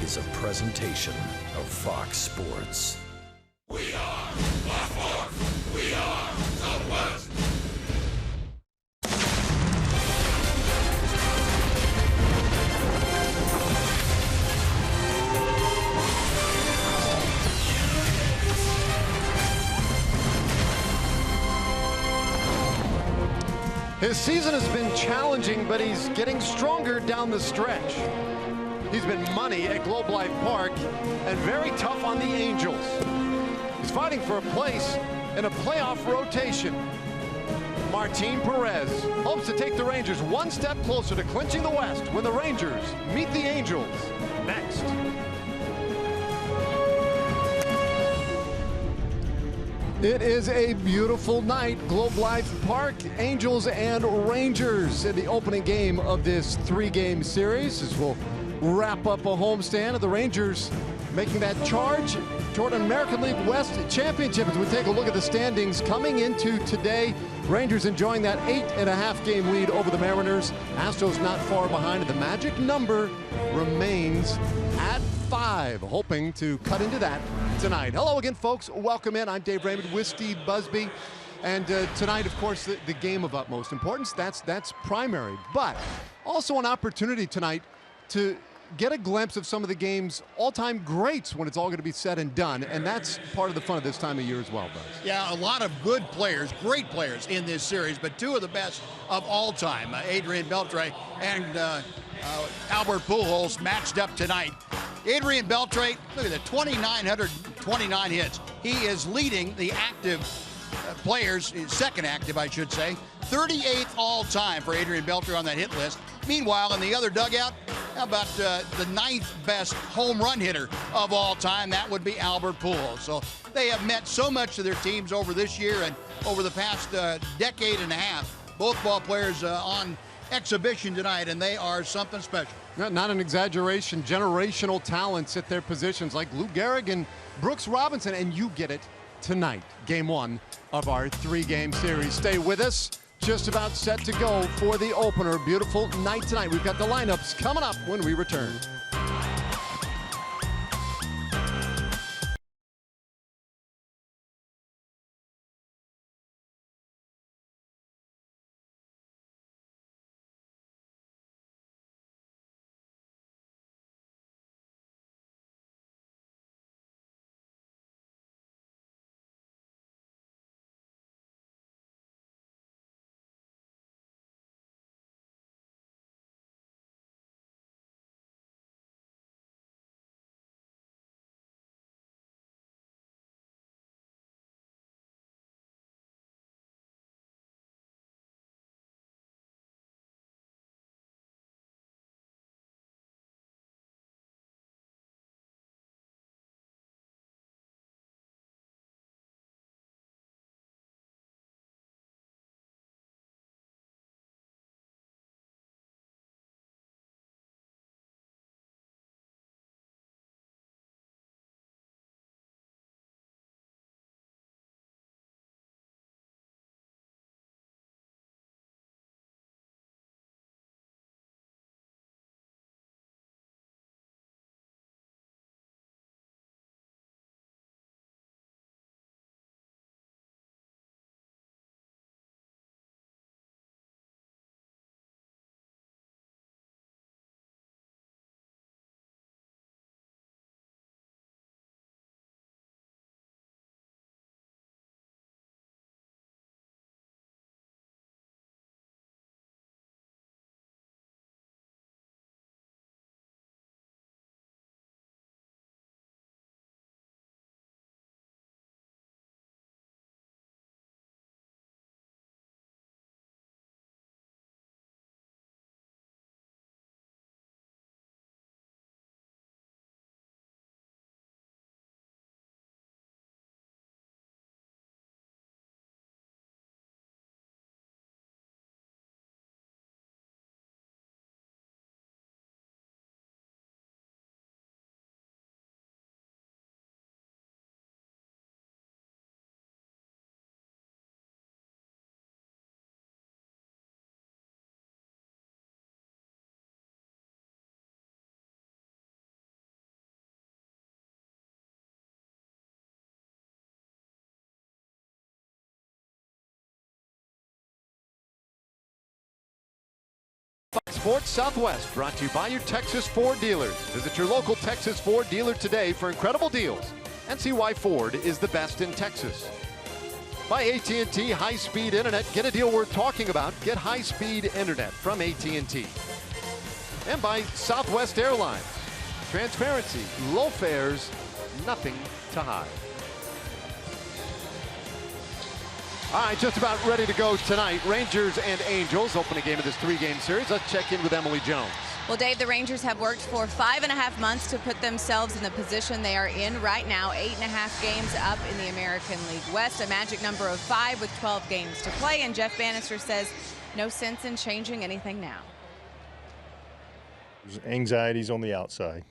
is a presentation of Fox Sports. We are Baltimore. We are the West. His season has been challenging, but he's getting stronger down the stretch. He's been money at Globe Life Park and very tough on the Angels. He's fighting for a place in a playoff rotation. Martin Perez hopes to take the Rangers one step closer to clinching the West when the Rangers meet the Angels next. It is a beautiful night. Globe Life Park, Angels and Rangers in the opening game of this three-game series as we'll wrap up a homestand of the Rangers making that charge toward an American League West championship. As we take a look at the standings coming into today, Rangers enjoying that 8.5 game lead over the Mariners. Astros not far behind, and the magic number remains at 5, hoping to cut into that tonight. Hello again, folks. Welcome in. I'm Dave Raymond with Steve Busby. And tonight, of course, the game of utmost importance. That's primary. But also an opportunity tonight to get a glimpse of some of the game's all-time greats when it's all going to be said and done. And that's part of the fun of this time of year as well, Buzz. Yeah, a lot of good players, great players in this series, but two of the best of all time, Adrian Beltre and Albert Pujols, matched up tonight. Adrian Beltre, look at that, 2,929 hits. He is leading the active players, second active, I should say. 38th all-time for Adrian Beltre on that hit list. Meanwhile, in the other dugout, how about the 9th best home run hitter of all time? That would be Albert Pujols. So they have meant so much to their teams over this year and over the past decade and a half. Both ball players on exhibition tonight, and they are something special. Not an exaggeration. Generational talents at their positions like Lou Gehrig and Brooks Robinson, and you get it tonight. Game 1 of our three-game series. Stay with us. Just about set to go for the opener. Beautiful night tonight. We've got the lineups coming up when we return. Sports Southwest, brought to you by your Texas Ford dealers. Visit your local Texas Ford dealer today for incredible deals and see why Ford is the best in Texas. By AT high-speed internet, get a deal worth talking about. Get high-speed internet from AT&T. And by Southwest Airlines. Transparency, low fares, nothing to hide. All right, just about ready to go tonight. Rangers and Angels open a game of this 3-game series. Let's check in with Emily Jones. Well, Dave, the Rangers have worked for 5.5 months to put themselves in the position they are in right now. 8.5 games up in the American League West, a magic number of 5 with 12 games to play. And Jeff Bannister says no sense in changing anything now. There's anxieties on the outside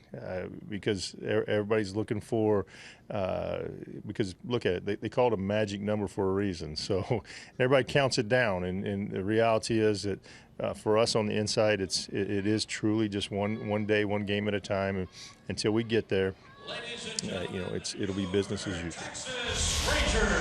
because everybody's looking for, because look at it, they call it a magic number for a reason. So everybody counts it down, and the reality is that for us on the inside, it is truly just one day, one game at a time, and until we get there. It'll be business as usual.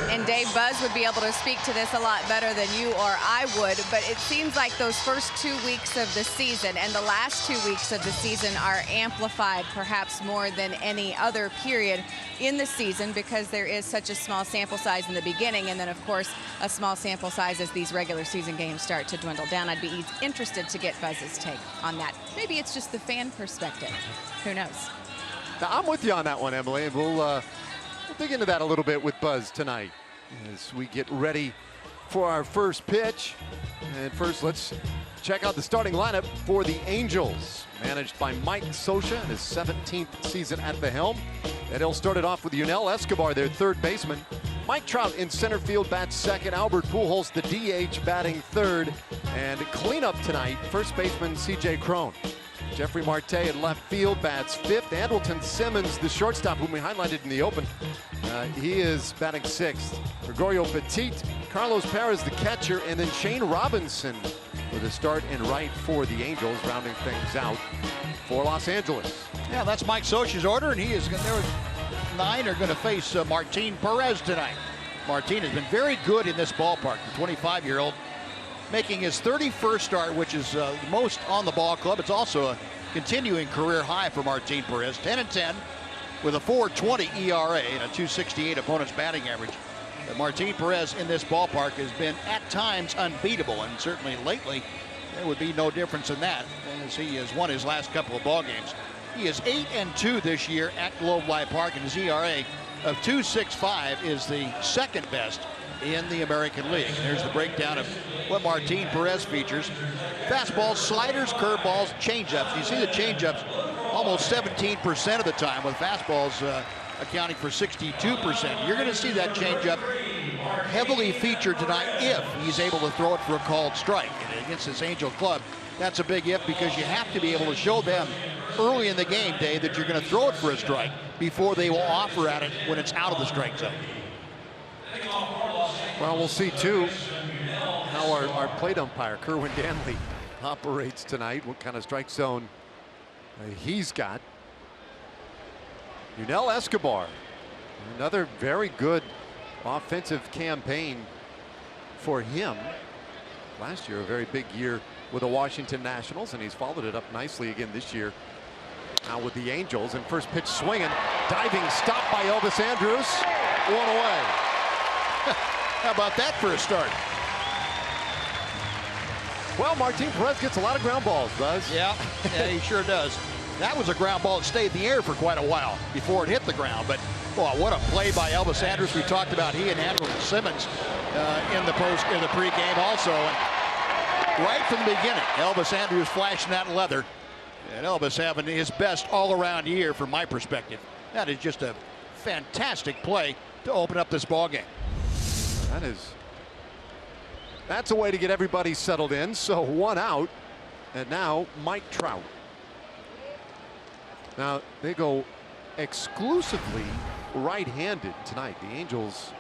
And Dave, Buzz would be able to speak to this a lot better than you or I would, but it seems like those first 2 weeks of the season and the last 2 weeks of the season are amplified perhaps more than any other period in the season because there is such a small sample size in the beginning, and then of course a small sample size as these regular season games start to dwindle down. I'd be interested to get Buzz's take on that. Maybe it's just the fan perspective. Who knows? Now, I'm with you on that one, Emily, and we'll dig into that a little bit with Buzz tonight as we get ready for our first pitch. And first, let's check out the starting lineup for the Angels, managed by Mike Scioscia in his 17th season at the helm. And he'll start it off with Yunel Escobar, their third baseman. Mike Trout in center field bats second. Albert Pujols, the DH, batting third. And cleanup tonight, first baseman C.J. Cron. Jeffrey Marte at left field bats fifth. Andrelton Simmons, the shortstop, whom we highlighted in the open, he is batting sixth. Gregorio Petit, Carlos Perez, the catcher, and then Shane Robinson with a start in right for the Angels, rounding things out for Los Angeles. Yeah, that's Mike Scioscia's order, and he is going to. 9 are going to face Martin Perez tonight. Martin has been very good in this ballpark. The 25-year-old. Making his 31st start, which is the most on the ball club. It's also a continuing career high for Martin Perez. 10-10 with a 4.20 ERA and a 2.68 opponent's batting average. Martin Perez in this ballpark has been at times unbeatable, and certainly lately there would be no difference in that as he has won his last couple of ball games. He is 8-2 this year at Globe Life Park, and his ERA of 2.65 is the second best in the American League. And there's the breakdown of what Martin Perez features. Fastballs, sliders, curveballs, changeups. You see the changeups almost 17% of the time, with fastballs accounting for 62%. You're going to see that changeup heavily featured tonight if he's able to throw it for a called strike. And against this Angel club, that's a big if, because you have to be able to show them early in the game, Dave, that you're going to throw it for a strike before they will offer at it when it's out of the strike zone. Well, we'll see, too, how our plate umpire, Kerwin Danley, operates tonight, what kind of strike zone he's got. Yunel Escobar, another very good offensive campaign for him. Last year, a very big year with the Washington Nationals, and he's followed it up nicely again this year. Now with the Angels, and first pitch swinging, diving stop by Elvis Andrus, one away. How about that for a start? Well, Martin Perez gets a lot of ground balls, Buzz. Yeah, he sure does. That was a ground ball that stayed in the air for quite a while before it hit the ground. But, boy, what a play by Elvis Andrus. We talked about he and Andrelton Simmons in the pregame also. And right from the beginning, Elvis Andrus flashing that leather. And Elvis having his best all-around year from my perspective. That is just a fantastic play to open up this ball game. That's a way to get everybody settled in. So one out, and now Mike Trout. Now they go exclusively right-handed tonight. The Angels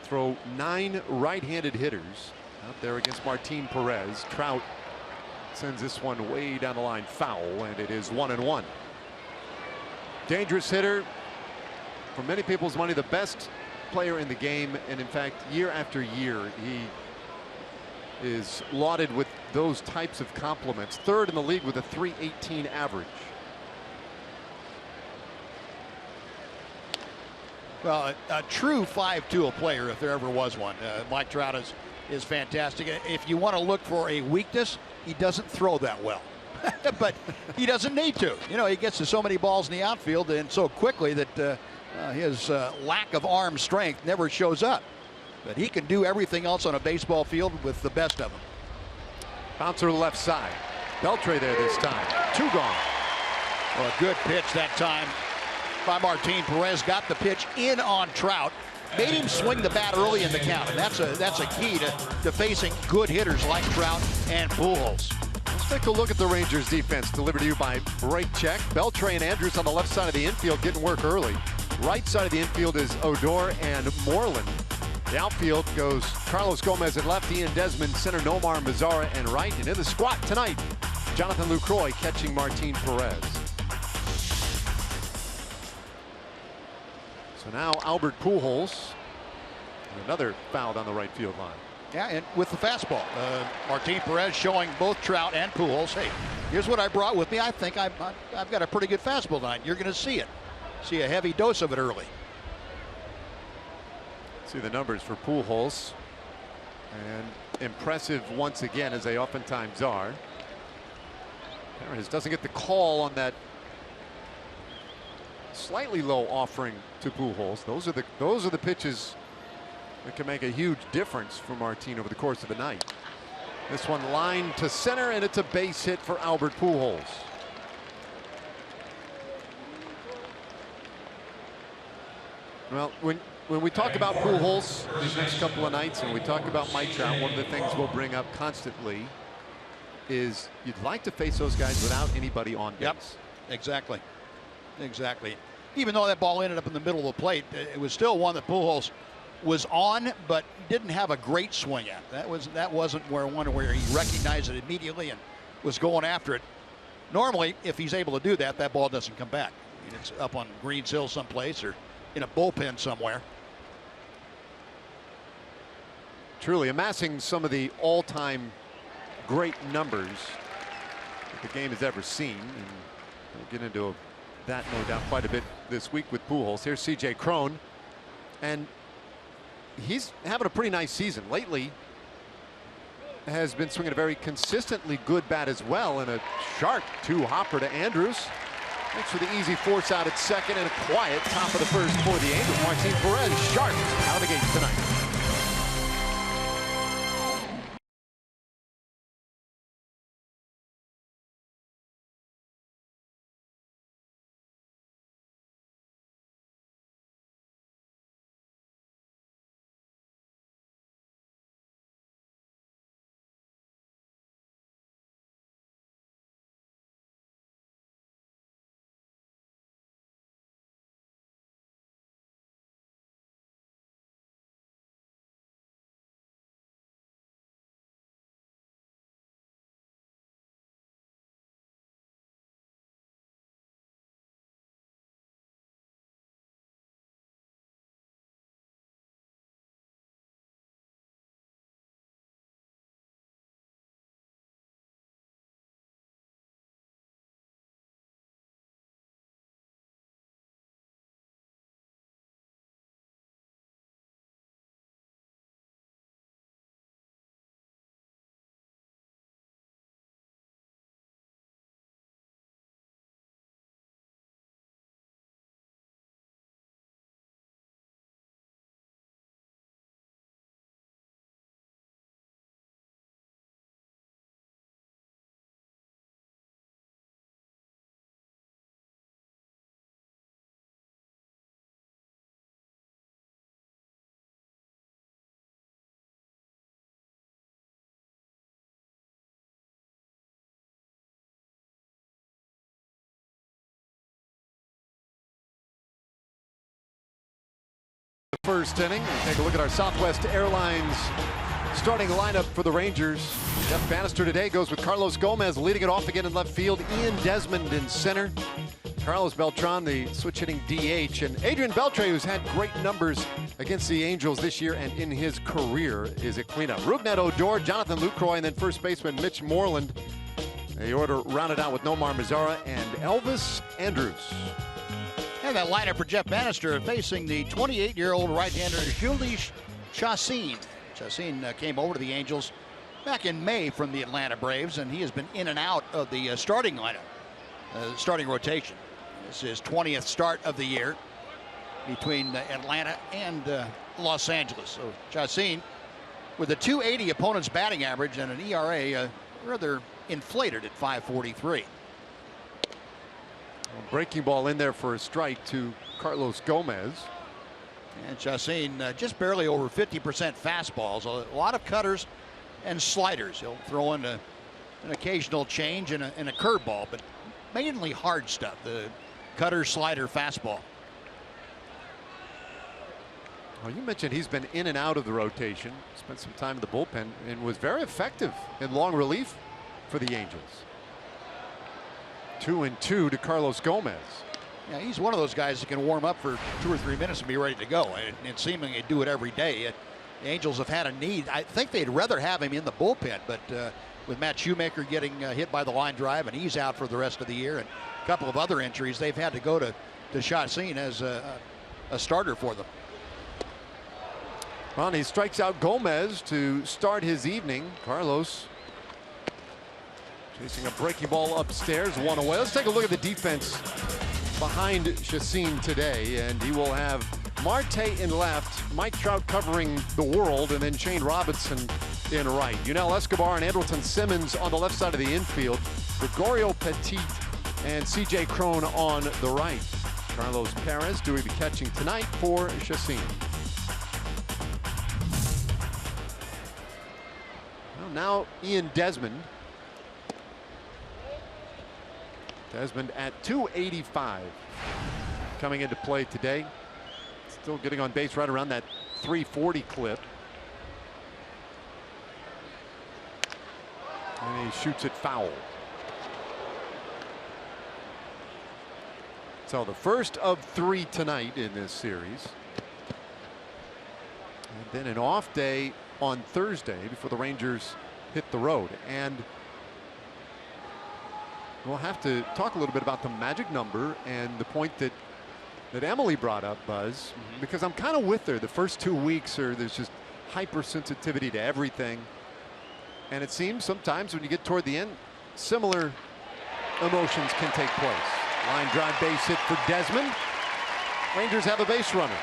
throw 9 right-handed hitters out there against Martin Perez. Trout sends this one way down the line foul, and it is 1-1. Dangerous hitter, for many people's money, the best player in the game, and in fact, year after year, he is lauded with those types of compliments. Third in the league with a .318 average. Well, a true 5-tool player, if there ever was one. Mike Trout is fantastic. If you want to look for a weakness, he doesn't throw that well. But he doesn't need to. You know, he gets to so many balls in the outfield and so quickly that his lack of arm strength never shows up. But he can do everything else on a baseball field with the best of them. Bouncer to the left side. Beltre there this time. 2 gone. Well, a good pitch that time by Martin Perez. Got the pitch in on Trout. Made him swing the bat early in the count. And that's a key to facing good hitters like Trout and Pujols. Let's take a look at the Rangers defense, delivered to you by Break Check. Beltre and Andrews on the left side of the infield getting work early. Right side of the infield is Odor and Moreland. The outfield goes Carlos Gomez at left, Ian Desmond center, Nomar Mazara and right. And in the squat tonight, Jonathan Lucroy catching Martin Perez. So now Albert Pujols, another foul down the right field line. Yeah, and with the fastball. Martin Perez showing both Trout and Pujols, hey, here's what I brought with me. I think I've got a pretty good fastball tonight. You're going to see it. See a heavy dose of it early. See the numbers for Pujols. And impressive once again, as they oftentimes are. Perez doesn't get the call on that slightly low offering to Pujols. Those are the pitches that can make a huge difference for Martin over the course of the night. This one lined to center, and it's a base hit for Albert Pujols. Well, when we talk about Pujols these next couple of nights, and we talk about Mike Trout, one of the things we'll bring up constantly is you'd like to face those guys without anybody on base. Yep, exactly. Exactly. Even though that ball ended up in the middle of the plate, it was still one that Pujols was on, but didn't have a great swing at. That wasn't where he recognized it immediately and was going after it. Normally, if he's able to do that, that ball doesn't come back. I mean, it's up on Greens Hill someplace or in a bullpen somewhere. Truly amassing some of the all-time great numbers that the game has ever seen. And we'll get into that, no doubt, quite a bit this week with Pujols. Here's C.J. Cron, and he's having a pretty nice season lately. Has been swinging a very consistently good bat as well, and a sharp 2-hopper to Andrews. Thanks for the easy force out at second and a quiet top of the first for the Angels. Martin Perez sharp out of the gate tonight. First inning. We'll take a look at our Southwest Airlines starting lineup for the Rangers. Jeff Bannister today goes with Carlos Gomez leading it off again in left field. Ian Desmond in center. Carlos Beltran, the switch-hitting DH, and Adrian Beltre, who's had great numbers against the Angels this year and in his career, is at cleanup. Rougned Odor, Jonathan Lucroy, and then first baseman Mitch Moreland. The order rounded out with Nomar Mazara and Elvis Andrus. And that lineup for Jeff Bannister facing the 28-year-old right-hander Jhoulys Chacín. Chacín came over to the Angels back in May from the Atlanta Braves, and he has been in and out of the starting lineup, starting rotation. This is his 20th start of the year between Atlanta and Los Angeles. So Chacín, with a .280 opponent's batting average and an ERA rather inflated at 5.43. Breaking ball in there for a strike to Carlos Gomez. And Chacín just barely over 50% fastballs, a lot of cutters and sliders. He'll throw in an occasional change and a curveball, but mainly hard stuff, the cutter, slider, fastball. Well, you mentioned he's been in and out of the rotation, spent some time in the bullpen, and was very effective in long relief for the Angels. 2-2 to Carlos Gomez. Yeah, he's one of those guys that can warm up for 2 or 3 minutes and be ready to go, and seemingly do it every day. The Angels have had a need. I think they'd rather have him in the bullpen, but with Matt Shoemaker getting hit by the line drive and he's out for the rest of the year, and a couple of other injuries, they've had to go to Chacín as a starter for them. Well, and he strikes out Gomez to start his evening. Carlos chasing a breaking ball upstairs, one away. Let's take a look at the defense behind Chacín today, and he will have Marte in left, Mike Trout covering the world, and then Shane Robinson in right. Yunel Escobar and Andrelton Simmons on the left side of the infield. Gregorio Petit and C.J. Cron on the right. Carlos Perez doing the catching tonight for Chacín. Well, now Ian Desmond. Desmond at .285 coming into play today. Still getting on base right around that .340 clip. And he shoots it foul. So the first of 3 tonight in this series. And then an off day on Thursday before the Rangers hit the road. And we'll have to talk a little bit about the magic number and the point that Emily brought up, Buzz, because I'm kind of with her. The first 2 weeks there's just hypersensitivity to everything. And it seems sometimes when you get toward the end, similar emotions can take place. Line drive base hit for Desmond. Rangers have a base runner.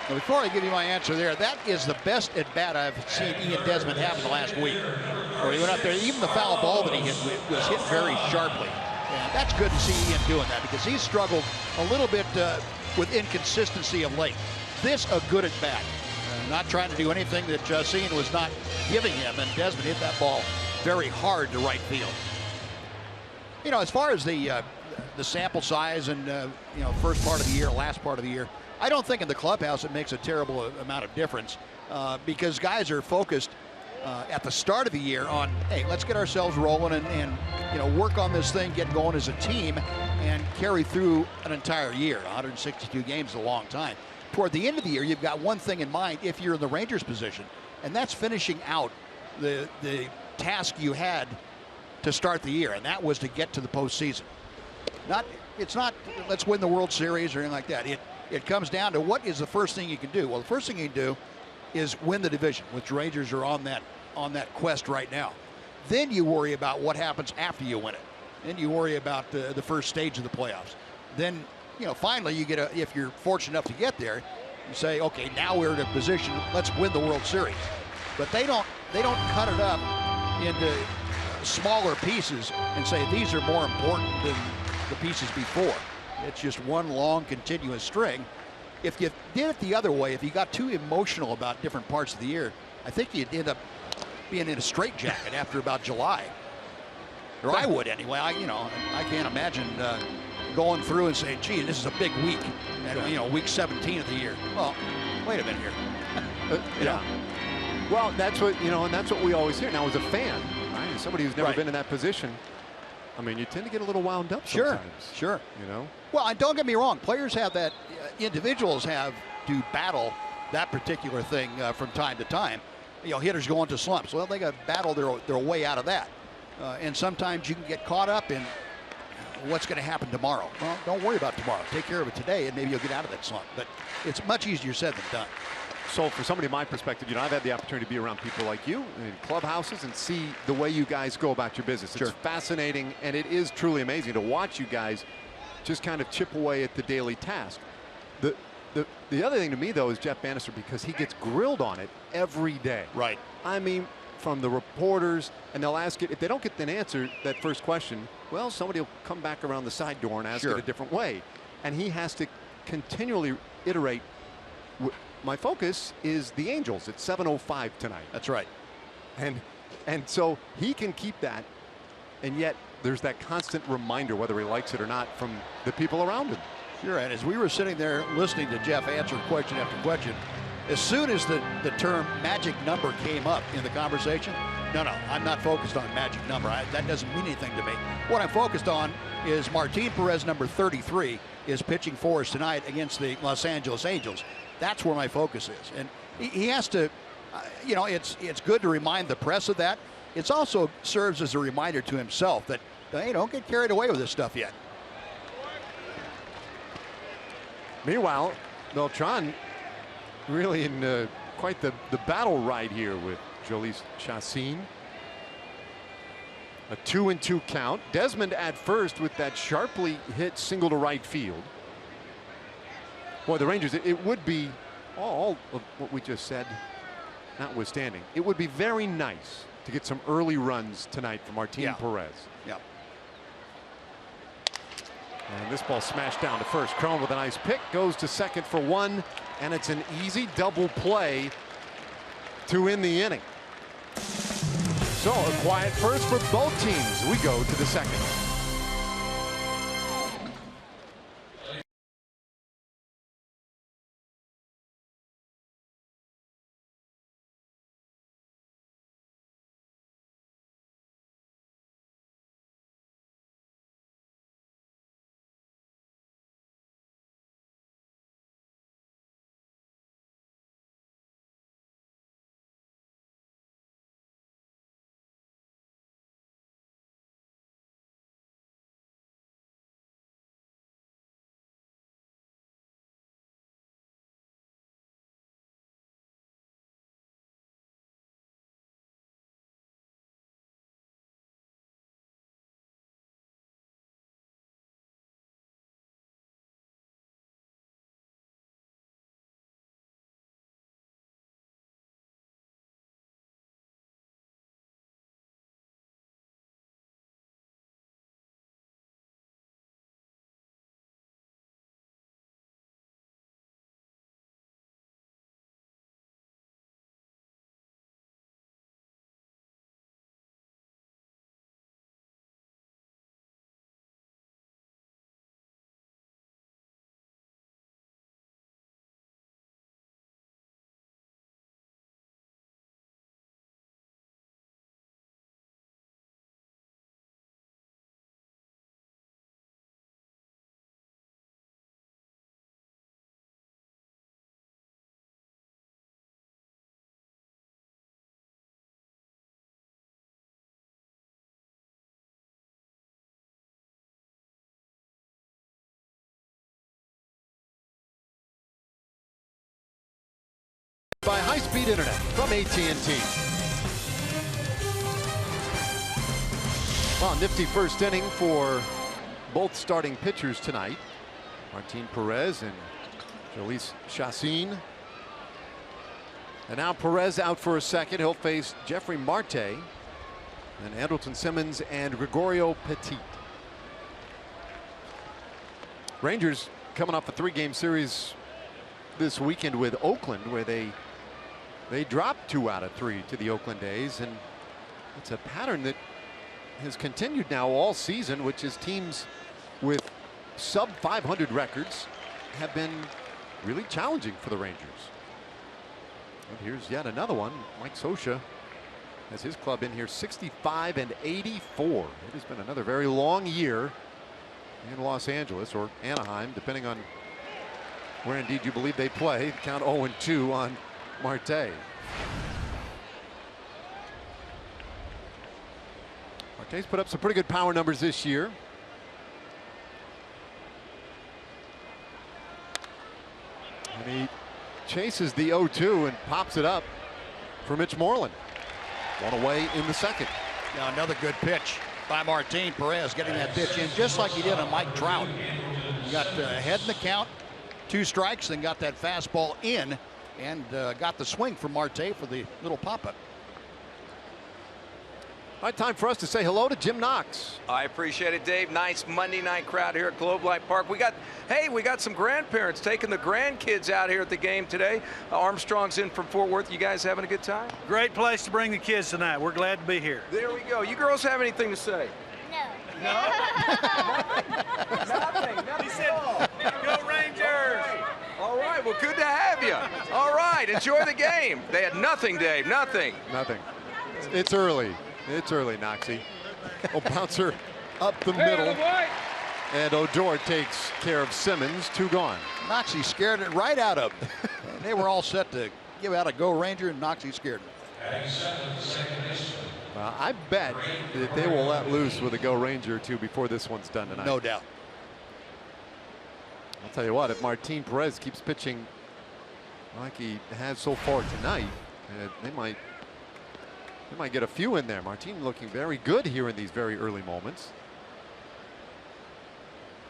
Now, before I give you my answer there, that is the best at bat I've seen Ian Desmond have in the last week. Where he went up there, even the foul ball that he hit was hit very sharply. And that's good to see Ian doing that, because he's struggled a little bit with inconsistency of late. This a good at bat. Not trying to do anything that Chacín was not giving him, and Desmond hit that ball very hard to right field. You know, as far as the sample size and first part of the year, last part of the year, I don't think in the clubhouse it makes a terrible amount of difference because guys are focused at the start of the year on, hey, let's get ourselves rolling and work on this thing, get going as a team, and carry through an entire year. 162 games is a long time. Toward the end of the year, you've got one thing in mind if you're in the Rangers position, and that's finishing out the task you had to start the year, and that was to get to the postseason. It's not let's win the World Series or anything like that. It comes down to what is the first thing you can do. Well, the first thing you can do is win the division, which Rangers are on that quest right now. Then you worry about what happens after you win it. Then you worry about the first stage of the playoffs. Then finally you get if you're fortunate enough to get there, you say, okay, now we're in a position, let's win the World Series. But they don't cut it up into smaller pieces and say these are more important than the pieces before. It's just one long continuous string. If you did it the other way, if you got too emotional about different parts of the year, I think you'd end up being in a straitjacket after about July. Or I would anyway. I can't imagine going through and saying, gee, this is a big week, and week 17 of the year. Well, wait a minute here. Yeah. Well, that's what and that's what we always hear. Now, as a fan, right, as somebody who's never been in that position, I mean, you tend to get a little wound up Sure, sometimes. sure. You know? Well, and don't get me wrong. Players have that. Individuals have to battle that particular thing from time to time. You know, hitters go into slumps. Well, they got to battle their way out of that. And sometimes you can get caught up in what's going to happen tomorrow. Well, don't worry about tomorrow. Take care of it today, and maybe you'll get out of that slump. But it's much easier said than done. So for somebody in my perspective, you know, I've had the opportunity to be around people like you in clubhouses and see the way you guys go about your business. Sure. It's fascinating, and it is truly amazing to watch you guys just kind of chip away at the daily task. The other thing to me, though, is Jeff Bannister, because he gets grilled on it every day. Right. I mean, from the reporters, and they'll ask it. If they don't get an answer, that first question, well, somebody will come back around the side door and ask it a different way. And he has to continually iterate. My focus is the Angels at 7:05 tonight. That's right. And so he can keep that, and yet there's that constant reminder, whether he likes it or not, from the people around him. Sure, and as we were sitting there listening to Jeff answer question after question, as soon as the term magic number came up in the conversation, no, I'm not focused on magic number. That doesn't mean anything to me. What I'm focused on is Martin Perez, number 33, is pitching for us tonight against the Los Angeles Angels. That's where my focus is. And he has to, you know, it's good to remind the press of that. It also serves as a reminder to himself that, hey, don't get carried away with this stuff yet. Meanwhile, Beltran really in quite the battle right here with Jhoulys Chacín. A 2-2 count. Desmond at first with that sharply hit single to right field. Boy, the Rangers, it would be all of what we just said notwithstanding, it would be very nice to get some early runs tonight from Martin Perez. Yeah. And this ball smashed down to first. Cron with a nice pick, goes to second for one, and it's an easy double play to end the inning. So a quiet first for both teams. We go to the second. By high-speed internet from AT&T. Well, nifty first inning for both starting pitchers tonight. Martin Perez and Jhoulys Chacín. And now Perez out for a second. He'll face Jeffrey Marte and Andrelton Simmons and Gregorio Petit. Rangers coming off a 3-game series this weekend with Oakland, where they dropped 2 out of 3 to the Oakland A's, and it's a pattern that has continued now all season, which is teams with sub 500 records have been really challenging for the Rangers. And here's yet another one. Mike Scioscia As his club in here 65 and 84. It has been another very long year in Los Angeles or Anaheim, depending on where indeed you believe they play. Count 0-2 on Marte. Marte's put up some pretty good power numbers this year. And he chases the 0-2 and pops it up for Mitch Moreland. One away in the second. Now another good pitch by Martin Perez, getting that pitch in just like he did on Mike Trout. He got ahead in the count, 2 strikes, then got that fastball in and got the swing from Marte for the little pop-up. All right, time for us to say hello to Jim Knox. I appreciate it, Dave. Nice Monday night crowd here at Globe Life Park. We got some grandparents taking the grandkids out here at the game today. Armstrong's in from Fort Worth. You guys having a good time? Great place to bring the kids tonight. We're glad to be here. There we go. You girls have anything to say? No. No? Nothing. He said, go Rangers! All right. Well, good to have you. All right. Enjoy the game. They had nothing, Dave. Nothing. Nothing. It's early. It's early, Knoxy. A bouncer up the middle. And Odor takes care of Simmons. 2 gone. Noxie scared it right out of them. They were all set to give out a go Ranger, and Noxie scared them. I bet that they will let loose with a go Ranger or 2 before this one's done tonight. No doubt. I'll tell you what, if Martin Perez keeps pitching like he has so far tonight, they might get a few in there. Martin looking very good here in these very early moments.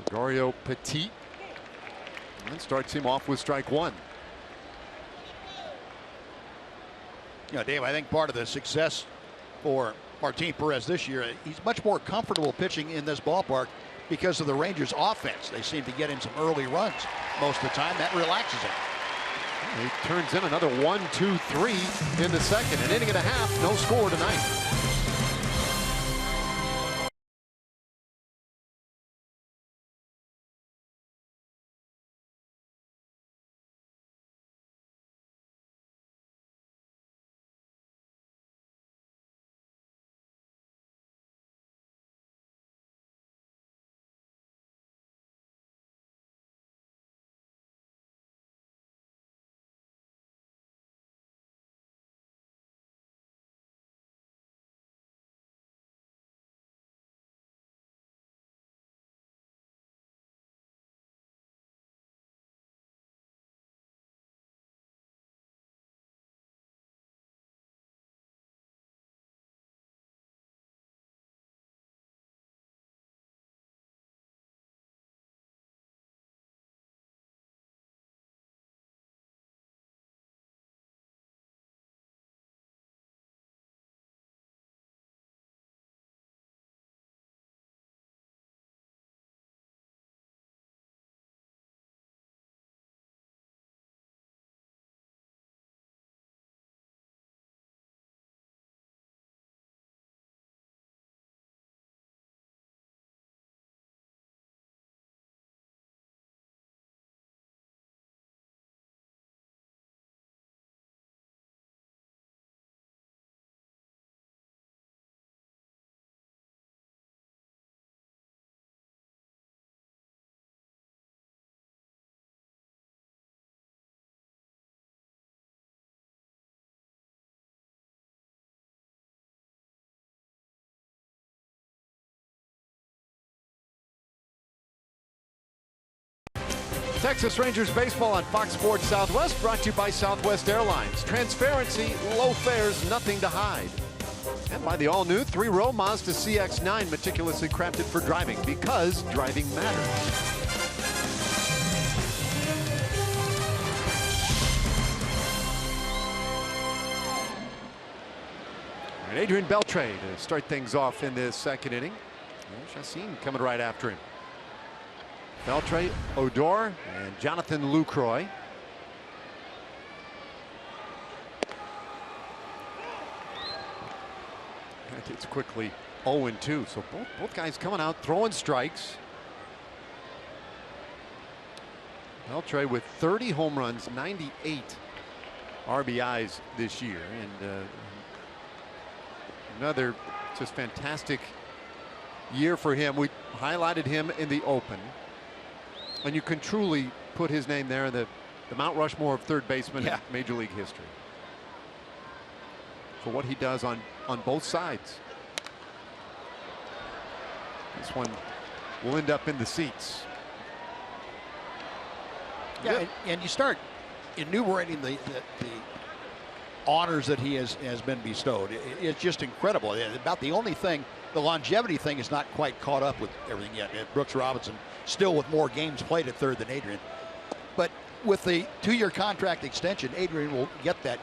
Gregorio Petit, and starts him off with strike 1. Yeah, Dave, I think part of the success for Martin Perez this year, he's much more comfortable pitching in this ballpark because of the Rangers' offense. They seem to get him some early runs most of the time. That relaxes him. He turns in another 1, 2, 3 in the second. An inning and a half, no score tonight. Texas Rangers baseball on Fox Sports Southwest, brought to you by Southwest Airlines. Transparency, low fares, nothing to hide. And by the all-new 3-row Mazda CX-9, meticulously crafted for driving, because driving matters. All right, Adrian Beltre to start things off in this second inning. Chassin coming right after him. Beltre, Odor, and Jonathan Lucroy. It's quickly 0-2, so both guys coming out throwing strikes. Beltre with 30 home runs, 98 RBIs this year, and Another just fantastic year for him. We highlighted him in the Open, and you can truly put his name there in the Mount Rushmore of third baseman in Major League history for what he does on both sides. This one will end up in the seats. Yeah, and you start enumerating the honors that he has been bestowed. It's just incredible. About the only thing, the longevity thing is not quite caught up with everything yet. Brooks Robinson still with more games played at third than Adrian. But with the 2-year contract extension, Adrian will get that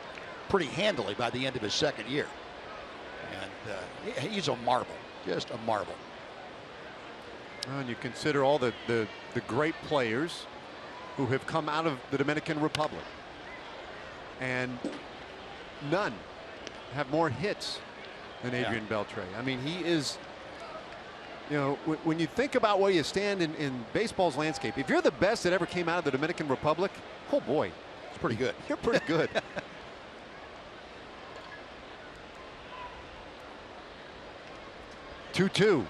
pretty handily by the end of his second year. And he's a marvel, just a marvel. And you consider all the great players who have come out of the Dominican Republic, and none have more hits than Adrian Beltre. I mean, he is, you know, when you think about where you stand in baseball's landscape, if you're the best that ever came out of the Dominican Republic, oh boy, it's pretty good. You're pretty good. 2-2.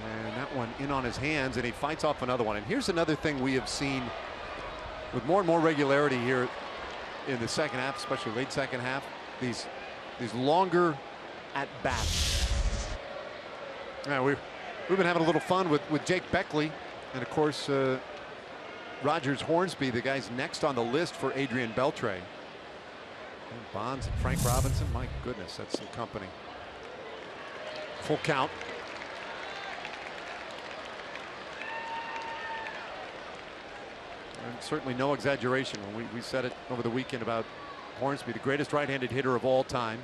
And that one in on his hands, and he fights off another one. And here's another thing we have seen with more and more regularity here in the second half, especially late second half, these longer at bats. Yeah, we've been having a little fun with Jake Beckley, and of course Rogers Hornsby, the guys next on the list for Adrian Beltre. And Bonds and Frank Robinson, my goodness, that's some company. Full count. And certainly no exaggeration when we said it over the weekend about Hornsby, the greatest right-handed hitter of all time.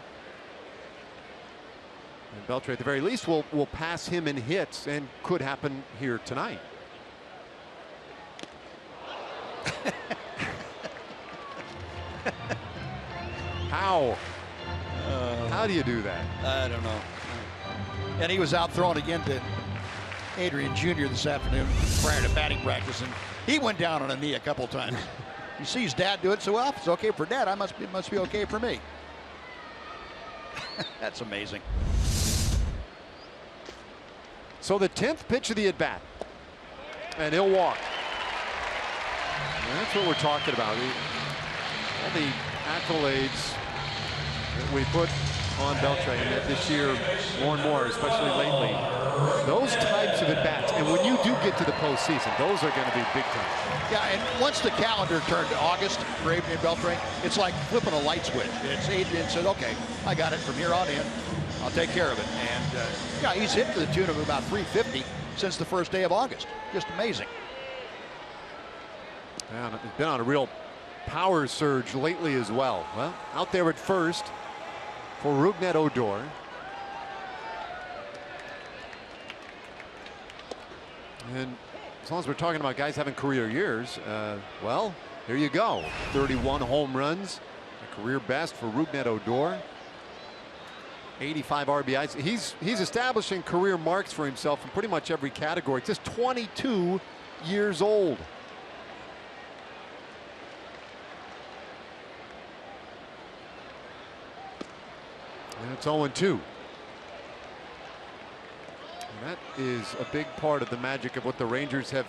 And Beltre, at the very least, will pass him in hits, and could happen here tonight. How do you do that? I don't know. And he was out throwing again to Adrian Jr. this afternoon prior to batting practice, and he went down on a knee a couple times. He sees Dad do it, so well, if it's okay for Dad, it must be okay for me. That's amazing. So the 10th pitch of the at-bat, and he'll walk. And that's what we're talking about. All the accolades that we put on Beltre, and this year more and more, especially lately, those types of at-bats, and when you do get to the postseason, those are going to be big time. Yeah, and once the calendar turned to August for Adrian Beltre, it's like flipping a light switch. It's Adrian said, okay, I got it from here on in. I'll take care of it. And yeah, he's hit to the tune of about 350 since the first day of August. Just amazing. Yeah, he's been on a real power surge lately as well. Well, out there at first for Rougned Odor. And as long as we're talking about guys having career years, well, here you go. 31 home runs, a career best for Rougned Odor. 85 RBIs. He's establishing career marks for himself in pretty much every category. Just 22 years old. And it's 0-2. And that is a big part of the magic of what the Rangers have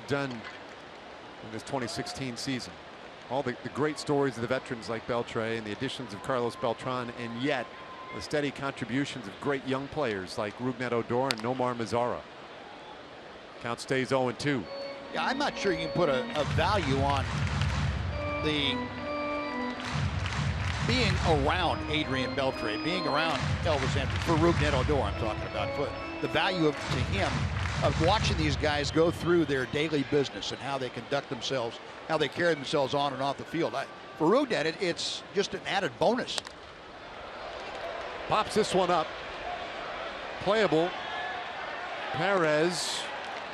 done in this 2016 season. All the great stories of the veterans like Beltre and the additions of Carlos Beltran, and yet the steady contributions of great young players like Rougned Odor and Nomar Mazara. Count stays 0-2. Yeah, I'm not sure you can put a value on the being around Adrian Beltre, being around Elvis Andrus, for Rougned Odor I'm talking about, for the value to him of watching these guys go through their daily business and how they conduct themselves, how they carry themselves on and off the field. For Rougned, it's just an added bonus. Pops this one up. Playable. Perez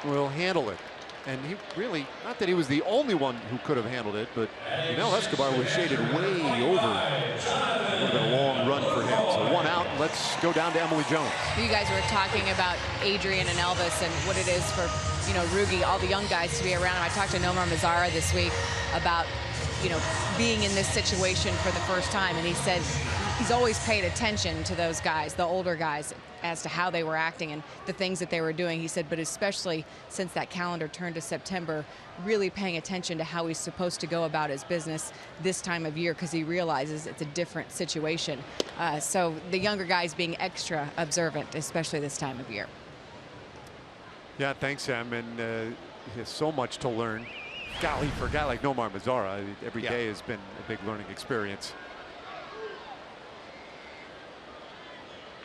will handle it. And he really, not that he was the only one who could have handled it, but Mel Escobar was shaded way over. It would have been a long run for him. So one out. Let's go down to Emily Jones. You guys were talking about Adrian and Elvis and what it is for, you know, Rugi, all the young guys to be around him. I talked to Nomar Mazara this week about, you know, being in this situation for the first time, and he said he's always paid attention to those guys, the older guys, as to how they were acting and the things that they were doing. He said, but especially since that calendar turned to September, really paying attention to how he's supposed to go about his business this time of year, because he realizes it's a different situation. So the younger guys being extra observant, especially this time of year. Yeah, thanks, Sam. And he has so much to learn. Golly, for a guy like Nomar Mazara, every day has been a big learning experience.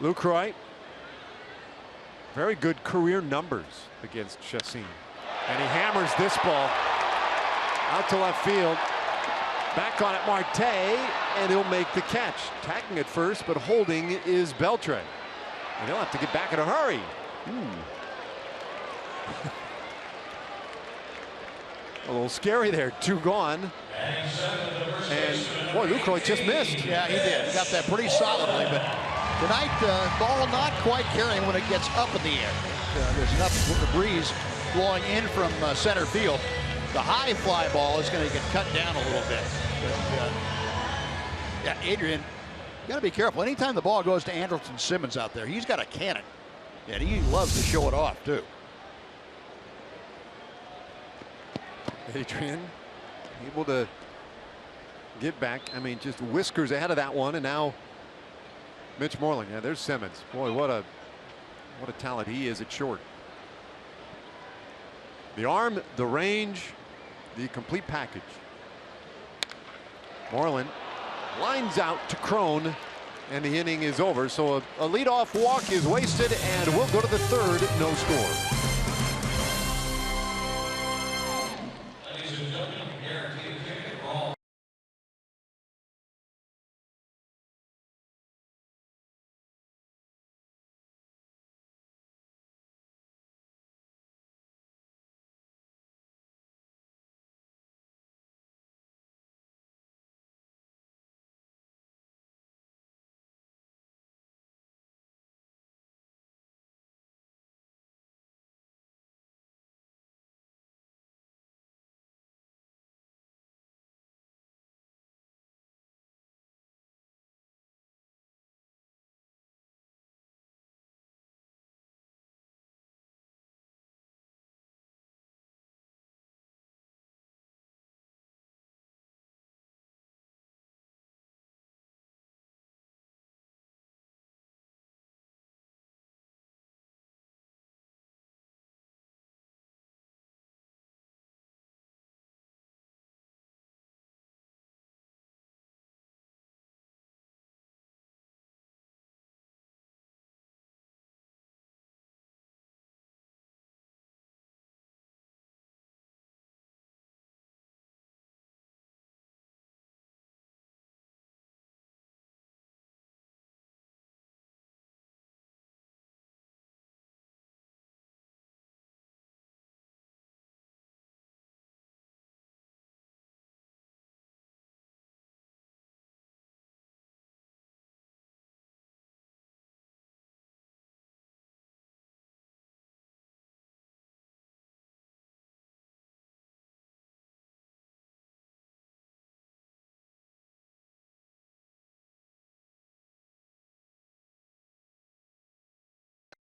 Lucroy, very good career numbers against Chassin. And he hammers this ball out to left field. Back on it, Marte, and he'll make the catch. Tacking at first, but holding is Beltre. And he'll have to get back in a hurry. A little scary there. 2 gone. And boy, Lucroy just missed. Yeah, he did. He got that pretty solidly, but tonight, ball not quite carrying when it gets up in the air. There's enough breeze blowing in from center field. The high fly ball is going to get cut down a little bit. But, yeah, Adrian, you got to be careful. Anytime the ball goes to Andrelton Simmons out there, he's got a cannon, and he loves to show it off too. Adrian able to get back. I mean, just whiskers ahead of that one, and now Mitch Moreland. Yeah, there's Simmons. Boy, what a talent he is at short. The arm, the range, the complete package. Moreland lines out to Crone, and the inning is over. So a leadoff walk is wasted, and we'll go to the 3rd, no score.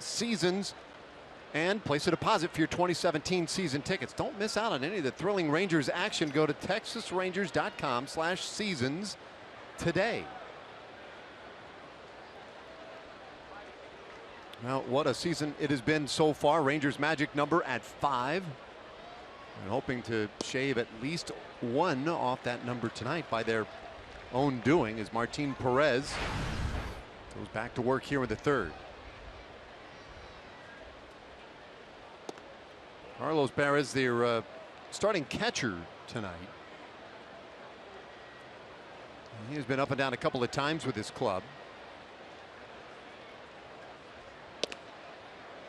Seasons and place a deposit for your 2017 season tickets. Don't miss out on any of the thrilling Rangers action. Go to texasrangers.com/seasons today. Well, what a season it has been so far. Rangers magic number at 5. And hoping to shave at least 1 off that number tonight by their own doing as Martin Perez goes back to work here in the 3rd. Carlos Perez, their starting catcher tonight. He has been up and down a couple of times with his club.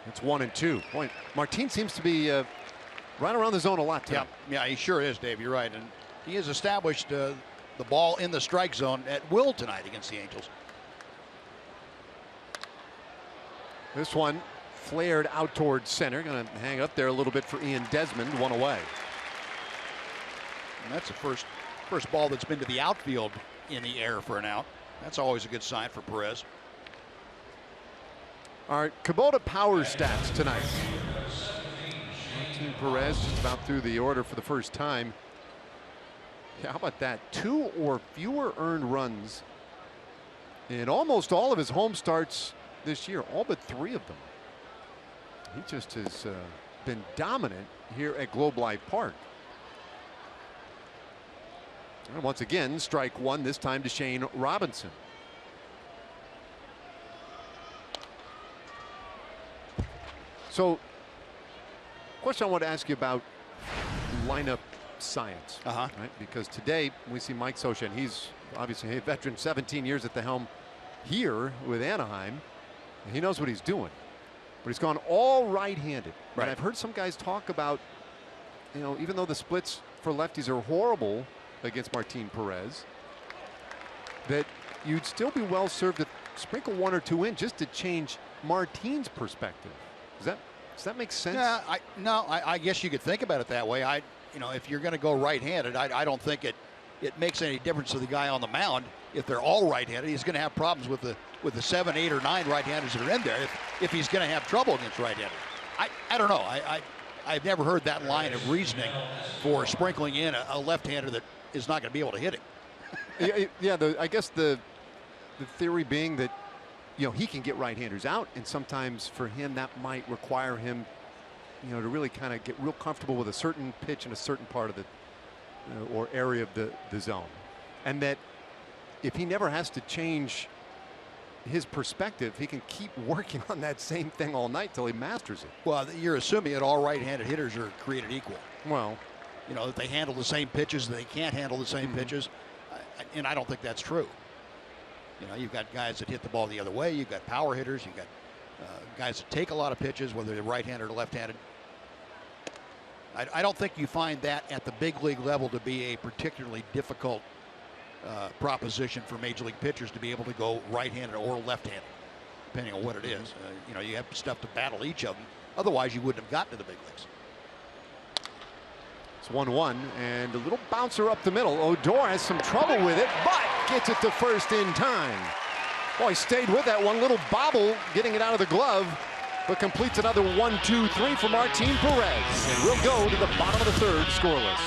It's 1-2. Boy, Martin seems to be right around the zone a lot tonight. Yeah, he sure is, Dave. You're right, and he has established the ball in the strike zone at will tonight against the Angels. This one flared out towards center. Going to hang up there a little bit for Ian Desmond. 1 away. And that's the first ball that's been to the outfield in the air for an out. That's always a good sign for Perez. All right, Kubota power stats tonight. Martin Perez just about through the order for the first time. Yeah, how about that? 2 or fewer earned runs in almost all of his home starts this year, all but 3 of them. He just has been dominant here at Globe Life Park. And once again, strike 1, this time to Shane Robinson. So, question I want to ask you about lineup science, right? Because today we see Mike Scioscia, and he's obviously a veteran, 17 years at the helm here with Anaheim, and he knows what he's doing. But he's gone all right-handed. Right. And I've heard some guys talk about, you know, even though the splits for lefties are horrible against Martin Perez, that you'd still be well served to sprinkle 1 or 2 in just to change Martin's perspective. Does that make sense? Yeah, I guess you could think about it that way. You know, if you're going to go right-handed, I don't think it makes any difference to the guy on the mound. If they're all right-handed, he's going to have problems with the 7, 8, or 9 right-handers that are in there. If he's going to have trouble against right-handed, I don't know. I've never heard that line of reasoning for sprinkling in a left-hander that is not going to be able to hit him. Yeah. I guess the theory being that, you know, he can get right-handers out, and sometimes for him that might require him, you know, to really kind of get real comfortable with a certain pitch in a certain part of the or area of the zone, and that if he never has to change his perspective, he can keep working on that same thing all night till he masters it. Well, you're assuming that all right-handed hitters are created equal. Well, you know, that they handle the same pitches, that they can't handle the same pitches, and I don't think that's true. You know, you've got guys that hit the ball the other way. You've got power hitters. You've got guys that take a lot of pitches, whether they're right-handed or left-handed. I don't think you find that at the big league level to be a particularly difficult proposition for major league pitchers to be able to go right-handed or left-handed, depending on what it is. You know, you have stuff to battle each of them. Otherwise, you wouldn't have gotten to the big leagues. it's 1-1, and a little bouncer up the middle. Odor has some trouble with it, but gets it to first in time. Boy, he stayed with that one. Little bobble getting it out of the glove, but completes another 1-2-3 for Martin Perez. And we'll go to the bottom of the 3rd scoreless.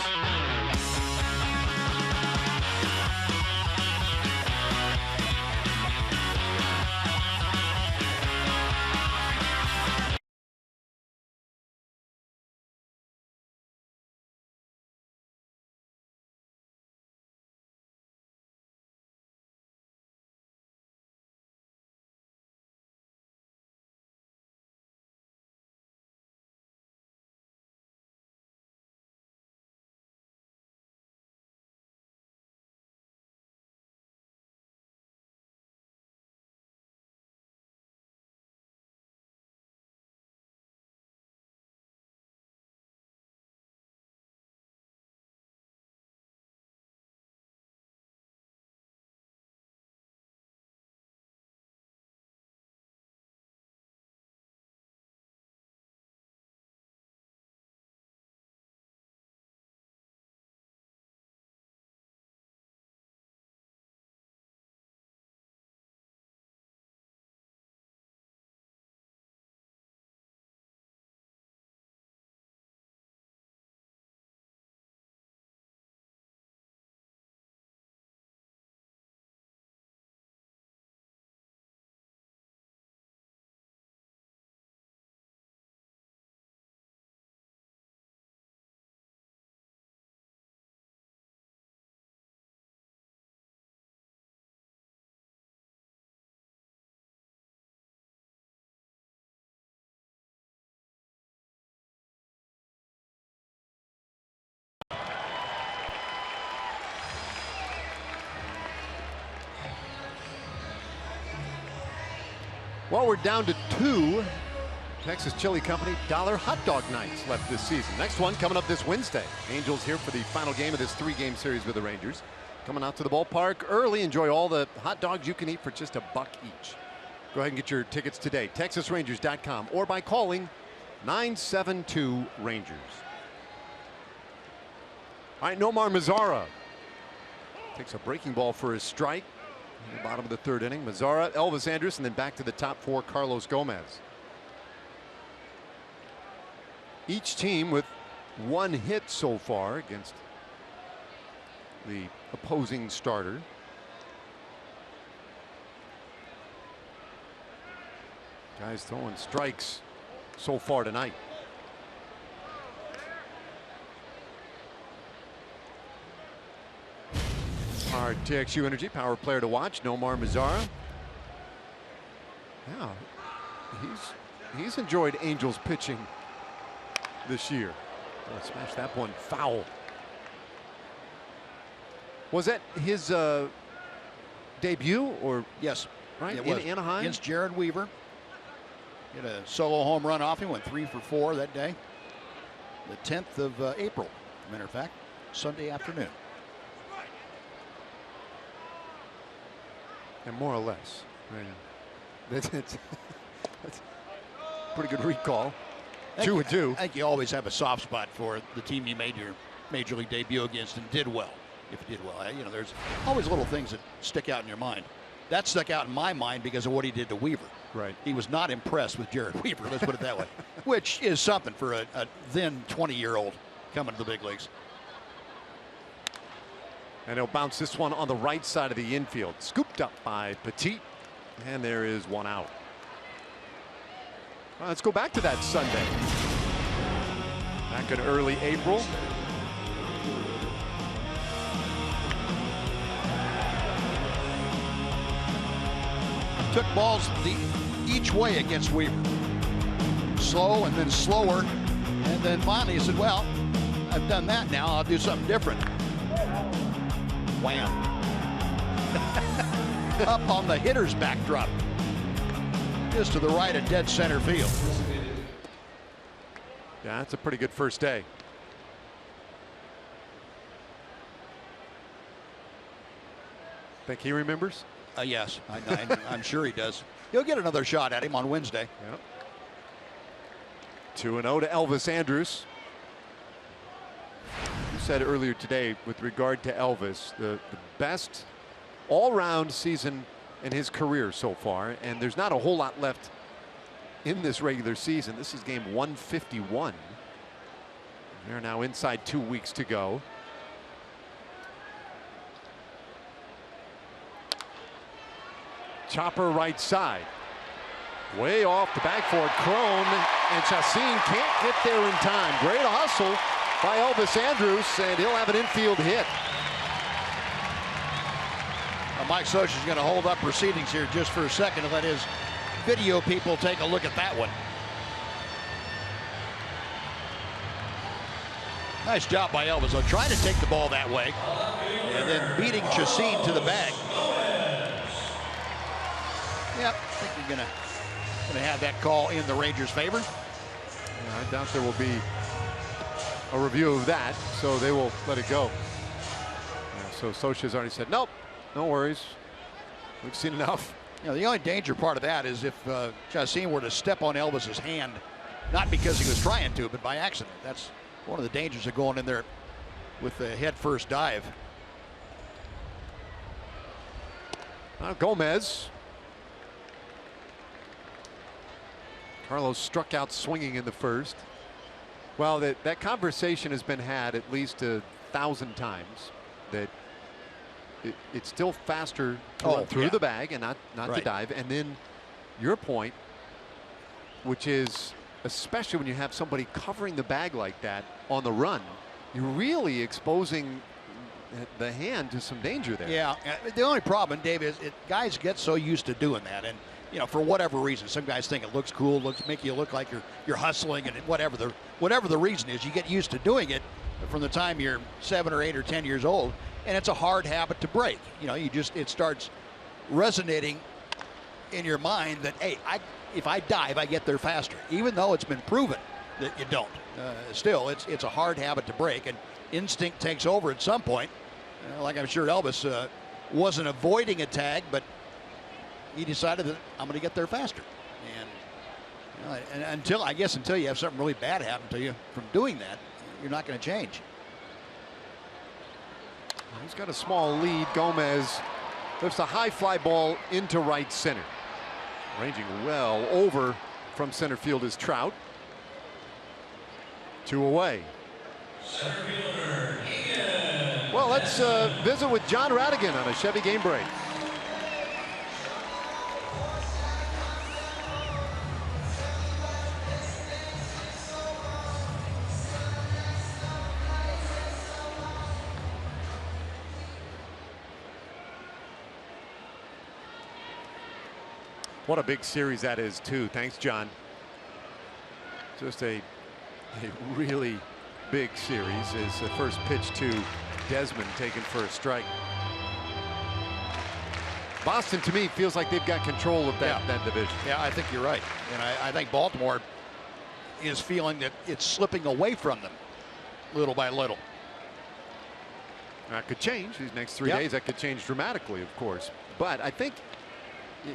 Well, we're down to 2 Texas Chili Company $1 hot dog nights left this season. Next one coming up this Wednesday. Angels here for the final game of this 3-game series with the Rangers. Coming out to the ballpark early. Enjoy all the hot dogs you can eat for just $1 each. Go ahead and get your tickets today. TexasRangers.com or by calling 972-RANGERS. All right, Nomar Mazara takes a breaking ball for his strike. In the bottom of the third inning, Mazara, Elvis Andrus, and then back to the top four, Carlos Gomez. Each team with one hit so far against the opposing starter. Guys throwing strikes so far tonight. Our TXU Energy Power Player to watch, Nomar Mazara. Yeah, he's enjoyed Angels pitching this year. Oh, smash that one foul. Was that his debut or? Yes, right, it in was. Anaheim Against Jared Weaver. Hit a solo home run off him, went 3 for 4 that day. The 10th of April, as a matter of fact, Sunday afternoon. And more or less. Right. That's a pretty good recall. 2-2. I think you always have a soft spot for the team you made your major league debut against and did well. If you did well, you know, there's always little things that stick out in your mind. That stuck out in my mind because of what he did to Weaver. Right. He was not impressed with Jared Weaver, let's put it that way, which is something for a then 20-year-old coming to the big leagues. And he'll bounce this one on the right side of the infield. Scooped up by Petit. And there is one out. Well, let's go back to that Sunday. Back in early April. Took balls each way against Weaver. Slow and then slower. And then finally he said, well, I've done that now. I'll do something different. Wham. Up on the hitter's backdrop. Just to the right of dead center field. Yeah, that's a pretty good first day. Think he remembers? Yes, I'm sure he does. He'll get another shot at him on Wednesday. Yep. 2-0 to Elvis Andrus. You said earlier today with regard to Elvis, the best all-round season in his career so far, and there's not a whole lot left in this regular season. This is game 151. They're now inside 2 weeks to go. Chopper right side. Way off the back for it. Crone and Chacin can't get there in time. Great hustle by Elvis Andrus, and he'll have an infield hit. Mike Soch is going to hold up proceedings here just for a second to let his video people take a look at that one. Nice job by Elvis, though, trying to take the ball that way and then beating Chacin to the bag. Yep, I think you're gonna have that call in the Rangers' favor. Yeah, I doubt there will be a review of that, so they will let it go. Yeah, so Soch has already said, nope, no worries. We've seen enough. You know, the only danger part of that is if Chacin were to step on Elvis's hand, not because he was trying to, but by accident. That's one of the dangers of going in there with the head first dive. Now Gomez. Carlos struck out swinging in the first. Well, that conversation has been had at least 1,000 times. That it's still faster to run through the bag and not to dive. And then your point, which is especially when you have somebody covering the bag like that on the run, you're really exposing the hand to some danger there. Yeah, the only problem, Dave, is guys get so used to doing that, and you know, for whatever reason, some guys think it looks cool, make you look like you're hustling, and whatever the reason is, you get used to doing it from the time you're 7 or 8 or 10 years old, and it's a hard habit to break. You know, it starts resonating in your mind that, hey, if I dive, I get there faster, even though it's been proven that you don't. Still, it's a hard habit to break, and instinct takes over at some point. Like I'm sure Elvis wasn't avoiding a tag, but he decided that I'm going to get there faster. And until you have something really bad happen to you from doing that, you're not going to change. He's got a small lead. Gomez Lifts a high fly ball into right center. Ranging well over from center field is Trout. 2 away. Well, let's visit with John Radigan on a Chevy game break. What a big series that is, too. Thanks, John. Just a really big series. Is the first pitch to Desmond taken for a strike. Boston, to me, feels like they've got control of that division. Yeah, I think you're right. And I think Baltimore is feeling that it's slipping away from them little by little. That could change these next 3 days. That could change dramatically, of course. But I think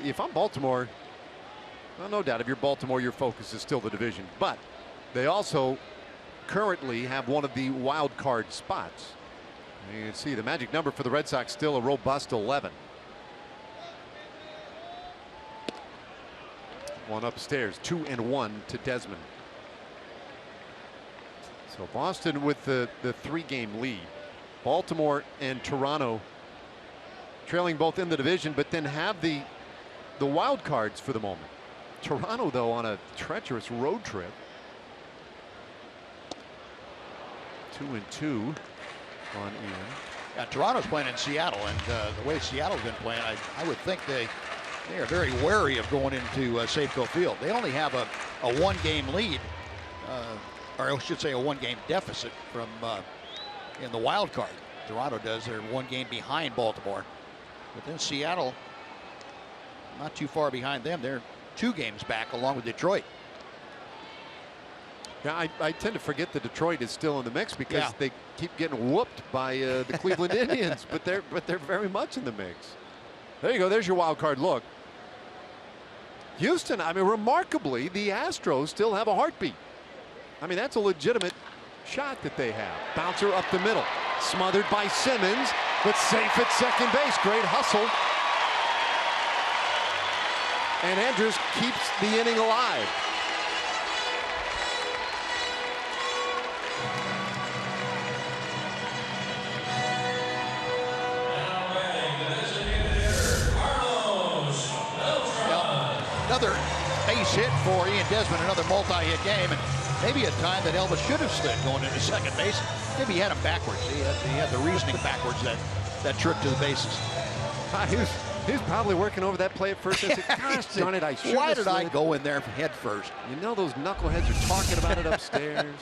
if I'm Baltimore, well, no doubt if you're Baltimore, your focus is still the division. But they also currently have one of the wild card spots. You can see the magic number for the Red Sox still a robust 11. One upstairs, 2-1 to Desmond. So Boston with the 3-game lead. Baltimore and Toronto trailing both in the division, but then have the wild cards for the moment. Toronto, though, on a treacherous road trip. 2-2 on Ian. Yeah, Toronto's playing in Seattle, and the way Seattle's been playing, I would think they are very wary of going into Safeco Field. They only have a 1-game lead, or I should say a 1-game deficit from in the wild card. Toronto does. They're 1 game behind Baltimore, but then Seattle not too far behind them. They're 2 games back along with Detroit. Yeah, I tend to forget that Detroit is still in the mix because they keep getting whooped by the Cleveland Indians, but they're very much in the mix. There you go. There's your wild card look. Houston, I mean, remarkably, the Astros still have a heartbeat. I mean, that's a legitimate shot that they have. Bouncer up the middle, smothered by Simmons, but safe at second base. Great hustle. And Andrews keeps the inning alive. Another base hit for Ian Desmond, another multi-hit game, and maybe a time that Elvis should have slid going into second base. Maybe he had him backwards. He had the reasoning backwards, that trip to the bases. He was probably working over that play at first. I said, gosh darn it, why did I go in there head first? You know those knuckleheads are talking about it upstairs.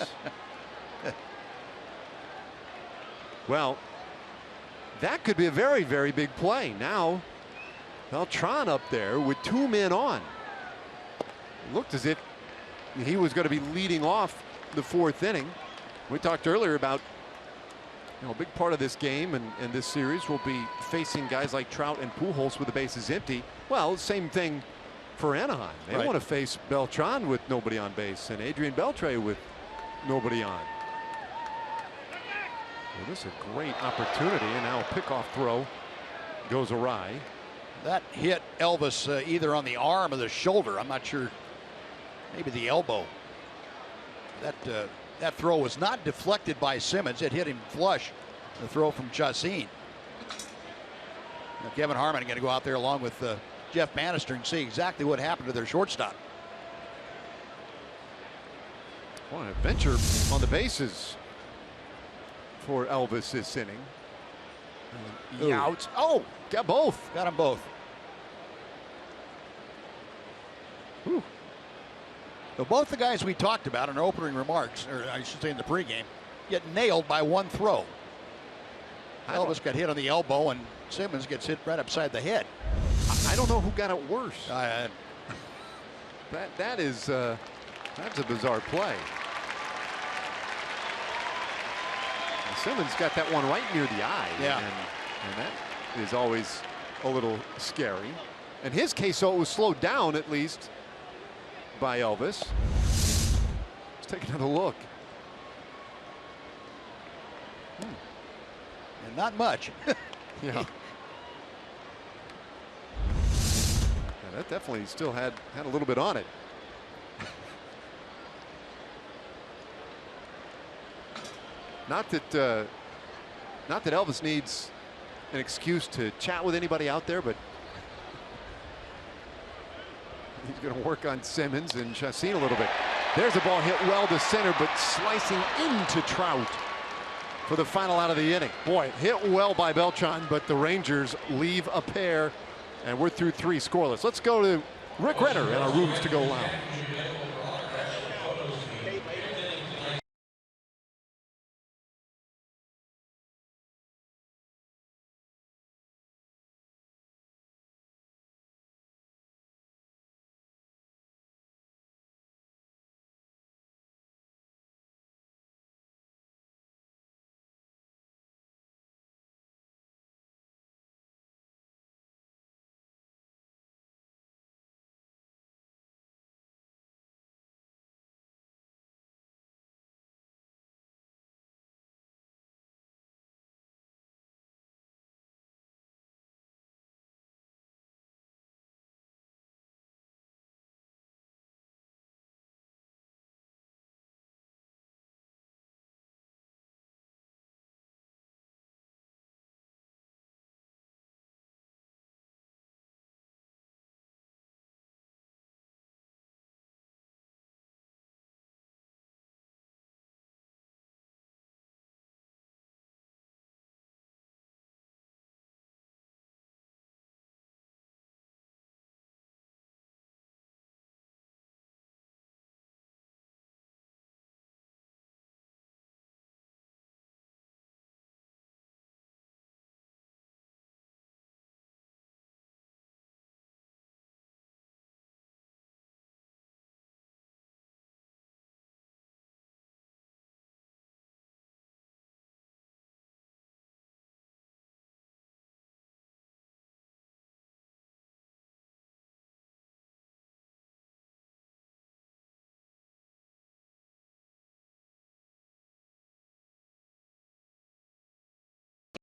Well, that could be a very, very big play. Now, Beltran up there with 2 men on. It looked as if he was going to be leading off the 4th inning. We talked earlier about a big part of this game and this series will be facing guys like Trout and Pujols with the bases empty. Well, same thing for Anaheim. They want to face Beltran with nobody on base and Adrian Beltre with nobody on. Well, this is a great opportunity, and now a pickoff throw goes awry. That hit Elvis either on the arm or the shoulder. I'm not sure. Maybe the elbow. That throw was not deflected by Simmons. It hit him flush. The throw from Chacin. Kevin Harmon going to go out there along with Jeff Bannister and see exactly what happened to their shortstop. What an adventure on the bases for Elvis this inning. Outs. Oh, got both. Got them both. Whew. So both the guys we talked about in our opening remarks, or I should say in the pregame, get nailed by one throw. Elvis got hit on the elbow, and Simmons gets hit right upside the head. I don't know who got it worse. That's a bizarre play. And Simmons got that one right near the eye. Yeah. And that is always a little scary. In his case, so it was slowed down at least by Elvis. Let's take another look. And not much. Yeah. That definitely still had a little bit on it. Not that Elvis needs an excuse to chat with anybody out there, but he's going to work on Simmons and Chacin a little bit. There's a ball hit well to center, but slicing into Trout for the final out of the inning. Boy, hit well by Beltran, but the Rangers leave a pair, and we're through 3 scoreless. Let's go to Rick Renner in our Rooms to Go lounge.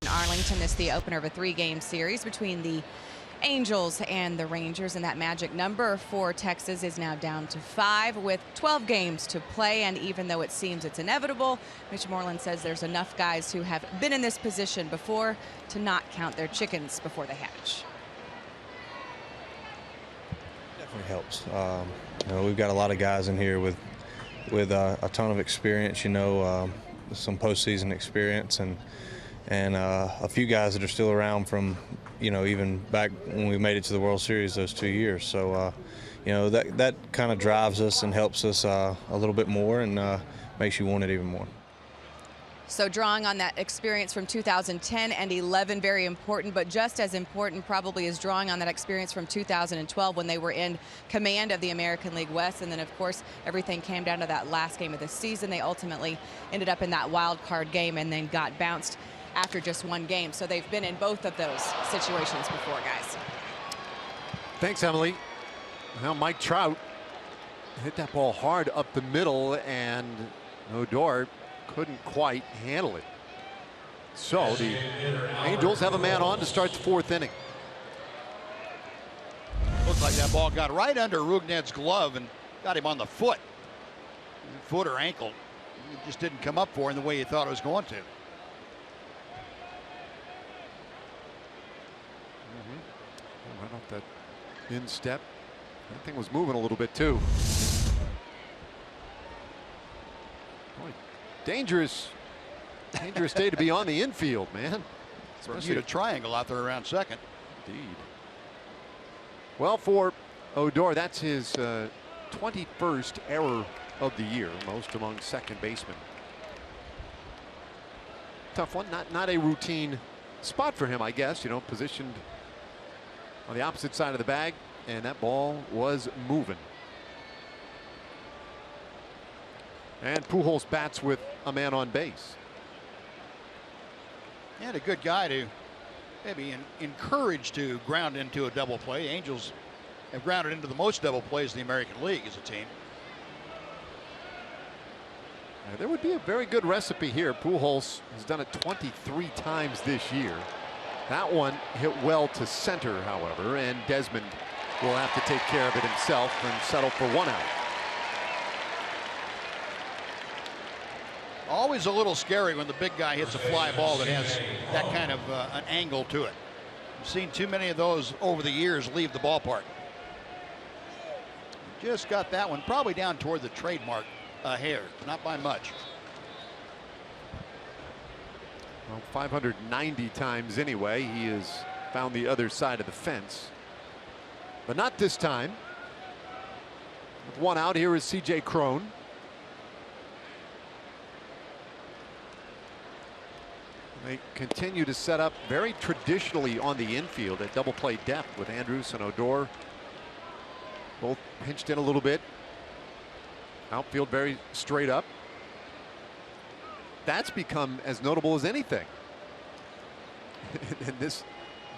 Arlington is the opener of a 3-game series between the Angels and the Rangers, and that magic number for Texas is now down to 5 with 12 games to play. And even though it seems it's inevitable, Mitch Moreland says there's enough guys who have been in this position before to not count their chickens before they hatch. Definitely helps. You know, we've got a lot of guys in here with a ton of experience, you know, some postseason experience, and a few guys that are still around from, you know, even back when we made it to the World Series those 2 years. So, you know, that kind of drives us and helps us a little bit more, and makes you want it even more. So drawing on that experience from 2010 and 11, very important, but just as important probably is drawing on that experience from 2012 when they were in command of the American League West. And then, of course, everything came down to that last game of the season. They ultimately ended up in that wild card game and then got bounced after just 1 game. So they've been in both of those situations before, guys. Thanks, Emily. Well, Mike Trout hit that ball hard up the middle, and Odor couldn't quite handle it. So the Angels have a man on to start the 4th inning. Looks like that ball got right under Rugnet's glove and got him on the foot. Foot or ankle. It just didn't come up for him the way he thought it was going to. Right off that instep. That thing was moving a little bit too. Boy, dangerous day to be on the infield, man. Bermuda Triangle out there around second. Indeed. Well, for Odor, that's his 21st error of the year, most among second basemen. Tough one, not a routine spot for him, I guess. You know, positioned on the opposite side of the bag, and that ball was moving. And Pujols bats with a man on base. And a good guy to maybe encourage to ground into a double play. Angels have grounded into the most double plays in the American League as a team. Now, there would be a very good recipe here. Pujols has done it 23 times this year. That one hit well to center, however, and Desmond will have to take care of it himself and settle for 1 out. Always a little scary when the big guy hits a fly ball that has that kind of an angle to it. I've seen too many of those over the years leave the ballpark. Just got that one probably down toward the trademark hair, not by much. Well, 590 times anyway, he has found the other side of the fence. But not this time. With 1 out, here is C.J. Cron. They continue to set up very traditionally on the infield at double play depth with Andrus and Odor. Both pinched in a little bit. Outfield very straight up. That's become as notable as anything in this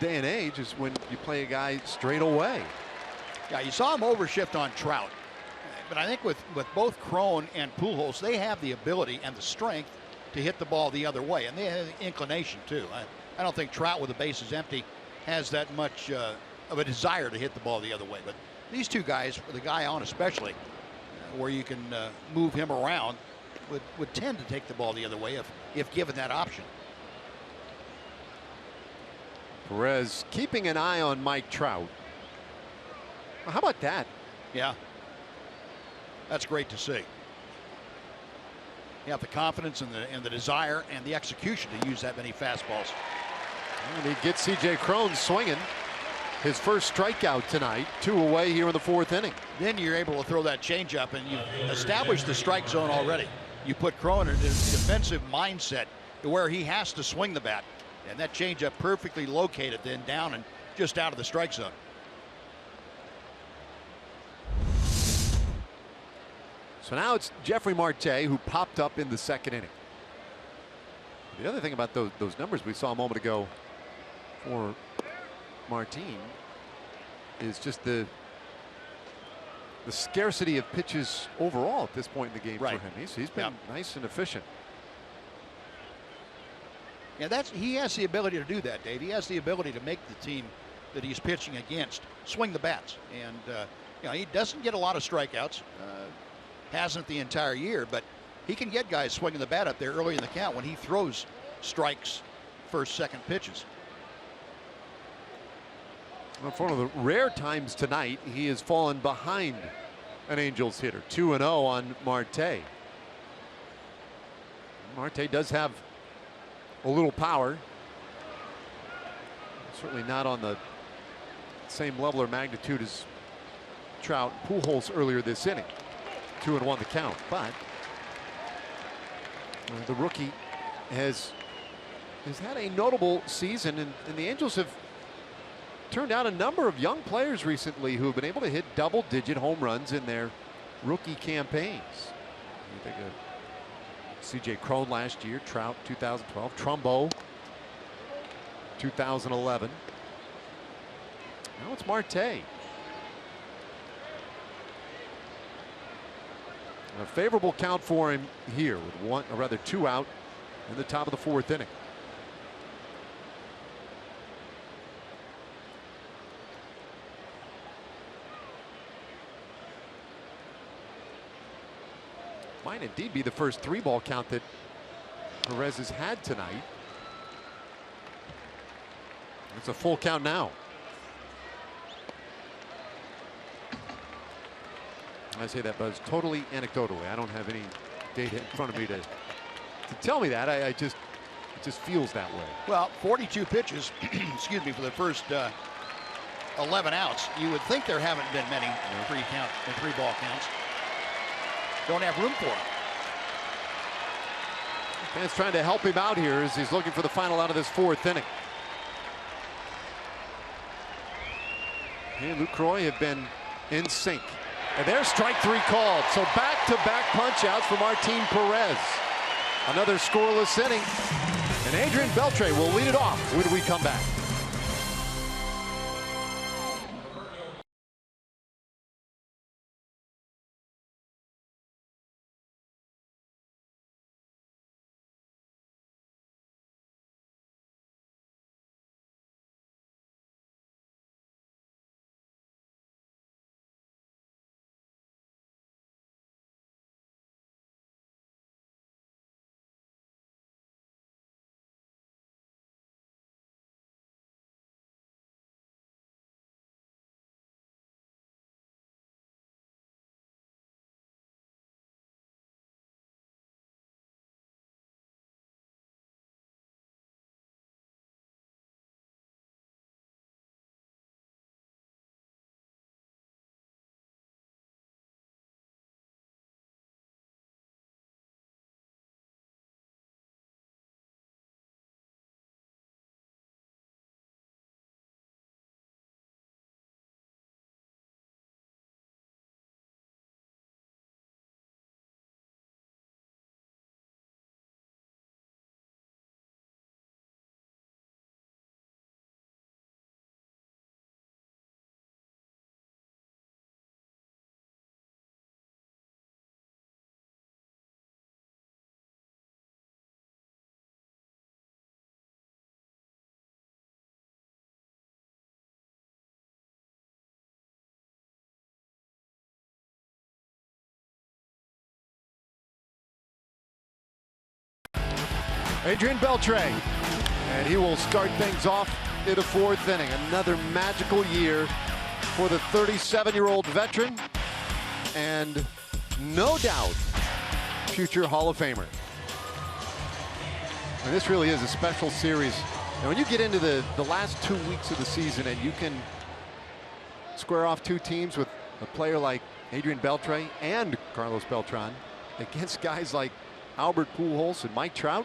day and age, is when you play a guy straight away. Yeah, you saw him overshift on Trout, but I think with both Cron and Pujols, they have the ability and the strength to hit the ball the other way, and they have the inclination too. I don't think Trout, with the bases empty, has that much of a desire to hit the ball the other way. But these two guys, the guy on especially, where you can move him around, would tend to take the ball the other way if given that option. Perez keeping an eye on Mike Trout. Well, how about that? Yeah, that's great to see. You have the confidence and the desire and the execution to use that many fastballs. And he gets C.J. Cron swinging. His first strikeout tonight, 2 away here in the 4th inning. Then you're able to throw that changeup, and you've established the strike zone already. You put Cron in a defensive mindset to where he has to swing the bat, and that changeup perfectly located, then down and just out of the strike zone. So now it's Jeffrey Marte who popped up in the 2nd inning. The other thing about those numbers we saw a moment ago for Martin is just the scarcity of pitches overall at this point in the game for him. He's been nice and efficient. Yeah, he has the ability to do that, Dave. He has the ability to make the team that he's pitching against swing the bats, and he doesn't get a lot of strikeouts. Hasn't the entire year, but he can get guys swinging the bat up there early in the count when he throws strikes, first, second pitches. Well, for one of the rare times tonight, he has fallen behind an Angels hitter. 2-0 on Marte. Marte does have a little power. Certainly not on the same level or magnitude as Trout and Pujols earlier this inning. 2-1 the count, but the rookie has had a notable season, and the Angels have turned out a number of young players recently who have been able to hit double-digit home runs in their rookie campaigns. You think of C.J. Cron last year, Trout 2012, Trumbo 2011. Now it's Marte. A favorable count for him here with 2 out in the top of the 4th inning. Might indeed be the first 3-ball count that Perez has had tonight. It's a full count now. I say that, Buzz, totally anecdotally. I don't have any data in front of me to tell me that. It just feels that way. Well, 42 pitches, excuse me, for the first 11 outs. You would think there haven't been many 3-ball counts. Don't have room for him. Fans trying to help him out here as he's looking for the final out of this 4th inning. He and Lucroy have been in sync. And there's strike 3 called. So back-to-back punch-outs for Martin Perez. Another scoreless inning. And Adrian Beltre will lead it off when we come back. Adrian Beltre. And he will start things off in the 4th inning. Another magical year for the 37-year-old veteran. And no doubt, future Hall of Famer. And this really is a special series. And when you get into the last 2 weeks of the season and you can square off 2 teams with a player like Adrian Beltre and Carlos Beltran against guys like Albert Pujols and Mike Trout,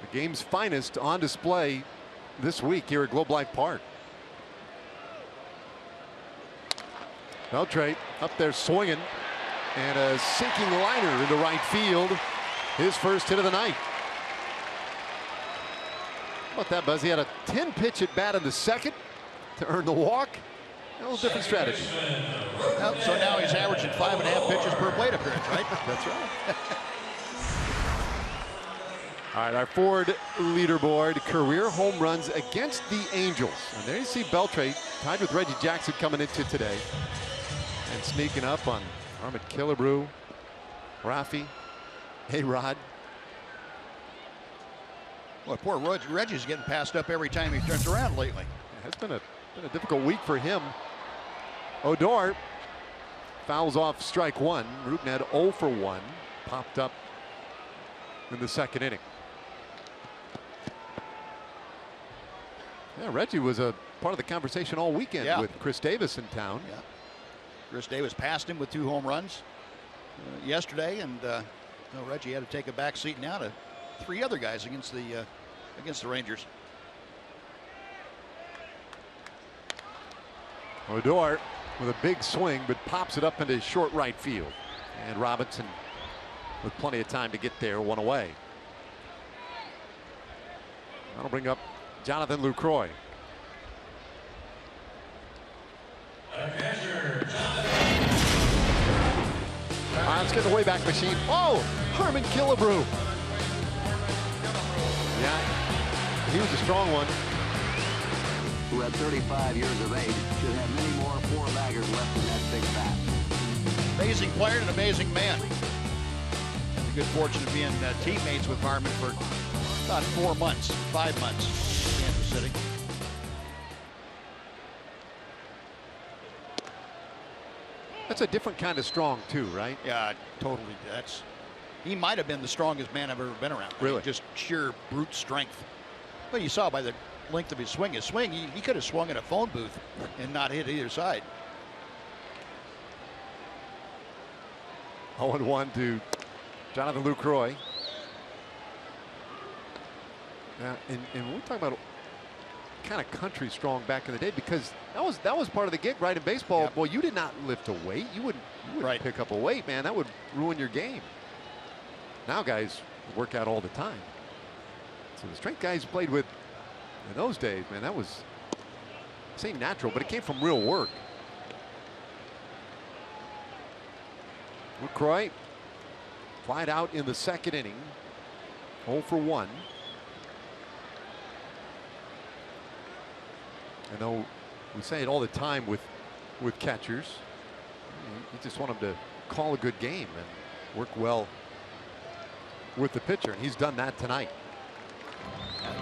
the game's finest on display this week here at Globe Life Park. Beltre up there swinging, and a sinking liner into right field. His first hit of the night. How about that, Buzz? He had a 10-pitch at bat in the 2nd to earn the walk. A little different strategy. Well, so now he's averaging 5.5 pitches per plate appearance, right? That's right. All right, our Ford leaderboard, career home runs against the Angels. And there you see Beltre tied with Reggie Jackson coming into today. And sneaking up on Armand Killebrew, Rafi, A-Rod. Well, poor Reggie's getting passed up every time he turns around lately. Yeah, it's been a difficult week for him. Odor fouls off strike 1. Rutten had 0 for 1. Popped up in the 2nd inning. Yeah, Reggie was a part of the conversation all weekend with Chris Davis in town. Yeah. Chris Davis passed him with 2 home runs yesterday, and Reggie had to take a back seat now to 3 other guys against the Rangers. Odor with a big swing, but pops it up into short right field. And Robinson with plenty of time to get there, 1 away. That'll bring up Jonathan Lucroy. Let's get the way back machine. Oh, Harmon Killebrew. Yeah, he was a strong one. Who at 35 years of age should have many more 4-baggers left in that big bat. Amazing player and amazing man. Had the good fortune of being teammates with Harmon for about 4 months, 5 months in Kansas City. That's a different kind of strong too, right? Yeah, totally. He might have been the strongest man I've ever been around. Really? Just sheer brute strength. But you saw by the length of his swing. He could have swung in a phone booth and not hit either side. 0-1 to Jonathan Lucroy. Yeah, and when we talk about kind of country strong back in the day, because that was part of the gig, right? In baseball, boy, you did not lift a weight. You wouldn't pick up a weight, man. That would ruin your game. Now guys work out all the time. So the strength guys played with in those days, man, that was, say natural, but it came from real work. Lucroy flied out in the 2nd inning, 0 for 1. I know we say it all the time with catchers. You just want them to call a good game and work well with the pitcher, and he's done that tonight.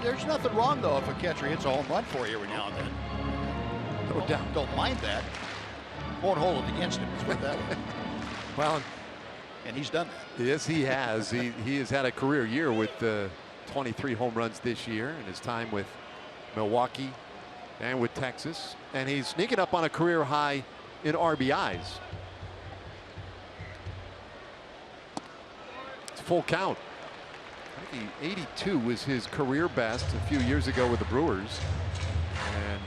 There's nothing wrong, though, if a catcher hits a home run for you every now and then. No doubt. Don't mind that. Won't hold it against him. Let's put it that way. Well, and he's done that. Yes, he has. he has had a career year with 23 home runs this year in his time with Milwaukee and with Texas. And he's sneaking up on a career high in RBIs. It's full count. I think 82 was his career best a few years ago with the Brewers. And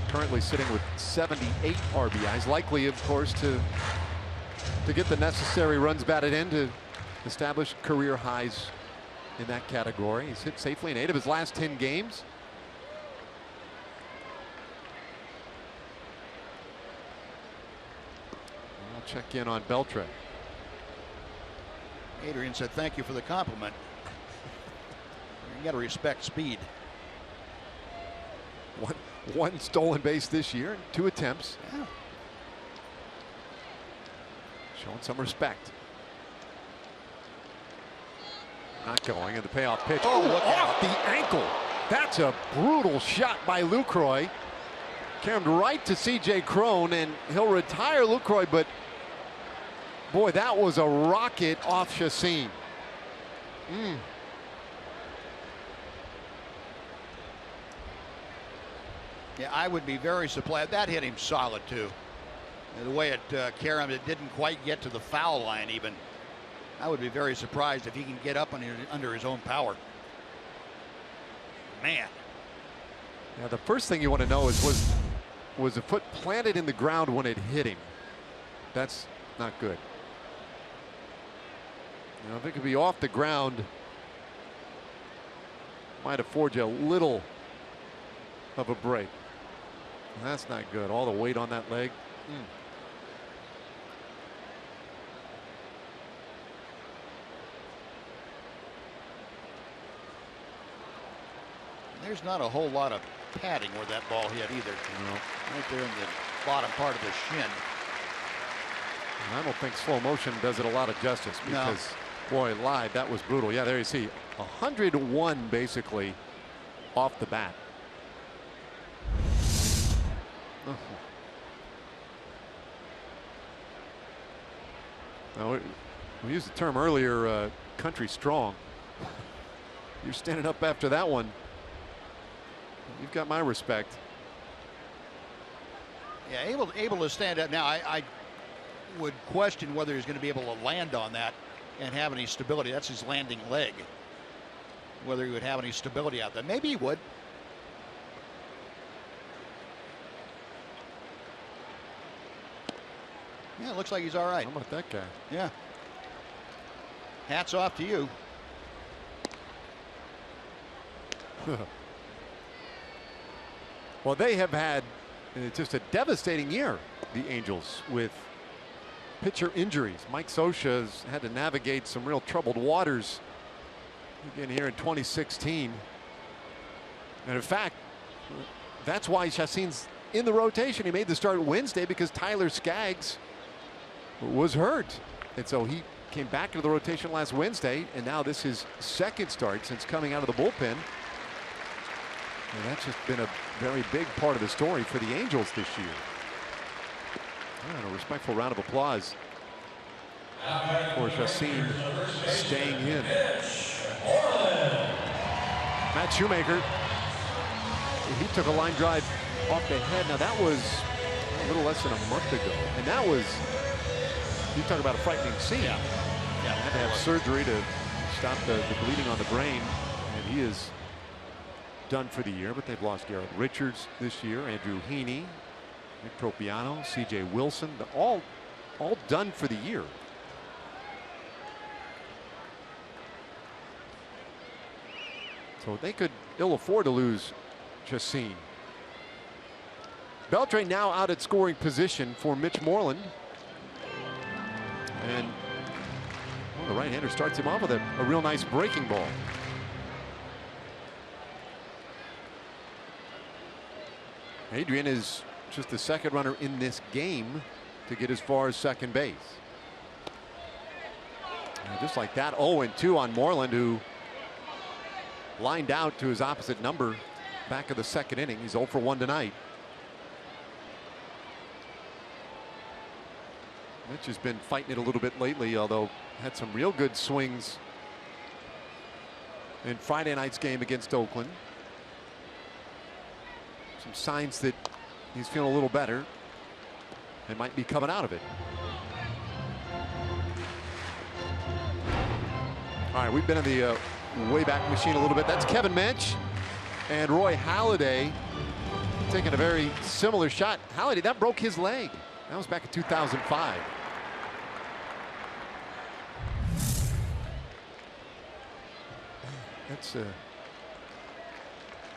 currently sitting with 78 RBIs. Likely, of course, to get the necessary runs batted in to establish career highs in that category. He's hit safely in 8 of his last 10 games. I'll check in on Beltre. Adrian said, "Thank you for the compliment." You got to respect speed. One stolen base this year and 2 attempts. Yeah. Showing some respect. Not going, and the payoff pitch. Oh, look off the ankle. That's a brutal shot by Lucroy. Came right to C.J. Cron, and he'll retire Lucroy, but boy, that was a rocket off Chacin. Yeah, I would be very surprised. That hit him solid, too. The way it carried him, it didn't quite get to the foul line even. I would be very surprised if he can get up under his own power. Man. Yeah, the first thing you want to know is was the foot planted in the ground when it hit him? That's not good. You know, if it could be off the ground, might afford you a little of a break. That's not good. All the weight on that leg. There's not a whole lot of padding where that ball hit either. No. Right there in the bottom part of the shin. And I don't think slow motion does it a lot of justice because, boy, live, that was brutal. Yeah, there you see 101 basically off the bat. Now, we used the term earlier, country strong. You're standing up after that one. You've got my respect. Yeah, able to stand up. Now, I would question whether he's going to be able to land on that and have any stability. That's his landing leg. Whether he would have any stability out there. Maybe he would. Yeah, it looks like he's all right. How about that guy? Yeah. Hats off to you. Well, they have had just a devastating year, the Angels, with pitcher injuries. Mike Scioscia's had to navigate some real troubled waters again here in 2016. And in fact, that's why Chacin's in the rotation. He made the start Wednesday because Tyler Skaggs was hurt. And so he came back into the rotation last Wednesday, and now this is his second start since coming out of the bullpen. And that's just been a very big part of the story for the Angels this year. And a respectful round of applause for Chacin staying in. Matt Shoemaker, he took a line drive off the head. Now that was a little less than a month ago, and that was, you talk about a frightening scene. Yeah. Had to have surgery to stop the bleeding on the brain, and he is done for the year. But they've lost Garrett Richards this year, Andrew Heaney, Nick Tropiano, C.J. Wilson, all done for the year. So they could ill afford to lose Chacin. Beltre now out at scoring position for Mitch Moreland. And the right-hander starts him off with a real nice breaking ball. Adrian is just the second runner in this game to get as far as second base. And just like that, 0-2 on Moreland, who lined out to his opposite number back of the second inning. He's 0 for 1 tonight. Mitch has been fighting it a little bit lately, although had some real good swings in Friday night's game against Oakland. Some signs that he's feeling a little better and might be coming out of it. All right, we've been in the Wayback Machine a little bit. That's Kevin Mench and Roy Halladay taking a very similar shot. Halladay, that broke his leg. That was back in 2005.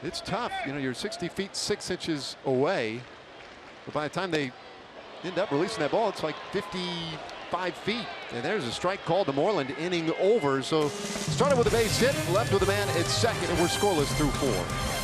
It's tough. You know, you're 60 feet 6 inches away, but by the time they end up releasing that ball, it's like 55 feet. And there's a strike called to Moreland, inning over. So started with a base hit, left with a man at second, and we're scoreless through 4.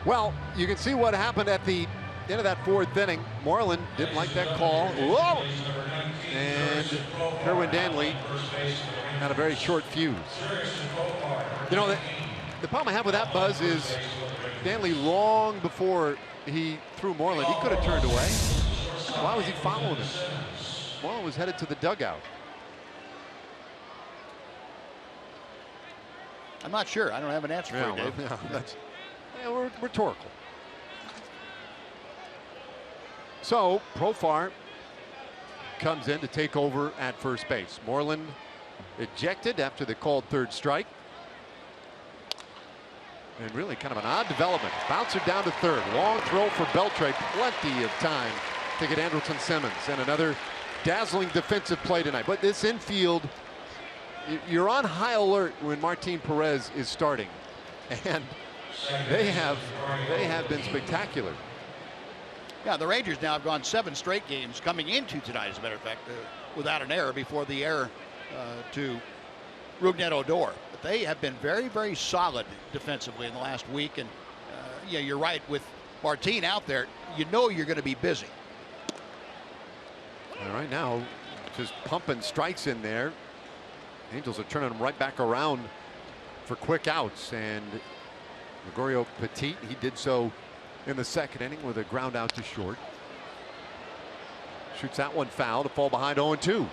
Well, you can see what happened at the end of that fourth inning. Moreland didn't like that call. Whoa! And Kerwin Danley had a very short fuse. You know, the problem I have with that, Buzz, is Danley, long before he threw Moreland, he could have turned away. Why was he following him? Moreland was headed to the dugout. I'm not sure. I don't have an answer for you, Dave. Yeah, that's rhetorical. So Profar comes in to take over at first base. Moreland ejected after the called third strike. And really kind of an odd development. Bouncer down to third. Long throw for Beltre. Plenty of time to get Andrelton Simmons. And another dazzling defensive play tonight. But this infield, you're on high alert when Martin Perez is starting. And they have been spectacular. Yeah, the Rangers now have gone 7 straight games coming into tonight, as a matter of fact, without an error before the error to Rougned Odor. But they have been very, very solid defensively in the last week. And yeah, you're right, with Martin out there, you know you're going to be busy. All right, now just pumping strikes in there. Angels are turning them right back around for quick outs. And Gregorio Petit, he did so in the second inning with a ground out to short. Shoots that one foul to fall behind 0-2.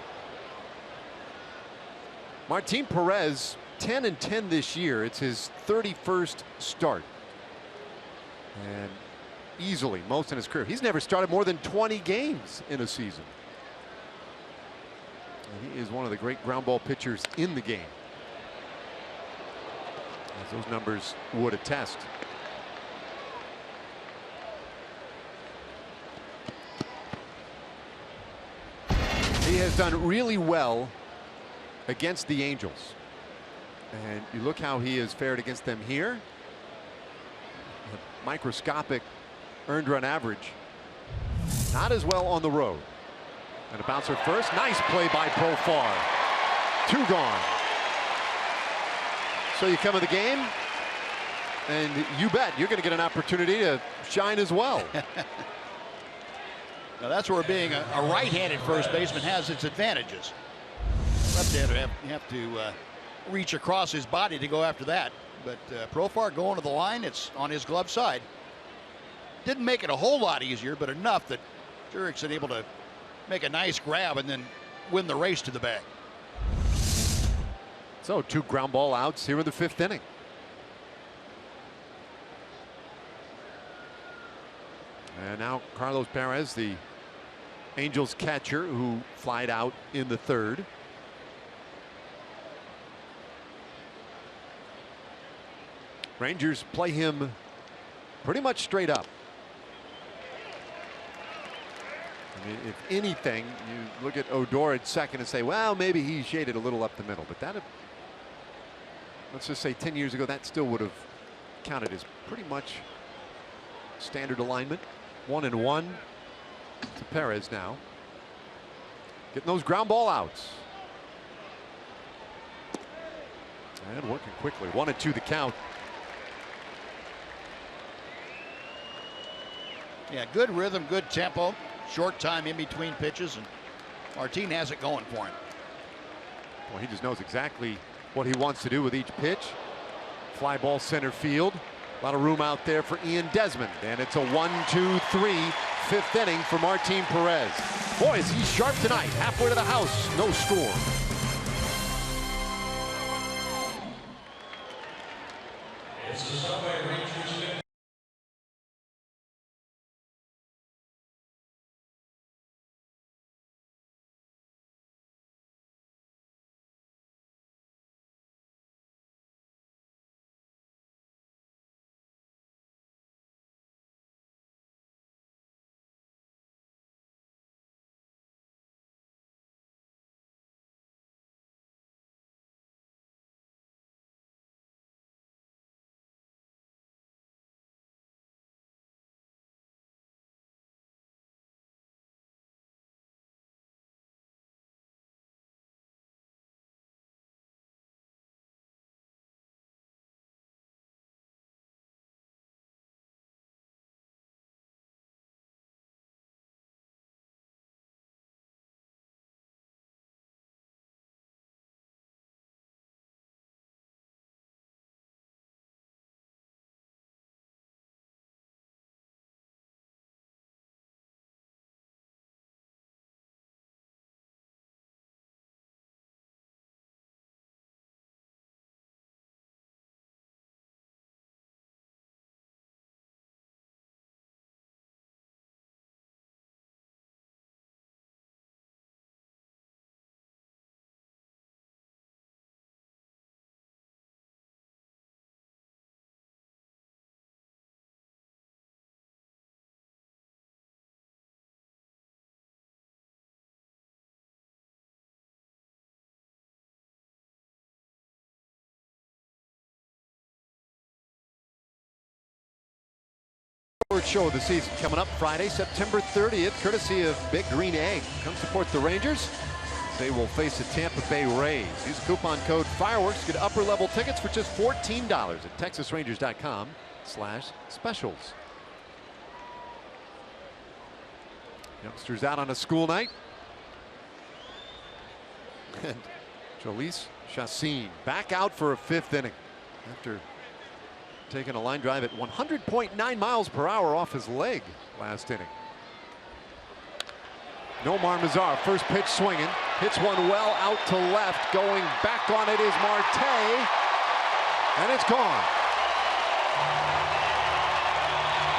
Martin Perez, 10-10 this year. It's his 31st start. And easily most in his career. He's never started more than 20 games in a season. And he is one of the great ground ball pitchers in the game, as those numbers would attest. He has done really well against the Angels. And you look how he has fared against them here. A microscopic earned run average. Not as well on the road. And a bouncer first. Nice play by Profar. 2 gone. So you come in the game, and you bet you're going to get an opportunity to shine as well. Now that's where being a right-handed first baseman has its advantages. Left-hander, you have to reach across his body to go after that. But Profar going to the line, it's on his glove side. Didn't make it a whole lot easier, but enough that Jurickson able to make a nice grab and then win the race to the bag. So 2 ground ball outs here in the 5th inning. And now Carlos Perez, the Angels catcher, who flied out in the 3rd. Rangers play him pretty much straight up. I mean, if anything, you look at Odor at second and say, well, maybe he shaded a little up the middle, but that, let's just say 10 years ago, that still would have counted as pretty much standard alignment. 1-1 to Perez now. Getting those ground ball outs. And working quickly. 1-2 the count. Yeah, good rhythm, good tempo. Short time in between pitches, and Martin has it going for him. Well, he just knows exactly what he wants to do with each pitch. Fly ball center field. A lot of room out there for Ian Desmond. And it's a 1-2-3 5th inning for Martin Perez. Boy, is he sharp tonight. Halfway to the house, no score. Third show of the season coming up Friday, September 30th, courtesy of Big Green Egg. Come support the Rangers. They will face the Tampa Bay Rays. Use coupon code FIREWORKS. Get upper level tickets for just $14 at TexasRangers.com/specials. Youngsters out on a school night. And Jhoulys Chacín back out for a 5th inning after taking a line drive at 100.9 miles per hour off his leg last inning. Nomar Mazara, first pitch swinging, hits one well out to left. Going back on it is Marte, and it's gone.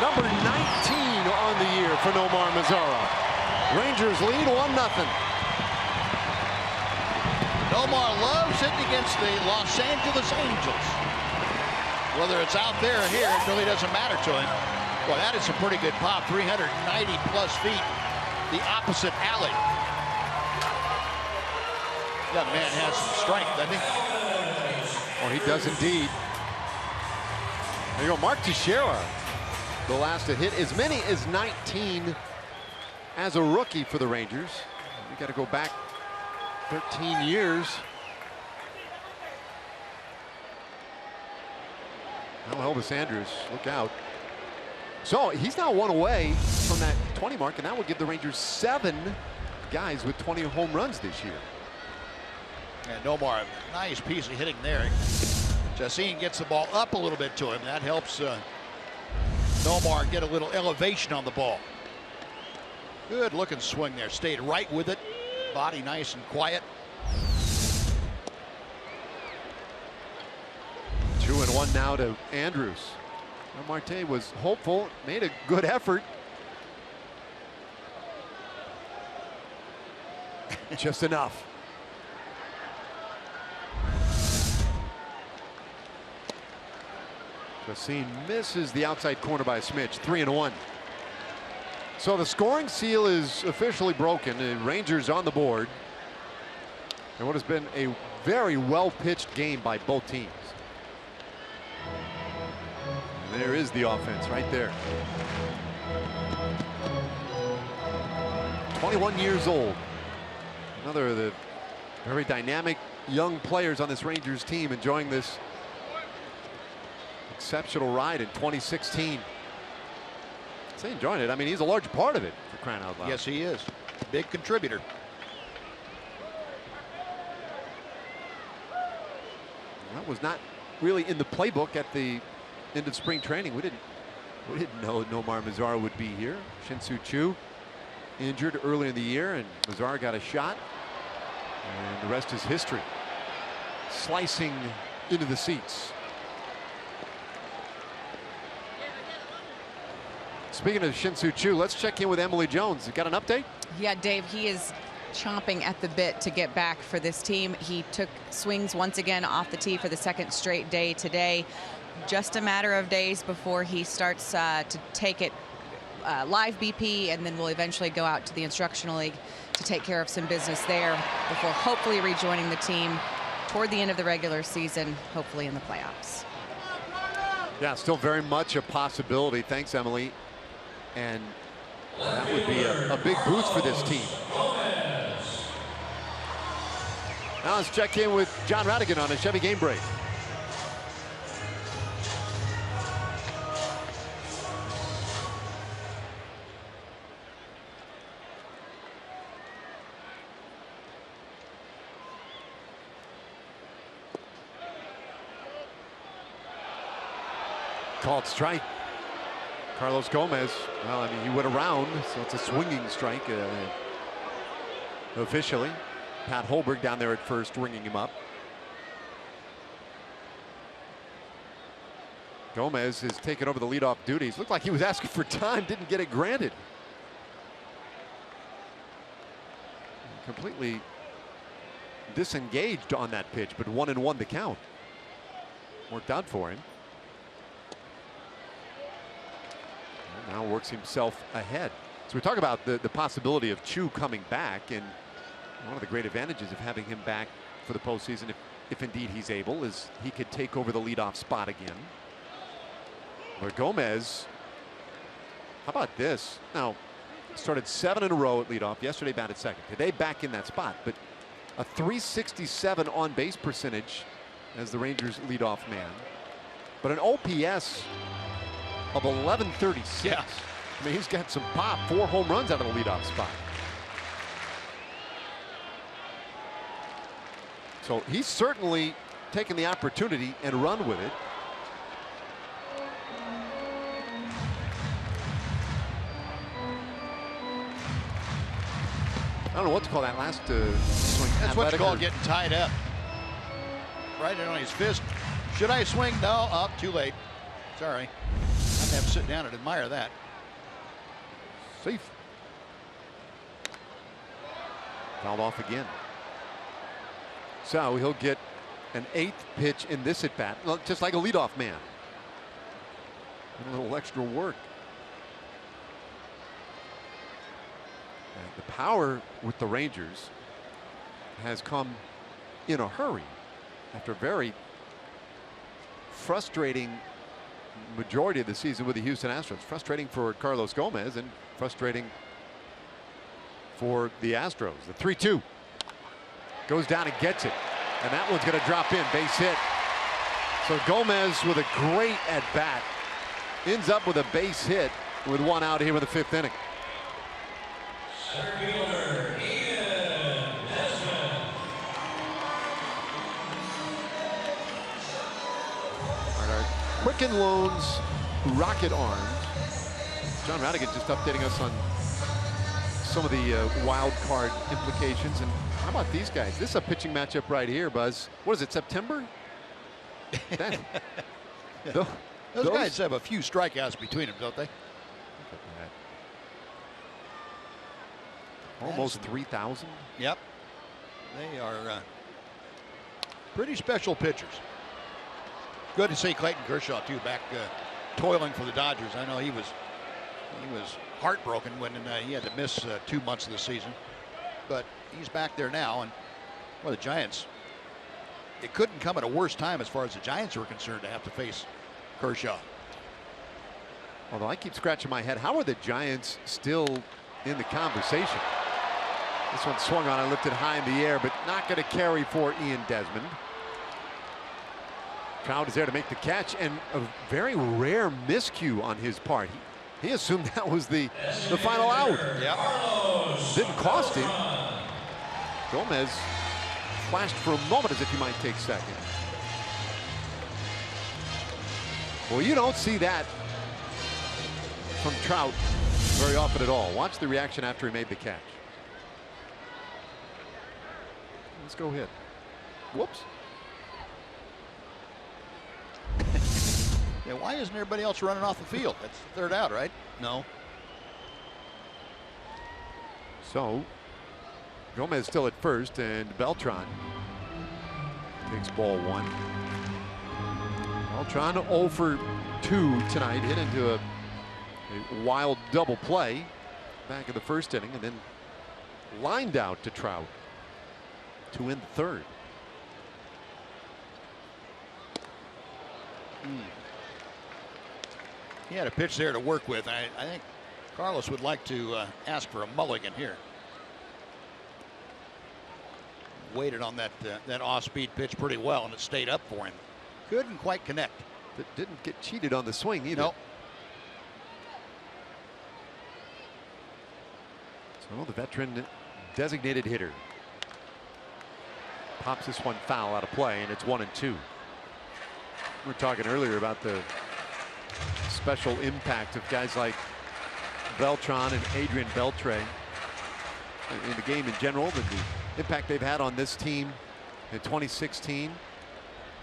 Number 19 on the year for Nomar Mazara. Rangers lead 1-0. Nomar loves hitting against the Los Angeles Angels. Whether it's out there or here, it really doesn't matter to him. Well, that is a pretty good pop, 390 plus feet, the opposite alley. That man has some strength, doesn't he? Oh, he does indeed. There you go, Mark Teixeira, the last to hit as many as 19 as a rookie for the Rangers. We got to go back 13 years. Now Elvis Andrus, look out. So he's now 1 away from that 20 mark, and that will give the Rangers 7 guys with 20 home runs this year. And Nomar, nice piece of hitting there. Chacín gets the ball up a little bit to him. That helps Nomar get a little elevation on the ball. Good looking swing there. Stayed right with it. Body nice and quiet. 2-1 now to Andrus. Marte was hopeful, made a good effort. Just enough. Chacín misses the outside corner by a smidge. 3-1. So the scoring seal is officially broken. The Rangers on the board. And what has been a very well pitched game by both teams. And there is the offense right there. 21 years old. Another of the very dynamic young players on this Rangers team enjoying this exceptional ride in 2016. Say enjoying it. I mean, he's a large part of it, for crying out loud. Yes, he is. Big contributor. That was not really in the playbook at the end of spring training. We didn't know Nomar Mazara would be here. Shin-Soo Choo injured early in the year, and Mazara got a shot, and the rest is history. Slicing into the seats. Speaking of Shin-Soo Choo, let's check in with Emily Jones. You got an update? Yeah, Dave, he is chomping at the bit to get back for this team. He took swings once again off the tee for the 2nd straight day today. Just a matter of days before he starts to take it live BP, and then we'll eventually go out to the instructional league to take care of some business there before hopefully rejoining the team toward the end of the regular season, hopefully in the playoffs. Yeah, still very much a possibility. Thanks, Emily. And that would be a big boost for this team. Now let's check in with John Radigan on a Chevy Game Break. Called strike. Carlos Gomez, well, I mean, he went around, so it's a swinging strike officially. Pat Holberg down there at first, ringing him up. Gomez has taken over the leadoff duties. Looked like he was asking for time, didn't get it granted. Completely disengaged on that pitch, but 1-1 the count. Worked out for him. Now works himself ahead. So we talk about the possibility of Choo coming back, and one of the great advantages of having him back for the postseason, if indeed he's able, is he could take over the leadoff spot again. Where Gomez How about this? Now, started 7 in a row at leadoff. Yesterday batted second. Today back in that spot, but a .367 on base percentage as the Rangers leadoff man, but an OPS of 1136. Yeah. I mean, he's got some pop. 4 home runs out of the leadoff spot. So he's certainly taken the opportunity and run with it. I don't know what to call that last swing. That's what you call getting tied up. Right in on his fist. Should I swing? No, up, too late. Sorry. I'd have to sit down and admire that. Safe. Fouled off again. So he'll get an 8th pitch in this at bat, just like a leadoff man. A little extra work. And the power with the Rangers has come in a hurry after a very frustrating majority of the season with the Houston Astros. Frustrating for Carlos Gomez and frustrating for the Astros. The 3-2 goes down and gets it, and that one's going to drop in, base hit. So Gomez with a great at bat ends up with a base hit with 1 out here in the 5th inning. Quicken Loans Rocket Arms. John Radigan just updating us on some of the wild card implications. And how about these guys? This is a pitching matchup right here, Buzz. What is it, September? Those guys have a few strikeouts between them, don't they? Almost 3,000. Yep. They are pretty special pitchers. Good to see Clayton Kershaw too back toiling for the Dodgers. I know he was heartbroken when he had to miss 2 months of the season, but he's back there now. And well, the Giants, it couldn't come at a worse time as far as the Giants were concerned to have to face Kershaw. Although I keep scratching my head, how are the Giants still in the conversation? This one swung on and lifted high in the air, but not going to carry for Ian Desmond. Trout is there to make the catch, and a very rare miscue on his part. He assumed that was the final out. Yeah. Didn't cost him. Gomez flashed for a moment as if he might take second. Well, you don't see that from Trout very often at all. Watch the reaction after he made the catch. Let's go hit. Whoops. Yeah, why isn't everybody else running off the field? That's third out, right? No. So Gomez still at first, and Beltran takes ball 1. Beltran 0 for 2 tonight, hit into a wild double play back in the first inning, and then lined out to Trout to end the 3rd. He had a pitch there to work with. I think Carlos would like to ask for a mulligan here. Waited on that off-speed pitch pretty well, and it stayed up for him. Couldn't quite connect. But didn't get cheated on the swing either. Nope. So the veteran designated hitter pops this one foul out of play, and it's 1-2. We were talking earlier about the special impact of guys like Beltran and Adrian Beltre in the game in general, the impact they've had on this team in 2016.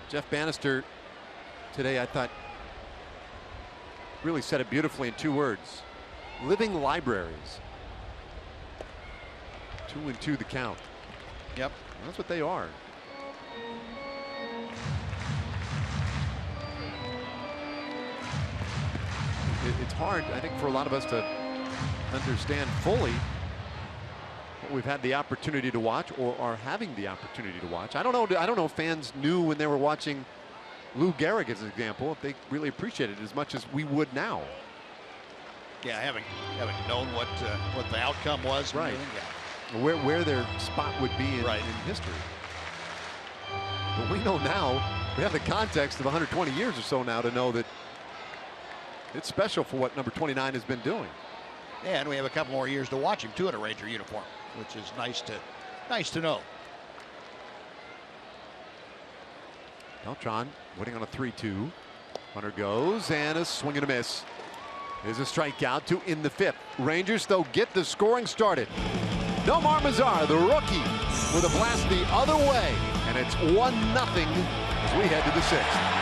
Jeff Bannister today, I thought, really said it beautifully in 2 words: living libraries. 2-2 the count. Yep, that's what they are. It's hard, I think, for a lot of us to understand fully what we've had the opportunity to watch, or are having the opportunity to watch. I don't know if fans knew when they were watching Lou Gehrig as an example, if they really appreciated it as much as we would now. Yeah, having known what the outcome was. Right. Yeah. Where their spot would be in history. But we know now, we have the context of 120 years or so now to know that it's special for what number 29 has been doing. And we have a couple more years to watch him too in a Ranger uniform, which is nice to know. Beltran waiting on a 3-2. Runner goes, and a swing and a miss. There's a strikeout to in the 5th. Rangers though get the scoring started. Nomar Mazara, the rookie, with a blast the other way, and it's 1-0 as we head to the 6th.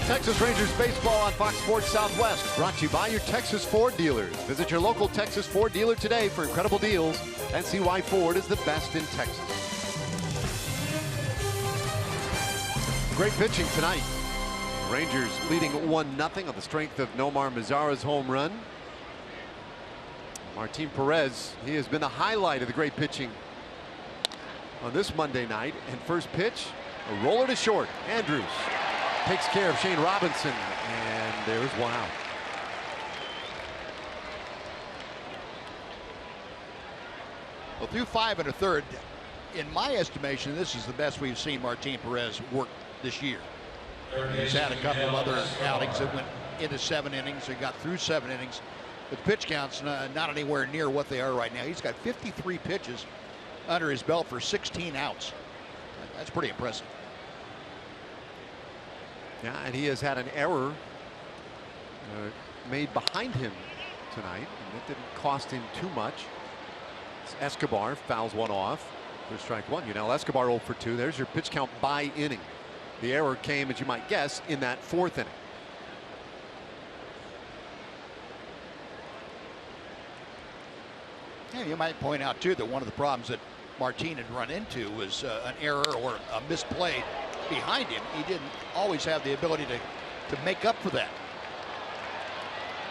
Texas Rangers baseball on Fox Sports Southwest, brought to you by your Texas Ford dealers. Visit your local Texas Ford dealer today for incredible deals and see why Ford is the best in Texas. Great pitching tonight. Rangers leading 1-0 on the strength of Nomar Mazara's home run. Martin Perez, he has been the highlight of the great pitching on this Monday night. And first pitch, a roller to short. Andrews takes care of Shane Robinson, and there's one out. Well, through 5 1/3, in my estimation, this is the best we've seen Martin Perez work this year. He's had a couple of other outings that went into 7 innings. He got through 7 innings. But pitch counts not anywhere near what they are right now. He's got 53 pitches under his belt for 16 outs. That's pretty impressive. Yeah, and he has had an error made behind him tonight, and it didn't cost him too much. Escobar fouls one off for strike one. Escobar 0 for 2. There's your pitch count by inning. The error came, as you might guess, in that 4th inning. Yeah, you might point out too that one of the problems that Martin had run into was an error or a misplay behind him. He didn't always have the ability to make up for that.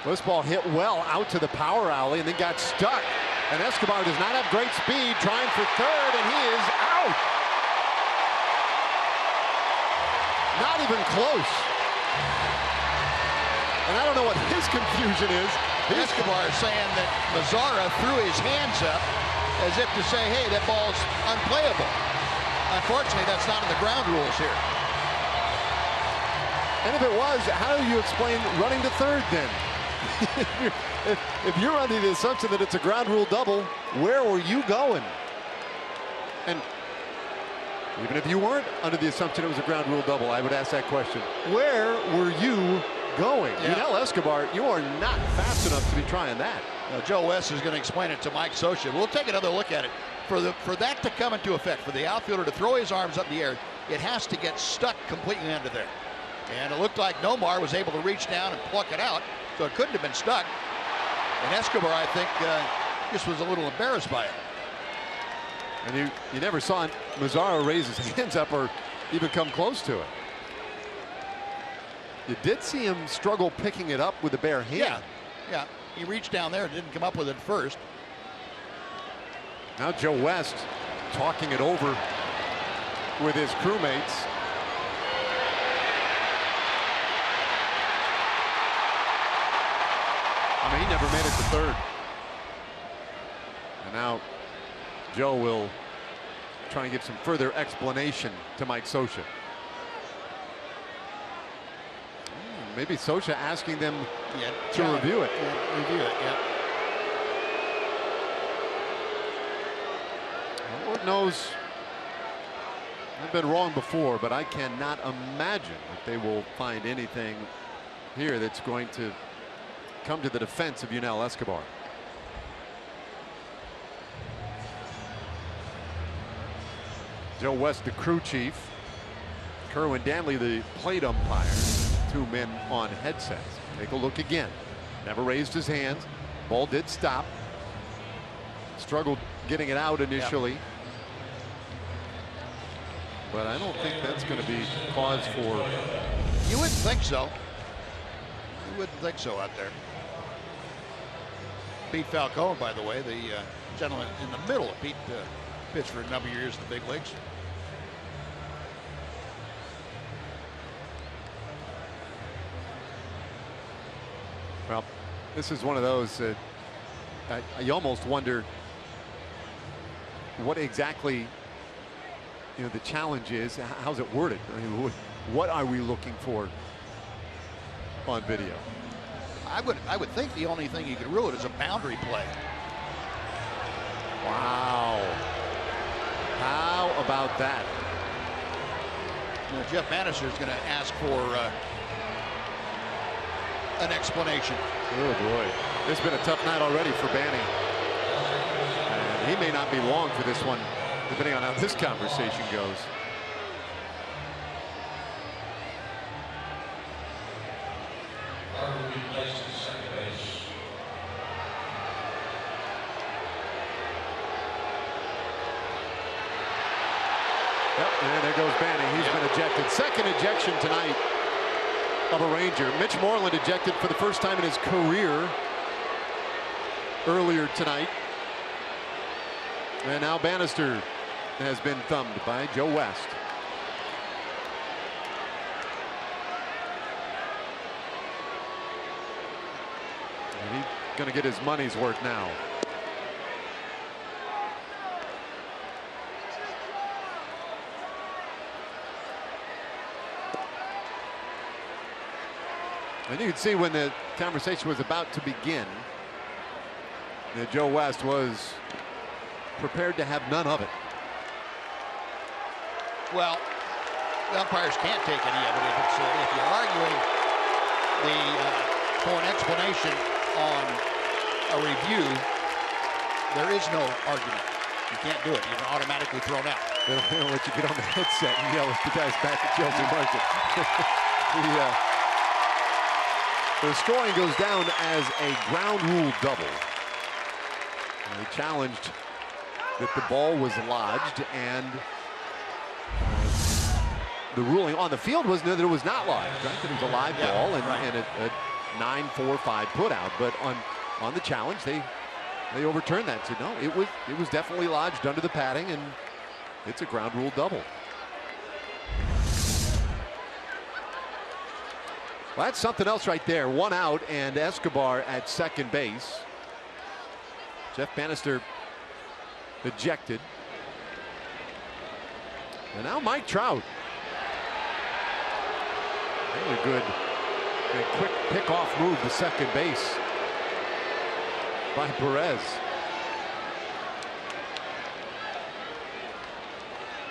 This ball hit well out to the power alley and then got stuck. And Escobar does not have great speed, trying for third, and he is out. Not even close. And I don't know what his confusion is. Escobar is saying that Mazara threw his hands up as if to say, hey, that ball's unplayable. Unfortunately, that's not in the ground rules here. And if it was, how do you explain running to third then? if you're under the assumption that it's a ground rule double, where were you going? And even if you weren't under the assumption it was a ground rule double, I would ask that question. Where were you going? Yeah. Yunel Escobar, you are not fast enough to be trying that. Now, Joe West is going to explain it to Mike Socha. We'll take another look at it. For that to come into effect, for the outfielder to throw his arms up in the air, it has to get stuck completely under there. And it looked like Nomar was able to reach down and pluck it out, so it couldn't have been stuck. And Escobar, I think, just was a little embarrassed by it. And you never saw Mazzaro raise his hands up or even come close to it. You did see him struggle picking it up with the bare hand. Yeah. He reached down there and didn't come up with it first. Now Joe West talking it over with his crewmates. I mean, he never made it to third. And now Joe will try and give some further explanation to Mike Scioscia. Maybe Scioscia asking them to review it. Yeah. Lord knows I've been wrong before, but I cannot imagine that they will find anything here that's going to come to the defense of Yunel Escobar. Joe West, the crew chief. Kerwin Danley, the plate umpire. Two men on headsets. Take a look again. Never raised his hands. Ball did stop. Struggled getting it out initially. Yep. But I don't think that's going to be cause for. You wouldn't think so. You wouldn't think so out there. Pete Falcone, by the way, the gentleman in the middle of Pete pitched for a number of years in the big leagues. Well, this is one of those that you almost wonder what exactly the challenge is. How's it worded? I mean, what are we looking for on video? I would think the only thing you could rule it is a boundary play. Wow. How about that? Jeff Bannister is going to ask for an explanation. Oh boy, it's been a tough night already for Banny. And he may not be long for this one, depending on how this conversation goes. Yep, and there goes Banny. He's been ejected. Second ejection tonight of a Ranger. Mitch Moreland ejected for the first time in his career earlier tonight. And now Bannister has been thumbed by Joe West. And he's going to get his money's worth now. And you can see when the conversation was about to begin that Joe West was prepared to have none of it. Well, the umpires can't take any of it if you're arguing for an explanation on a review. There is no argument. You can't do it. You're automatically thrown out. They don't let you get on the headset and yell at the guys back at Chelsea Market. The scoring goes down as a ground rule double. They challenged that the ball was lodged, and the ruling on the field was that it was not lodged. Right? That it was a live ball and a 9-4-5 put out. But on the challenge, they overturned that. Said no, it was definitely lodged under the padding, and it's a ground rule double. Well, that's something else right there. One out, and Escobar at second base. Jeff Bannister ejected. And now Mike Trout. Really good quick pick-off move to second base by Perez.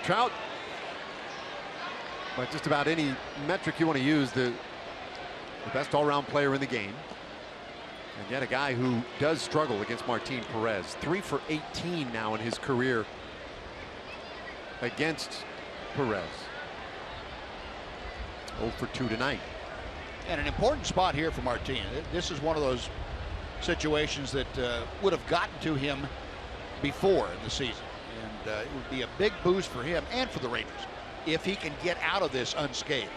Trout, by just about any metric you want to use, the best all-round player in the game. And yet a guy who does struggle against Martin Perez. 3 for 18 now in his career against Perez. 0 for 2 tonight. And an important spot here for Martin. This is one of those situations that would have gotten to him before in the season. And it would be a big boost for him and for the Rangers if he can get out of this unscathed.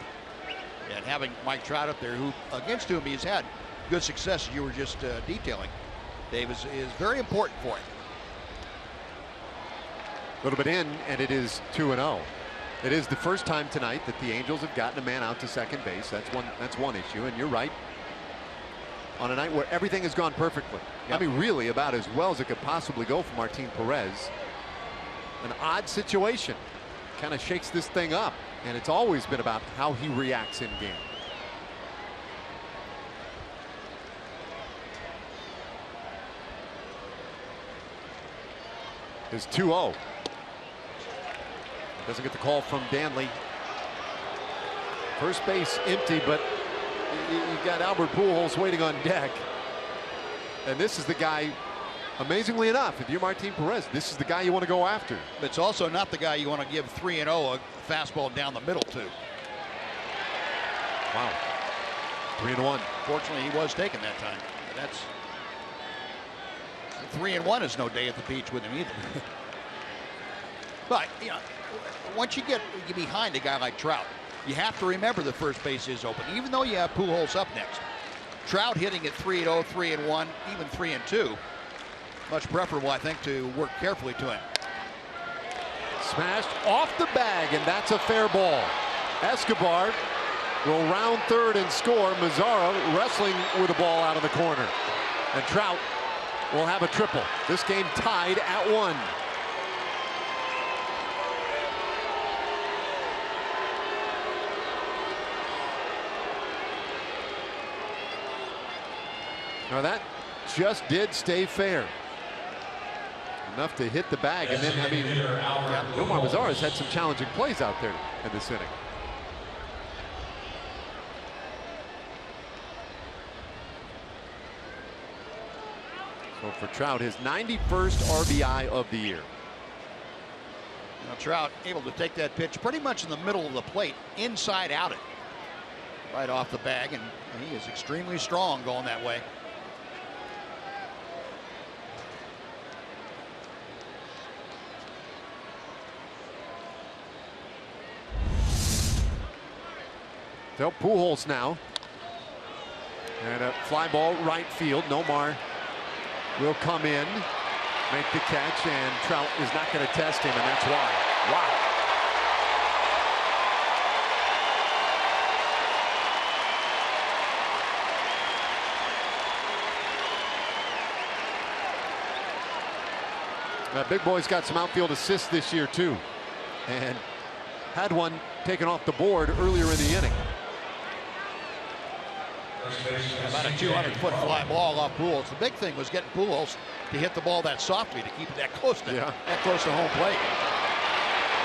And having Mike Trout up there, who against whom he's had good success, as you were just detailing, Dave, is very important for him. A little bit in, and it is 2-0. It is the first time tonight that the Angels have gotten a man out to second base. That's one issue, and you're right. On a night where everything has gone perfectly. Yep. I mean, really about as well as it could possibly go for Martin Perez. An odd situation. Kind of shakes this thing up, and it's always been about how he reacts in game. It's 2-0. Doesn't get the call from Danley. First base empty, but you got Albert Pujols waiting on deck. And this is the guy, amazingly enough, if you're Martin Perez, this is the guy you want to go after. It's also not the guy you want to give 3-0 a fastball down the middle to. Wow. 3-1. Fortunately, he was taken that time. That's 3-1 is no day at the beach with him either. But you know, once you get behind a guy like Trout, you have to remember the first base is open, even though you have Pujols up next. Trout hitting at 3-0, 3-1, even 3-2. Much preferable, I think, to work carefully to him. Smashed off the bag, and that's a fair ball. Escobar will round third and score. Mazzara wrestling with the ball out of the corner. And Trout will have a triple. This game tied at 1. Now that just did stay fair. Enough to hit the bag, and then, I mean, Omar Mazzara's had some challenging plays out there in this inning. So for Trout, his 91st RBI of the year. Now Trout able to take that pitch pretty much in the middle of the plate, inside out it, right off the bag, and he is extremely strong going that way. So Pujols now. And a fly ball right field. Nomar will come in, make the catch, and Trout is not going to test him, and that's why. Wow. That big boy's got some outfield assists this year too, and had one taken off the board earlier in the inning. About a 200-foot fly ball off Pujols. The big thing was getting Pujols to hit the ball that softly, to keep it that close to home plate.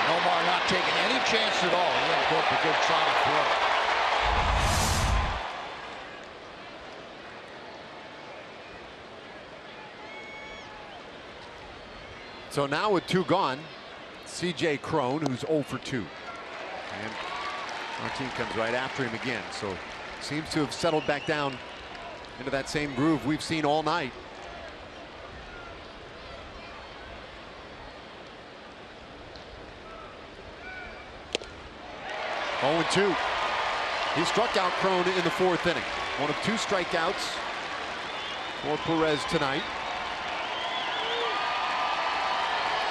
Nomar not taking any chance at all. He had a good solid throw. So now with 2 gone, C.J. Cron, who's 0 for 2. And Martin comes right after him again. So seems to have settled back down into that same groove we've seen all night. Oh, 2. He struck out Cron in the 4th inning. One of 2 strikeouts for Perez tonight.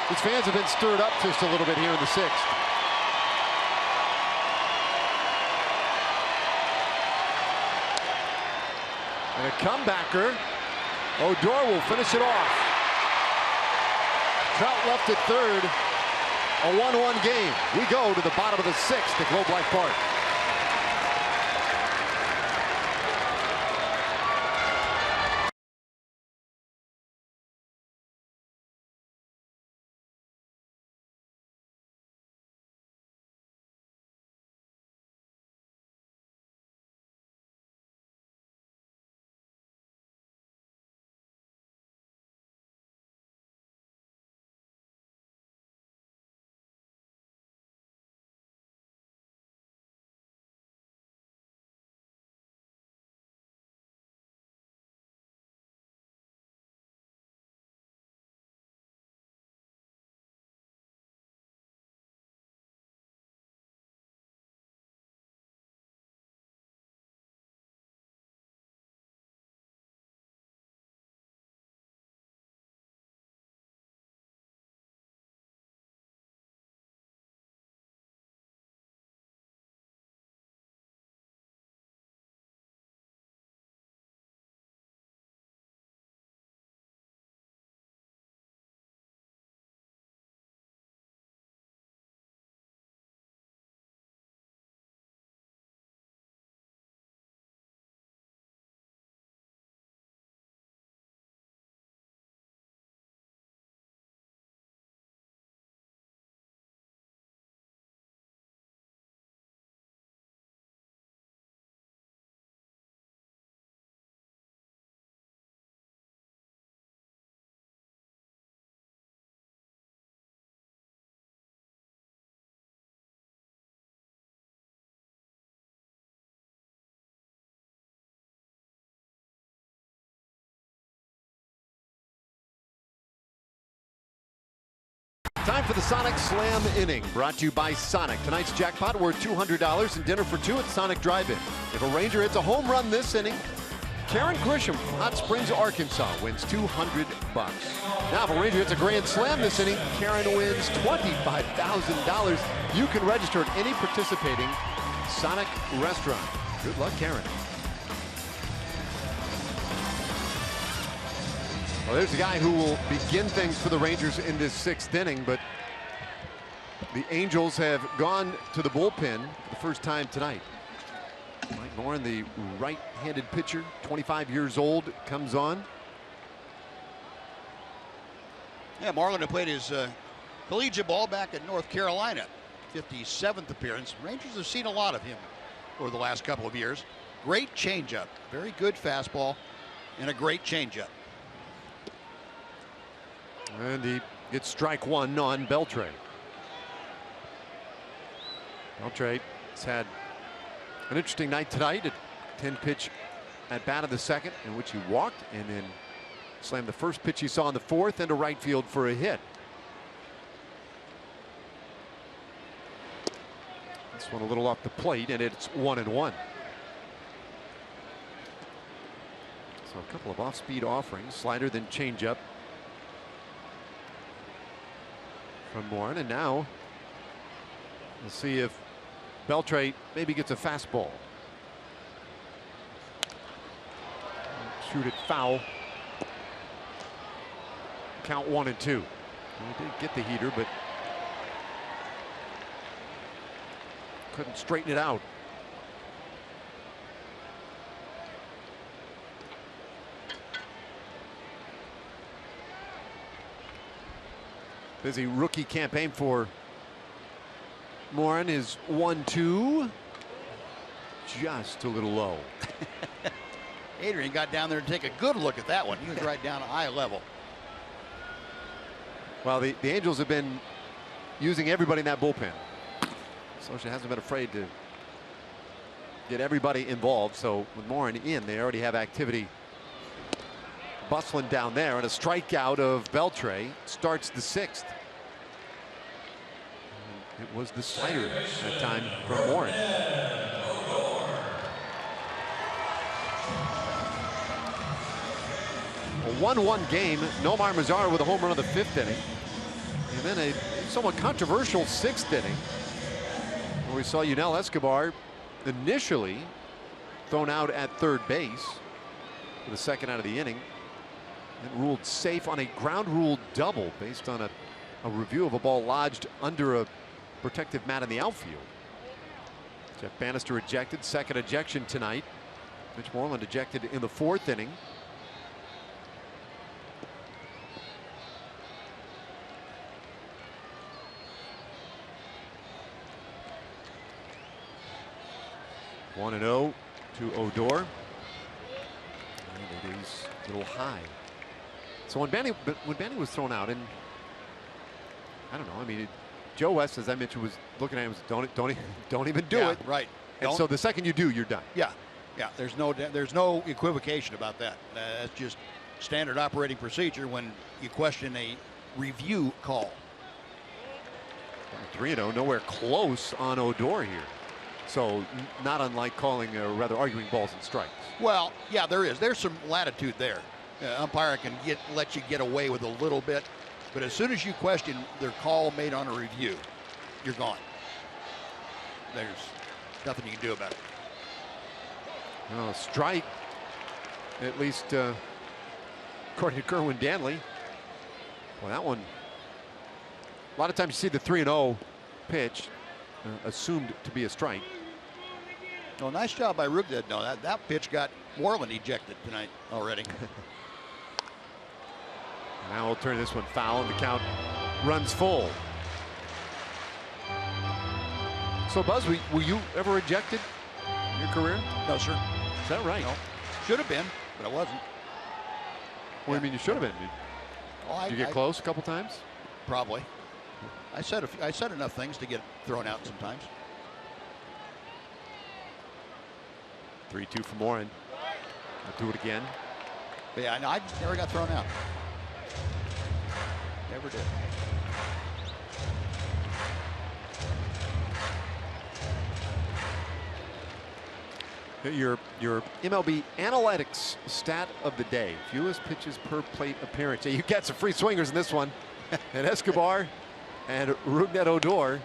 His fans have been stirred up just a little bit here in the 6th. And a comebacker. Odor will finish it off. Trout left at third. A 1-1 game. We go to the bottom of the 6th at Globe Life Park. for the Sonic Slam inning, brought to you by Sonic. Tonight's jackpot worth $200 and dinner for two at Sonic Drive-In. If a Ranger hits a home run this inning, Karen Grisham from Hot Springs, Arkansas wins $200. Now, if a Ranger hits a grand slam this inning, Karen wins $25,000. You can register at any participating Sonic restaurant. Good luck, Karen. Well, there's a guy who will begin things for the Rangers in this sixth inning, but the Angels have gone to the bullpen for the first time tonight. Mike Morin, the right-handed pitcher, 25 years old, comes on. Yeah, Marlin had played his collegiate ball back at North Carolina. 57th appearance. Rangers have seen a lot of him over the last couple of years. Great changeup, very good fastball, and a great changeup. And he gets strike one on Beltre. Beltre has had an interesting night tonight. A 10-pitch at bat of the second, in which he walked and then slammed the first pitch he saw in the fourth into right field for a hit. This one a little off the plate, and it's 1-1. So a couple of off-speed offerings, slider then changeup from Morin, and now we'll see if Beltre maybe gets a fastball. Shoot it foul. Count 1-2. He did get the heater, but couldn't straighten it out. Busy rookie campaign for Morin. Is 1-2. Just a little low. Adrian got down there to take a good look at that one. He was right down at eye level. Well, the Angels have been using everybody in that bullpen. Scioscia hasn't been afraid to get everybody involved. So with Morin in, they already have activity bustling down there, and a strikeout of Beltre starts the sixth. It was the slider that time from Morin. A 1-1 game. Nomar Mazara with a home run of the fifth inning. And then a somewhat controversial sixth inning, where we saw Yunel Escobar initially thrown out at third base for the second out of the inning, and ruled safe on a ground rule double based on a review of a ball lodged under a protective mat in the outfield. Jeff Bannister ejected, second ejection tonight. Mitch Moreland ejected in the fourth inning. One and 0 to Odor. And it is a little high. So when Banny was thrown out, and I don't know, I mean, Joe West, as I mentioned, was looking at him, don't even do it. Right. And so the second you do, you're done. Yeah. Yeah. There's no equivocation about that. That's just standard operating procedure when you question a review call. 3-0, nowhere close on Odor here. So not unlike calling, or rather arguing balls and strikes. Well, yeah, there is. There's some latitude there. Umpire can let you get away with a little bit, but as soon as you question their call made on a review, you're gone. There's nothing you can do about it. Oh, strike, at least according to Kerwin Danley. Well, that one, a lot of times you see the 3-0 pitch assumed to be a strike. Oh, nice job by Rugded. No, that pitch got Moreland ejected tonight already. Now we'll turn this one foul, and the count runs full. So, Buzz, were you ever ejected in your career? No, sir. Is that right? No. Should have been, but I wasn't. What do you mean you should have been? Did you get close a couple times? Probably. I said enough things to get thrown out sometimes. 3-2 for Morin. I'll do it again. But yeah, no, I just never got thrown out. Never did. Your MLB analytics stat of the day: fewest pitches per plate appearance. Yeah, you got some free swingers in this one, and Escobar and Rougned Odor.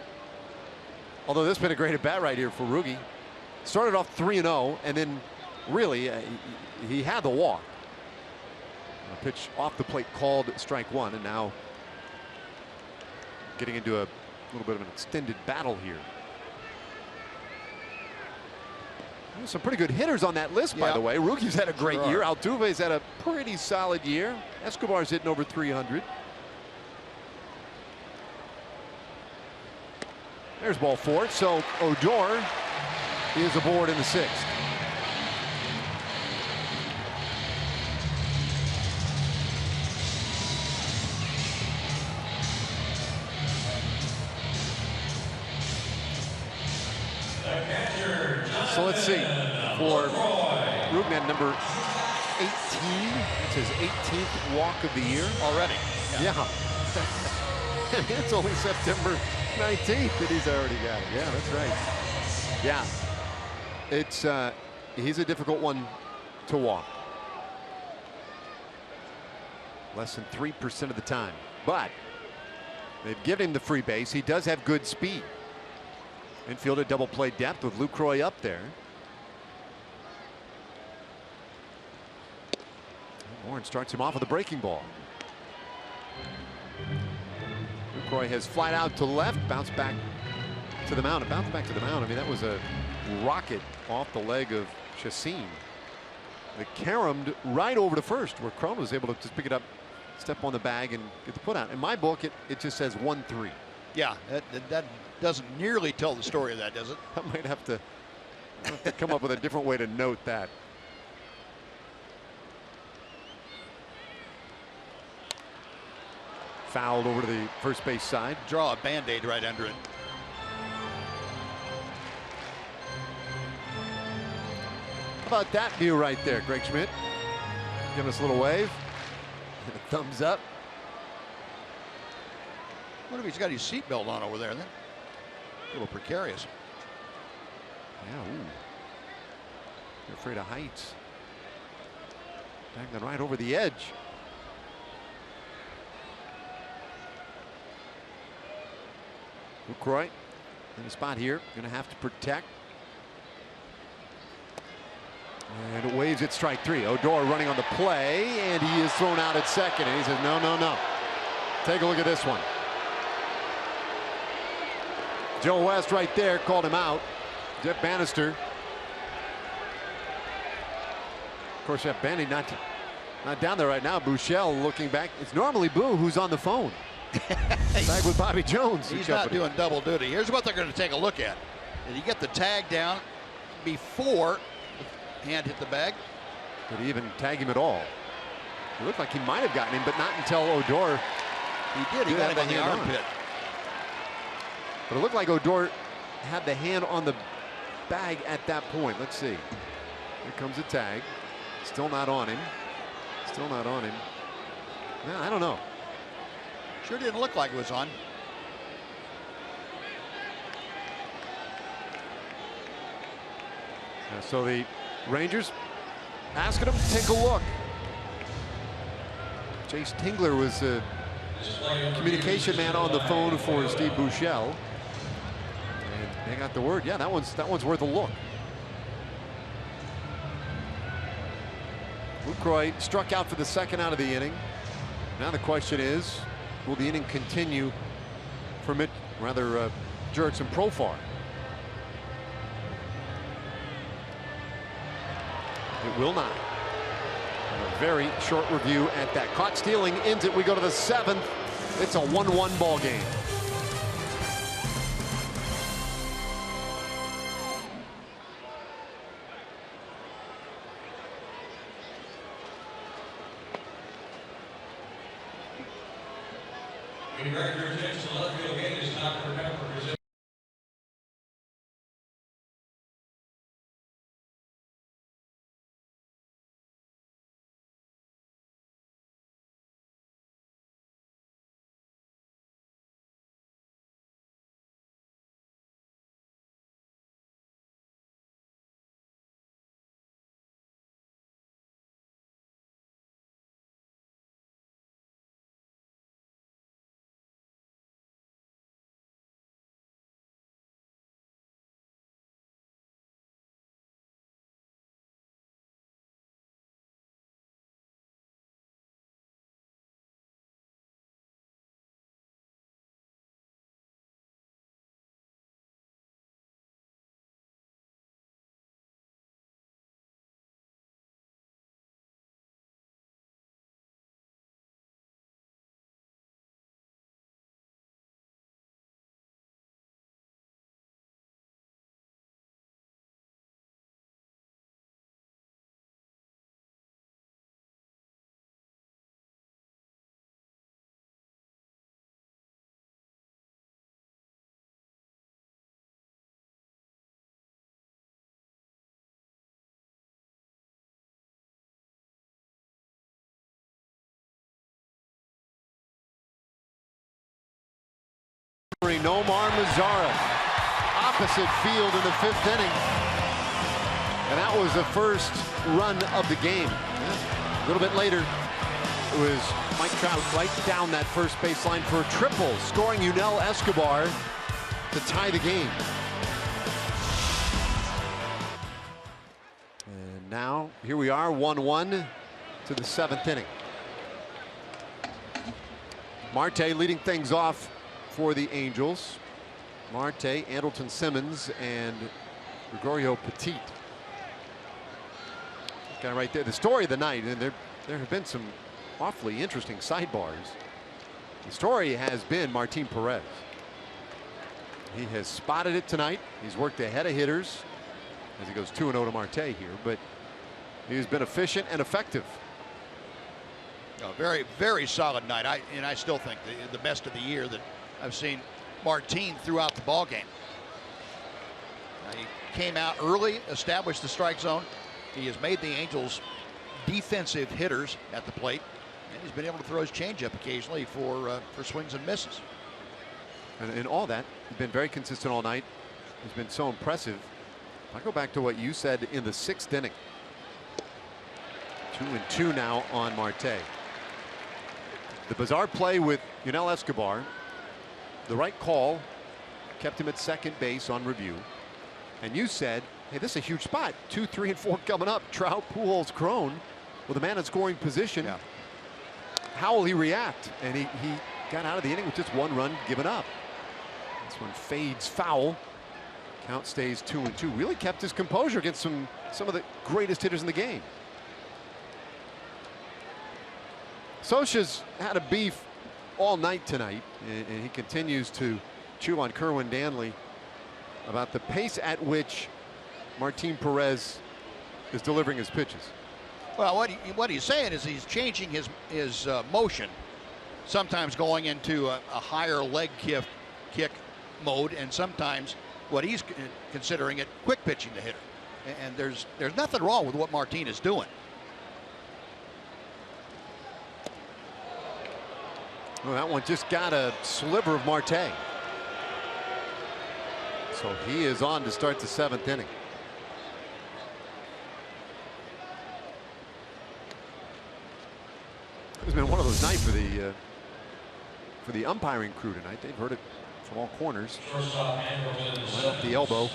Although this has been a great at bat right here for Roogie. Started off 3-0, and then really he had the walk. A pitch off the plate called strike one, and now getting into a little bit of an extended battle here. Some pretty good hitters on that list, by the way. Rookie's had a great year. Altuve's had a pretty solid year. Escobar's hitting over 300. There's ball 4. So Odor is aboard in the 6th. So let's see, for Rougned, number 18, it's his 18th walk of the year already. Yeah. It's only September 19th that he's already got it. Yeah, that's right. Yeah, it's he's a difficult one to walk. Less than 3% of the time, but they've given him the free base. He does have good speed. Infield at double play depth with Lucroy up there. Warren starts him off with a breaking ball. Lucroy has flied out to left, bounced back to the mound, I mean, that was a rocket off the leg of Chacin. It caromed right over to first, where Cron was able to just pick it up, step on the bag, and get the put out. In my book, it just says 1-3. Yeah, that doesn't nearly tell the story of that, does it? I might have to come up with a different way to note that. Fouled over to the first base side. Draw a Band-Aid right under it. How about that view right there, Greg Schmidt? Giving us a little wave. A thumbs up. What if he's got his seatbelt on over there then? A little precarious. Yeah, ooh. You're afraid of heights. Dangling right over the edge. Lucroy in the spot here. Going to have to protect. And it waves at strike 3. Odor running on the play, and he is thrown out at second. And he says, no, no, no. Take a look at this one. Joe West right there called him out. Jeff Bannister. Of course, Jeff Bandy not down there right now. Bouchel looking back. It's normally Boo who's on the phone. Back with Bobby Jones. He's not doing double duty. Here's what they're going to take a look at. Did he get the tag down before the hand hit the bag? Did he even tag him at all? It looked like he might have gotten him, but not until Odor. He did. He got him on the armpit. But it looked like Odor had the hand on the bag at that point. Let's see. Here comes a tag. Still not on him. Still not on him. No, I don't know. Sure didn't look like it was on. So the Rangers asking him to take a look. Chase Tingler was the communication man on the phone for Steve Bouchel. And they got the word. Yeah, that one's worth a look. Lucroy struck out for the second out of the inning. Now the question is, will the inning continue for Jurickson Profar? It will not. A very short review at that. Caught stealing ends it. We go to the 7th. It's a 1-1 ball game. Congratulations, left field game is not remembered. Nomar Mazara. Opposite field in the 5th inning. And that was the first run of the game. A little bit later, it was Mike Trout right down that first baseline for a triple, scoring Yunel Escobar to tie the game. And now, here we are, 1-1 to the 7th inning. Marte leading things off for the Angels. Marte, Andrelton Simmons, and Gregorio Petit. Guy right there. The story of the night, and there have been some awfully interesting sidebars. The story has been Martin Perez. He has spotted it tonight. He's worked ahead of hitters as he goes 2-0 to Marte here, but he's been efficient and effective. A very, very solid night. I still think the best of the year that I've seen Martin throughout the ball game. He came out early, established the strike zone. He has made the Angels defensive hitters at the plate, and he's been able to throw his changeup occasionally for swings and misses. And all that, he's been very consistent all night. He's been so impressive. I go back to what you said in the 6th inning. 2-2 now on Marte. The bizarre play with Yunel Escobar. The right call kept him at second base on review. And you said, hey, this is a huge spot. 2, 3, and 4 coming up. Trout, Pujols, Cron with a man in scoring position. Yeah. How will he react? And he got out of the inning with just 1 run given up. This one fades foul. Count stays 2-2. Really kept his composure against some of the greatest hitters in the game. Scioscia's had a beef all night tonight, and he continues to chew on Kerwin Danley about the pace at which Martin Perez is delivering his pitches. Well, what he's saying is he's changing his motion, sometimes going into a higher leg kick mode, and sometimes what he's considering it quick pitching the hitter. And there's nothing wrong with what Martin is doing. Well, that one just got a sliver of Marte. So he is on to start the 7th inning. It's been one of those nights for the umpiring crew tonight. They've heard it from all corners. Right off the elbow.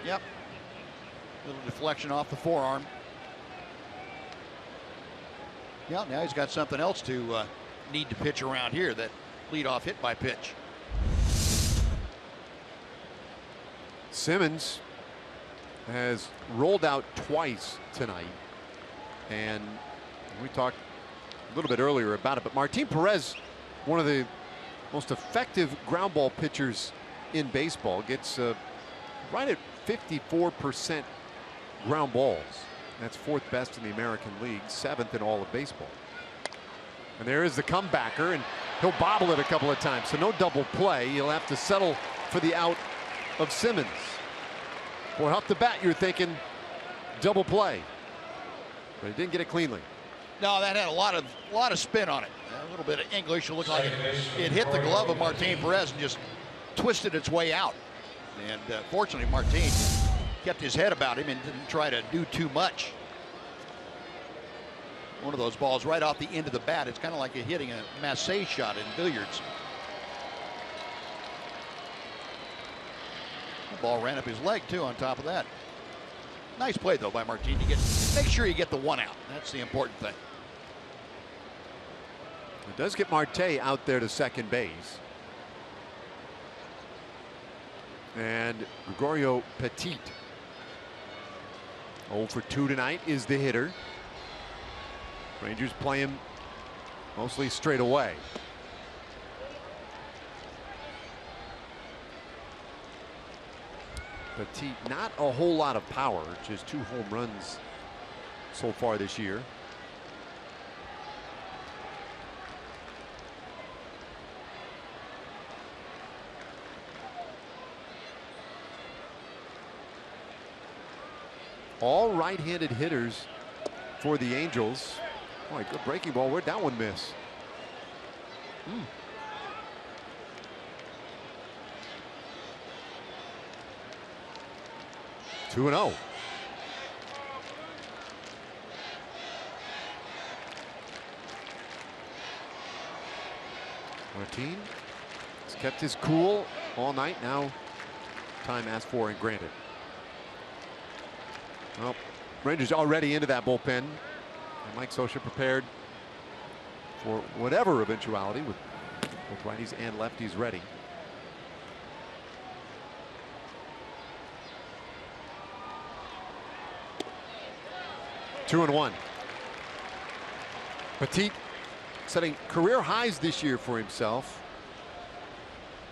Yep. Little deflection off the forearm. Yeah, now he's got something else to need to pitch around here, that leadoff hit by pitch. Simmons has rolled out twice tonight, and we talked a little bit earlier about it, but Martin Perez, one of the most effective ground ball pitchers in baseball, gets right at 54% ground balls. That's 4th best in the American League, 7th in all of baseball. And there is the comebacker, and he'll bobble it a couple of times, so no double play. He'll have to settle for the out of Simmons. Boy, off the bat, you're thinking double play, but he didn't get it cleanly. No, that had a lot of spin on it. A little bit of English. It looked like it hit the glove of Martin Perez and just twisted its way out. And fortunately, Martin kept his head about him and didn't try to do too much. One of those balls right off the end of the bat. It's kind of like hitting a massé shot in billiards. The ball ran up his leg too on top of that. Nice play though by Martin. Make sure you get the 1 out. That's the important thing. It does get Marte out there to second base. And Gregorio Petit, 0 for 2 tonight, is the hitter. Rangers play him mostly straight away. Petit, not a whole lot of power, just 2 home runs so far this year. All right-handed hitters for the Angels. Boy, good breaking ball. Where'd that one miss? 2-0. Martin has kept his cool all night. Now time asked for and granted. Well, Rangers already into that bullpen. And Mike Scioscia prepared for whatever eventuality with both righties and lefties ready. Two and one. Petit setting career highs this year for himself.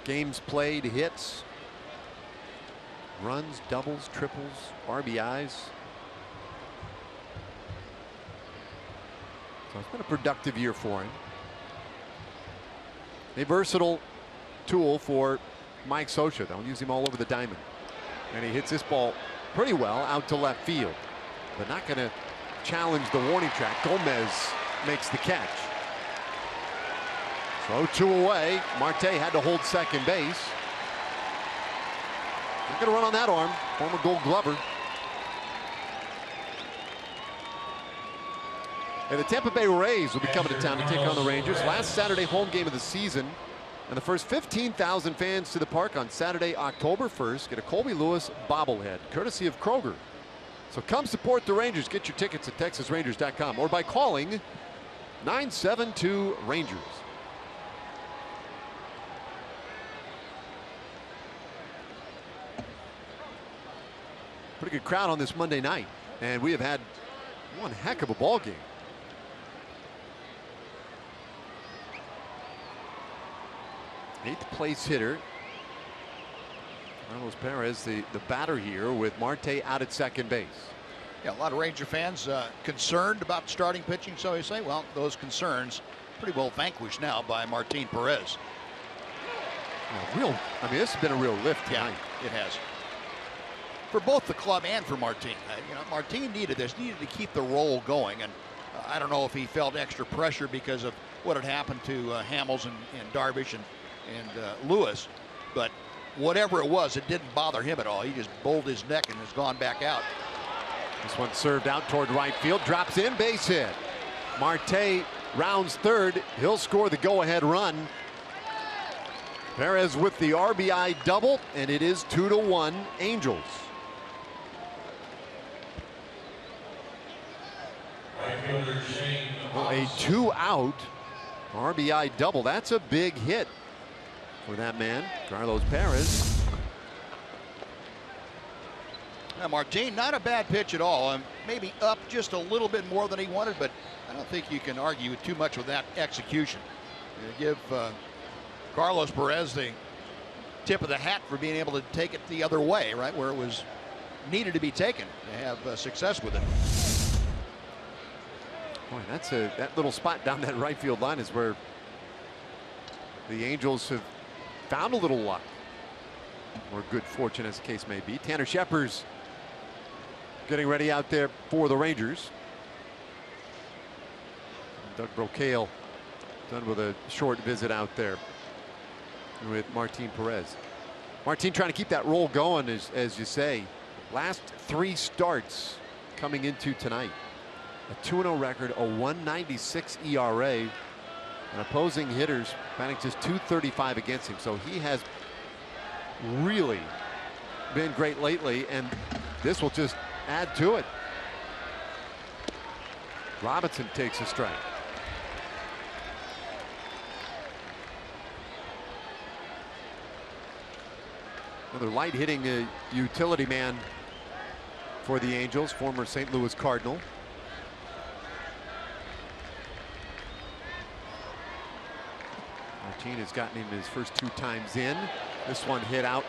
Games played, hits, runs, doubles, triples, RBIs. So it's been a productive year for him. A versatile tool for Mike Scioscia. They'll use him all over the diamond. And he hits this ball pretty well out to left field, but not going to challenge the warning track. Gomez makes the catch. So 2 away. Marte had to hold second base. Not going to run on that arm. Former Gold Glover. And the Tampa Bay Rays will be coming to town to take on the Rangers. Last Saturday home game of the season. And the first 15,000 fans to the park on Saturday, October 1st. Get a Colby Lewis bobblehead, courtesy of Kroger. So come support the Rangers. Get your tickets at TexasRangers.com or by calling 972-RANGERS. Pretty good crowd on this Monday night. And we have had one heck of a ball game. Eighth place hitter. Carlos Perez, the batter here, with Marte out at second base. Yeah, a lot of Ranger fans concerned about starting pitching, so you say, well, those concerns pretty well vanquished now by Martin Perez. I mean, this has been a real lift tonight. Yeah, it has. For both the club and for Martin. Martin needed this, needed to keep the roll going, and I don't know if he felt extra pressure because of what had happened to Hamels and Darvish and Lewis, but whatever it was, it didn't bother him at all. He just bowled his neck and has gone back out. This one served out toward right field, drops in, base hit. Marte rounds third. He'll score the go-ahead run. Perez with the RBI double, and it is 2-1 Angels. Well, a 2-out RBI double. That's a big hit for that man, Carlos Perez. Now, Martin, not a bad pitch at all. Maybe up just a little bit more than he wanted, but I don't think you can argue too much with that execution. You give Carlos Perez the tip of the hat for being able to take it the other way, right where it was needed to be taken to have success with it. Boy, that little spot down that right field line is where the Angels have found a little luck, or good fortune as the case may be. Tanner Scheper's getting ready out there for the Rangers. Doug Brocail done with a short visit out there with Martin Perez. Martin trying to keep that roll going, as you say. Last 3 starts coming into tonight. A 2-0 record, a 1.96 ERA, and opposing hitters batting just .235 against him. So he has really been great lately, and this will just add to it. Robinson takes a strike. Another light hitting utility man for the Angels, former St. Louis Cardinal. Martin has gotten him his first 2 times in. This one hit out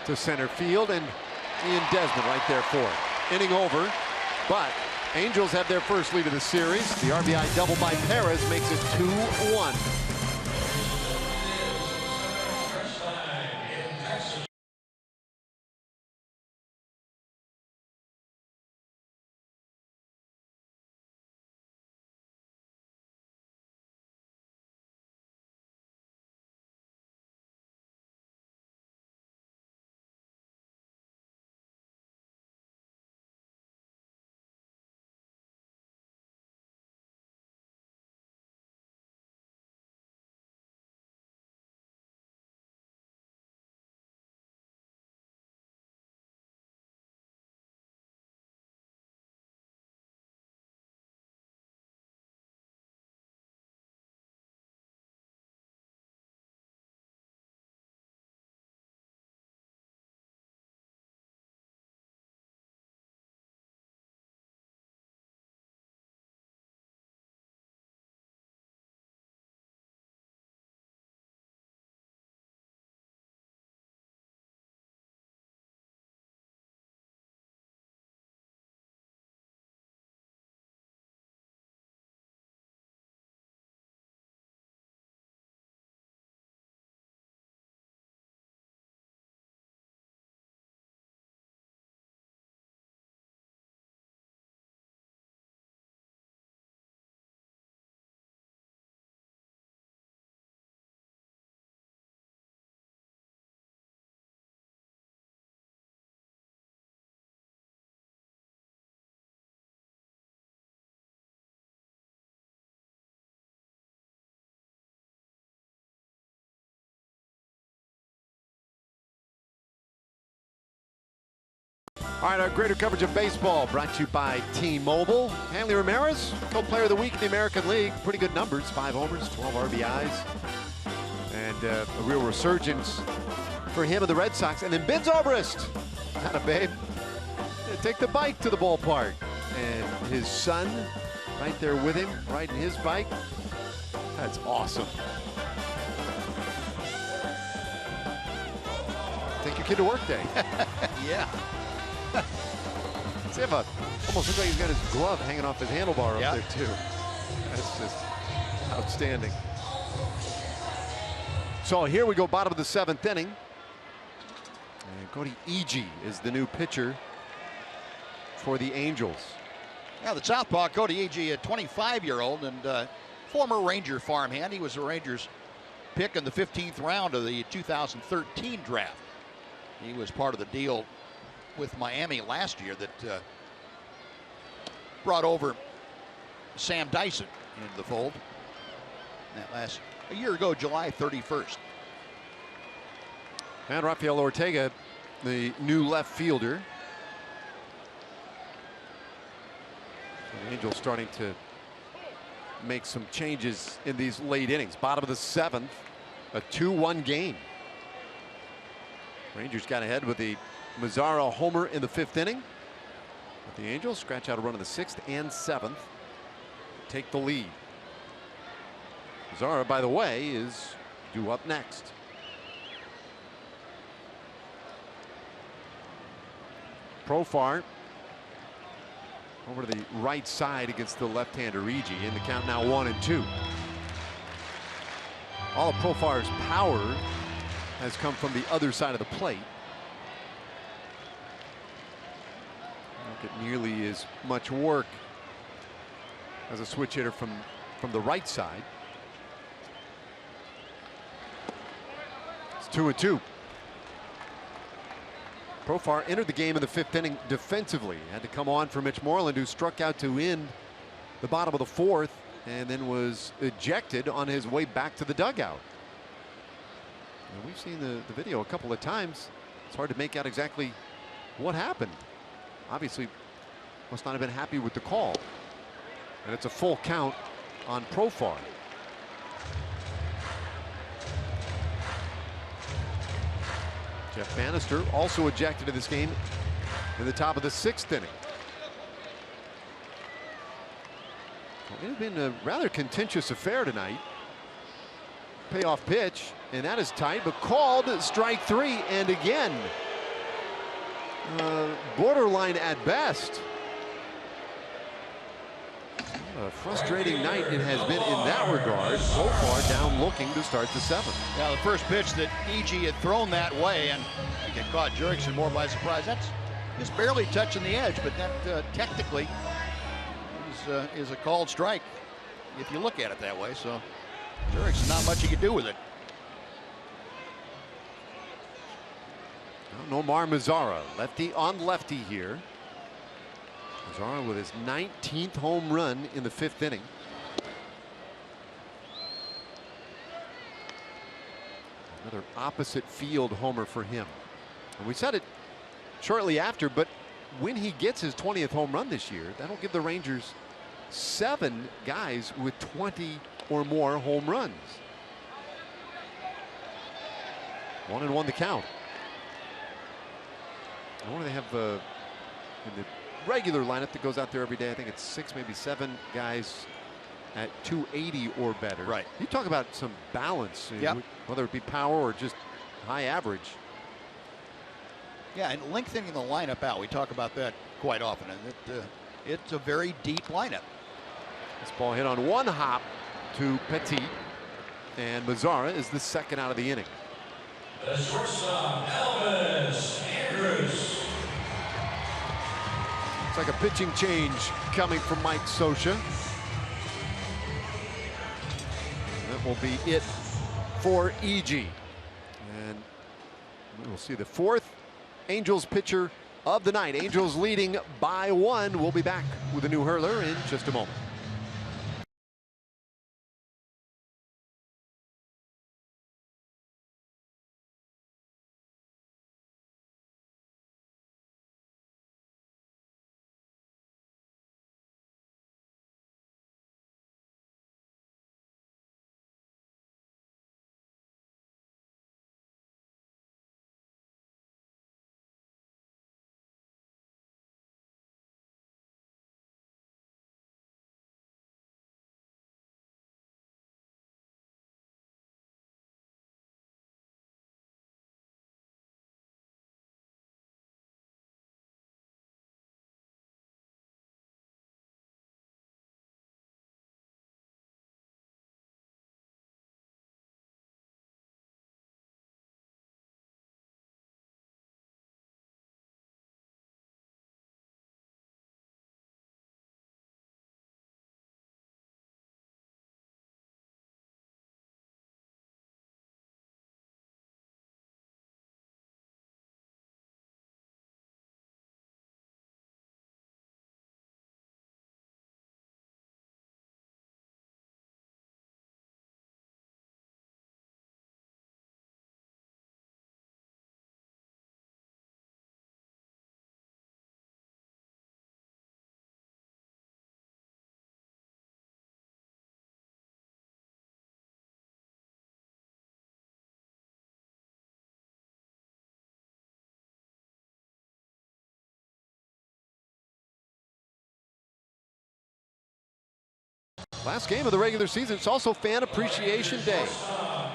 to center field, and Ian Desmond right there for it. Inning over, but Angels have their first lead of the series. The RBI double by Perez makes it 2-1. All right, our greater coverage of baseball brought to you by T-Mobile. Hanley Ramirez, co-player of the week in the American League. Pretty good numbers, 5 homers, 12 RBIs. And a real resurgence for him and the Red Sox. And then Ben Zobrist, kind of babe, take the bike to the ballpark. And his son right there with him, riding his bike. That's awesome. Take your kid to work day. Yeah. Almost looks like he's got his glove hanging off his handlebar up there too. That's just outstanding. So here we go, bottom of the 7th inning. And Cody Ege is the new pitcher for the Angels. Yeah, the southpaw Cody Ege, a 25-year-old and former Ranger farmhand. He was a Rangers pick in the 15th round of the 2013 draft. He was part of the deal with Miami last year that brought over Sam Dyson into the fold. That a year ago, July 31st. And Rafael Ortega, the new left fielder. The Angels starting to make some changes in these late innings. Bottom of the 7th, a 2-1 game. Rangers got ahead with the Mazzara homer in the 5th inning. But the Angels scratch out a run in the 6th and 7th. Take the lead. Mazzara, by the way, is due up next. Profar over to the right side against the left-hander Ege, in the count now 1-2. All of Profar's power has come from the other side of the plate. Not get nearly as much work as a switch hitter from the right side. It's 2-2. Profar entered the game in the 5th inning defensively. Had to come on for Mitch Moreland, who struck out to end the bottom of the 4th and then was ejected on his way back to the dugout. And we've seen the video a couple of times. It's hard to make out exactly what happened. Obviously, must not have been happy with the call. And it's a full count on Profar. Jeff Bannister also ejected in this game in the top of the 6th inning. Well, it has been a rather contentious affair tonight. Payoff pitch, and that is tight, but called strike 3, and again, borderline at best. What a frustrating night it has been in that regard. So far down looking to start the 7th. Yeah, the first pitch that Ege had thrown that way, and he had caught Jurickson more by surprise. That's just barely touching the edge, but that technically is a called strike if you look at it that way. So Jurickson, not much he could do with it. Nomar Mazzara, lefty on lefty here. Mazzara with his 19th home run in the 5th inning. Another opposite field homer for him. And we said it shortly after, but when he gets his 20th home run this year, that'll give the Rangers 7 guys with 20 or more home runs. 1-1 the count. I wonder they have in the regular lineup that goes out there every day. I think it's 6, maybe 7 guys at 280 or better. Right. You talk about some balance, yep. Whether it be power or just high average. Yeah, and lengthening the lineup out. We talk about that quite often, and it's a very deep lineup. This ball hit on one hop to Petit, and Mazzara is the second out of the inning. The shortstop, Elvis Andrus. It's like a pitching change coming from Mike Scioscia. That will be it for Ege. And we will see the 4th Angels pitcher of the night. Angels leading by 1. We'll be back with a new hurler in just a moment. Last game of the regular season. It's also Fan Appreciation Day.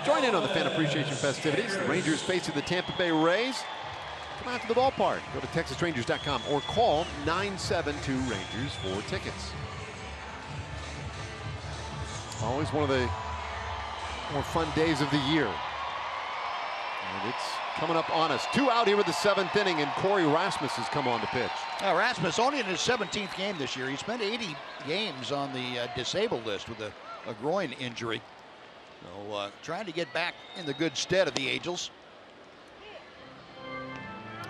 Join in on the Fan Appreciation festivities. The Rangers facing the Tampa Bay Rays. Come out to the ballpark. Go to TexasRangers.com or call 972-RANGERS for tickets. Always one of the more fun days of the year. And it's coming up on us. 2 out here with the 7th inning, and Corey Rasmus has come on to pitch. Rasmus only in his 17th game this year. He spent 80 games on the disabled list with a groin injury. So trying to get back in the good stead of the Angels.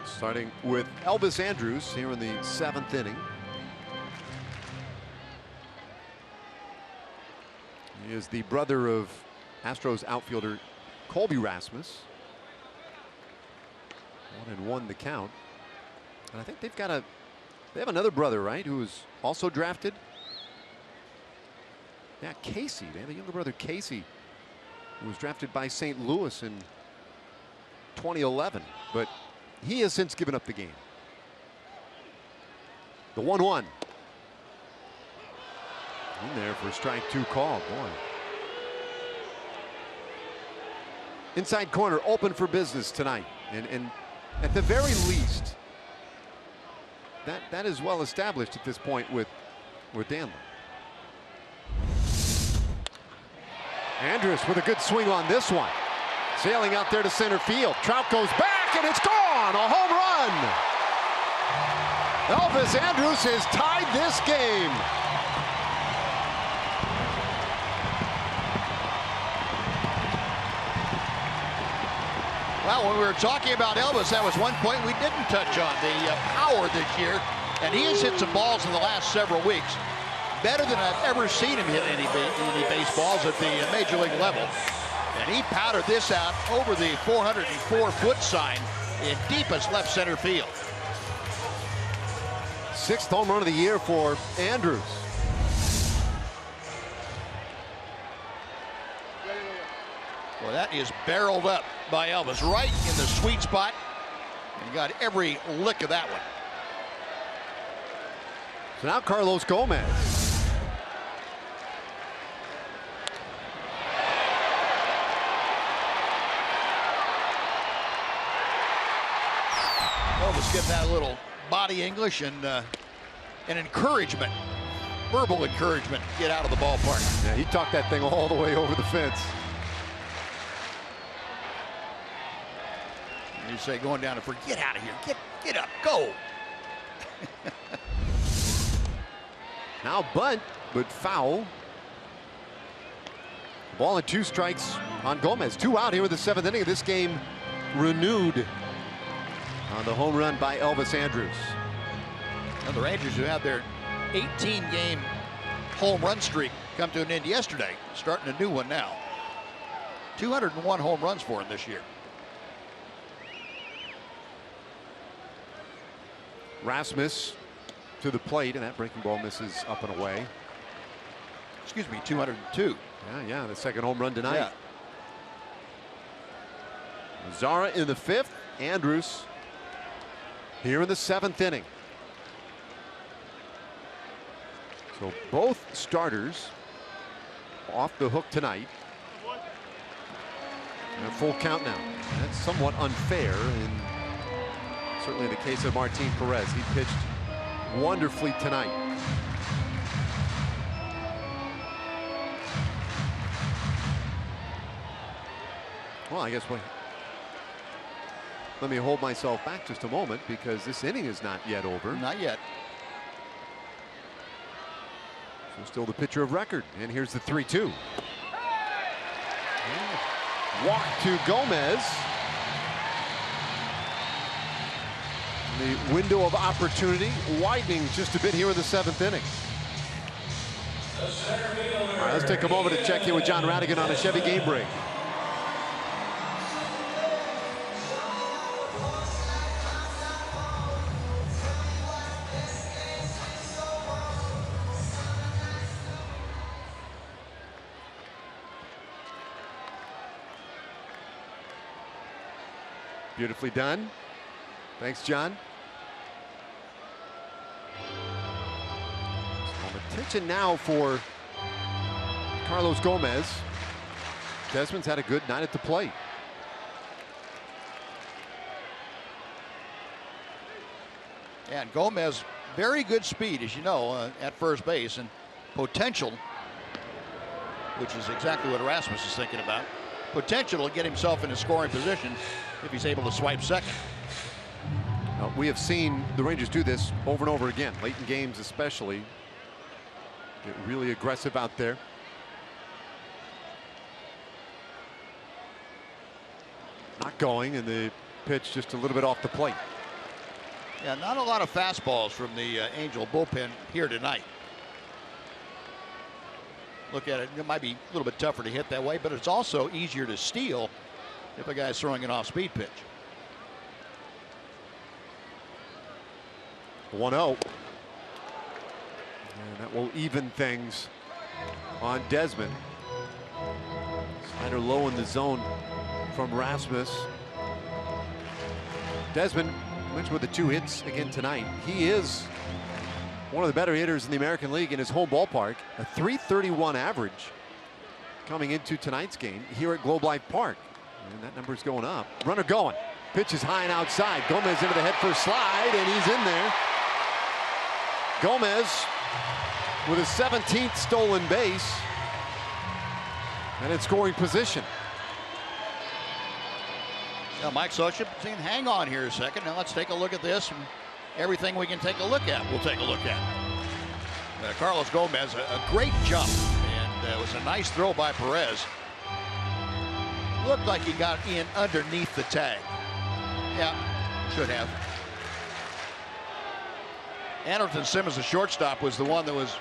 Starting with Elvis Andrus here in the 7th inning. He is the brother of Astros outfielder Colby Rasmus. 1-1 the count. And I think they have another brother, right, who was also drafted. Yeah, Casey. They have a younger brother, Casey, who was drafted by St. Louis in 2011. But he has since given up the game. The 1-1. In there for strike 2 call. Boy. Inside corner open for business tonight. And at the very least, that is well established at this point with Danley. Andrus with a good swing on this one. Sailing out there to center field. Trout goes back and it's gone. A home run. Elvis Andrus has tied this game. Well, when we were talking about Elvis, that was one point we didn't touch on, the power this year. And he has hit some balls in the last several weeks. Better than I've ever seen him hit any baseballs at the major league level. And he powdered this out over the 404-foot sign in deepest left center field. 6th home run of the year for Andrus. Well, that is barreled up by Elvis right in the sweet spot. And got every lick of that one. So now Carlos Gomez. Elvis getting that little body English and an encouragement, verbal encouragement, to get out of the ballpark. Yeah, he talked that thing all the way over the fence. You say going down and get out of here, get up, go. Now bunt, but foul. Ball and 2 strikes on Gomez. 2 out here with the 7th inning of this game renewed on the home run by Elvis Andrus. Now the Rangers, who had their 18-game home run streak come to an end yesterday, starting a new one now. 201 home runs for him this year. Rasmus to the plate, and that breaking ball misses up and away. Excuse me, 202. Yeah, the 2nd home run tonight. Yeah. Zara in the 5th, Andrus here in the 7th inning. So both starters off the hook tonight. And a full count now. That's somewhat unfair, and certainly in the case of Martin Perez. He pitched wonderfully tonight. Well, I guess let me hold myself back just a moment, because this inning is not yet over. Not yet. So still the pitcher of record. And here's the 3-2. Walk to Gomez. The window of opportunity widening just a bit here in the 7th inning. All right, let's take a moment to check in with John Radigan on a Chevy game break. Beautifully done. Thanks, John. Attention now for Carlos Gomez. Desmond's had a good night at the plate. And Gomez, very good speed, as you know, at first base, and potential, which is exactly what Rasmus is thinking about. Potential to get himself in a scoring position if he's able to swipe second. We have seen the Rangers do this over and over again, late in games especially. Get really aggressive out there. Not going, and the pitch just a little bit off the plate. Yeah, not a lot of fastballs from the Angel bullpen here tonight. Look at it, it might be a little bit tougher to hit that way, but it's also easier to steal if a guy's throwing an off-speed pitch. 1-0. And that will even things on Desmond. Slider low in the zone from Rasmus. Desmond, mentioned with the 2 hits again tonight. He is one of the better hitters in the American League in his home ballpark. A .331 average coming into tonight's game here at Globe Life Park. And that number's going up. Runner going. Pitch is high and outside. Gomez into the head first slide, and he's in there. Gomez with his 17th stolen base and in scoring position. Now Mike Socha saying, hang on here a second. Now let's take a look at this, and everything we can take a look at, we'll take a look at. Carlos Gomez, a great jump, and it was a nice throw by Perez. Looked like he got in underneath the tag. Yeah, should have. Anderson Simmons, the shortstop, was the one that was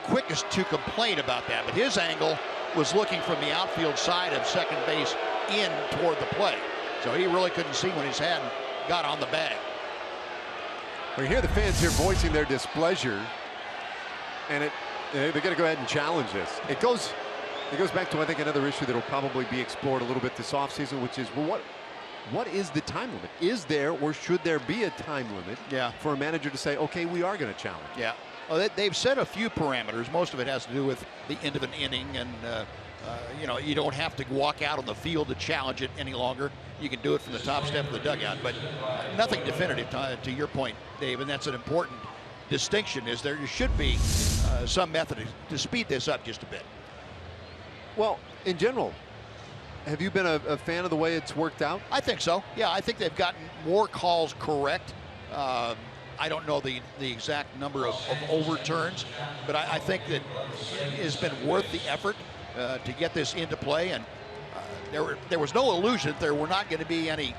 quickest to complain about that, but his angle was looking from the outfield side of second base in toward the plate. So he really couldn't see when his hand got on the bag. We hear the fans here voicing their displeasure, and they're going to go ahead and challenge this. It goes back to, I think, another issue that will probably be explored a little bit this offseason, which is, well, what is the time limit? Is there, or should there be a time limit for a manager to say, okay, we are going to challenge? Yeah. Well, they've set a few parameters. Most of it has to do with the end of an inning, and you know, you don't have to walk out on the field to challenge it any longer. You can do it from the top step of the dugout, but nothing definitive to your point, Dave, and that's an important distinction. Is there should be some method to speed this up just a bit. Well, in general, have you been a fan of the way it's worked out? I think so. Yeah, I think they've gotten more calls correct. I don't know the exact number of overturns, but I think that it has been worth the effort to get this into play. And there was no illusion that there were not going to be any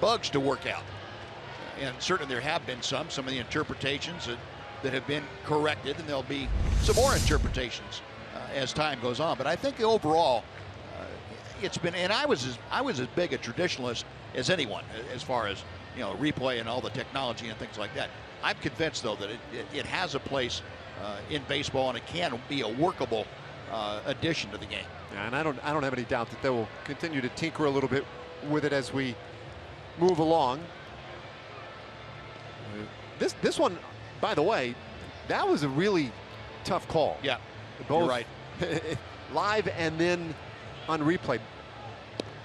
bugs to work out. And certainly there have been some of the interpretations that have been corrected, and there'll be some more interpretations as time goes on. But I think overall, it's been, and I was as big a traditionalist as anyone as far as, you know, replay and all the technology and things like that. I'm convinced, though, that it has a place in baseball, and it can be a workable addition to the game. Yeah, and I don't have any doubt that they will continue to tinker a little bit with it as we move along. This one, by the way, that was a really tough call. Yeah, both you're right. Live and then on replay.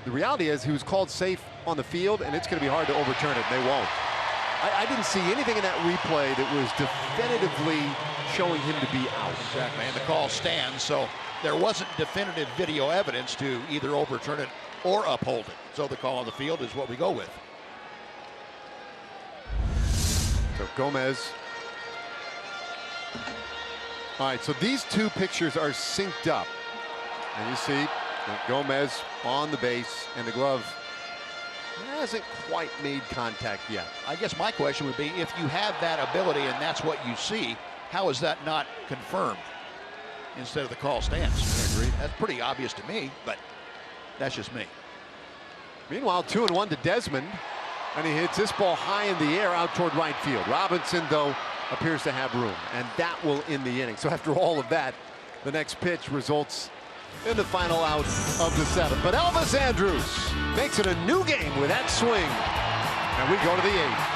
The reality is he was called safe on the field, and it's going to be hard to overturn it. They won't. I didn't see anything in that replay that was definitively showing him to be out. Exactly, and the call stands, so there wasn't definitive video evidence to either overturn it or uphold it. So the call on the field is what we go with. So Gomez. All right, so these two pictures are synced up. And you see Gomez on the base, and the glove hasn't quite made contact yet. I guess my question would be, if you have that ability and that's what you see, how is that not confirmed instead of the call stands? I agree. That's pretty obvious to me, but that's just me. Meanwhile, 2-1 to Desmond, and he hits this ball high in the air out toward right field. Robinson, though, appears to have room, and that will end the inning. So after all of that, the next pitch results in the final out of the 7th. But Elvis Andrus makes it a new game with that swing, and we go to the 8th.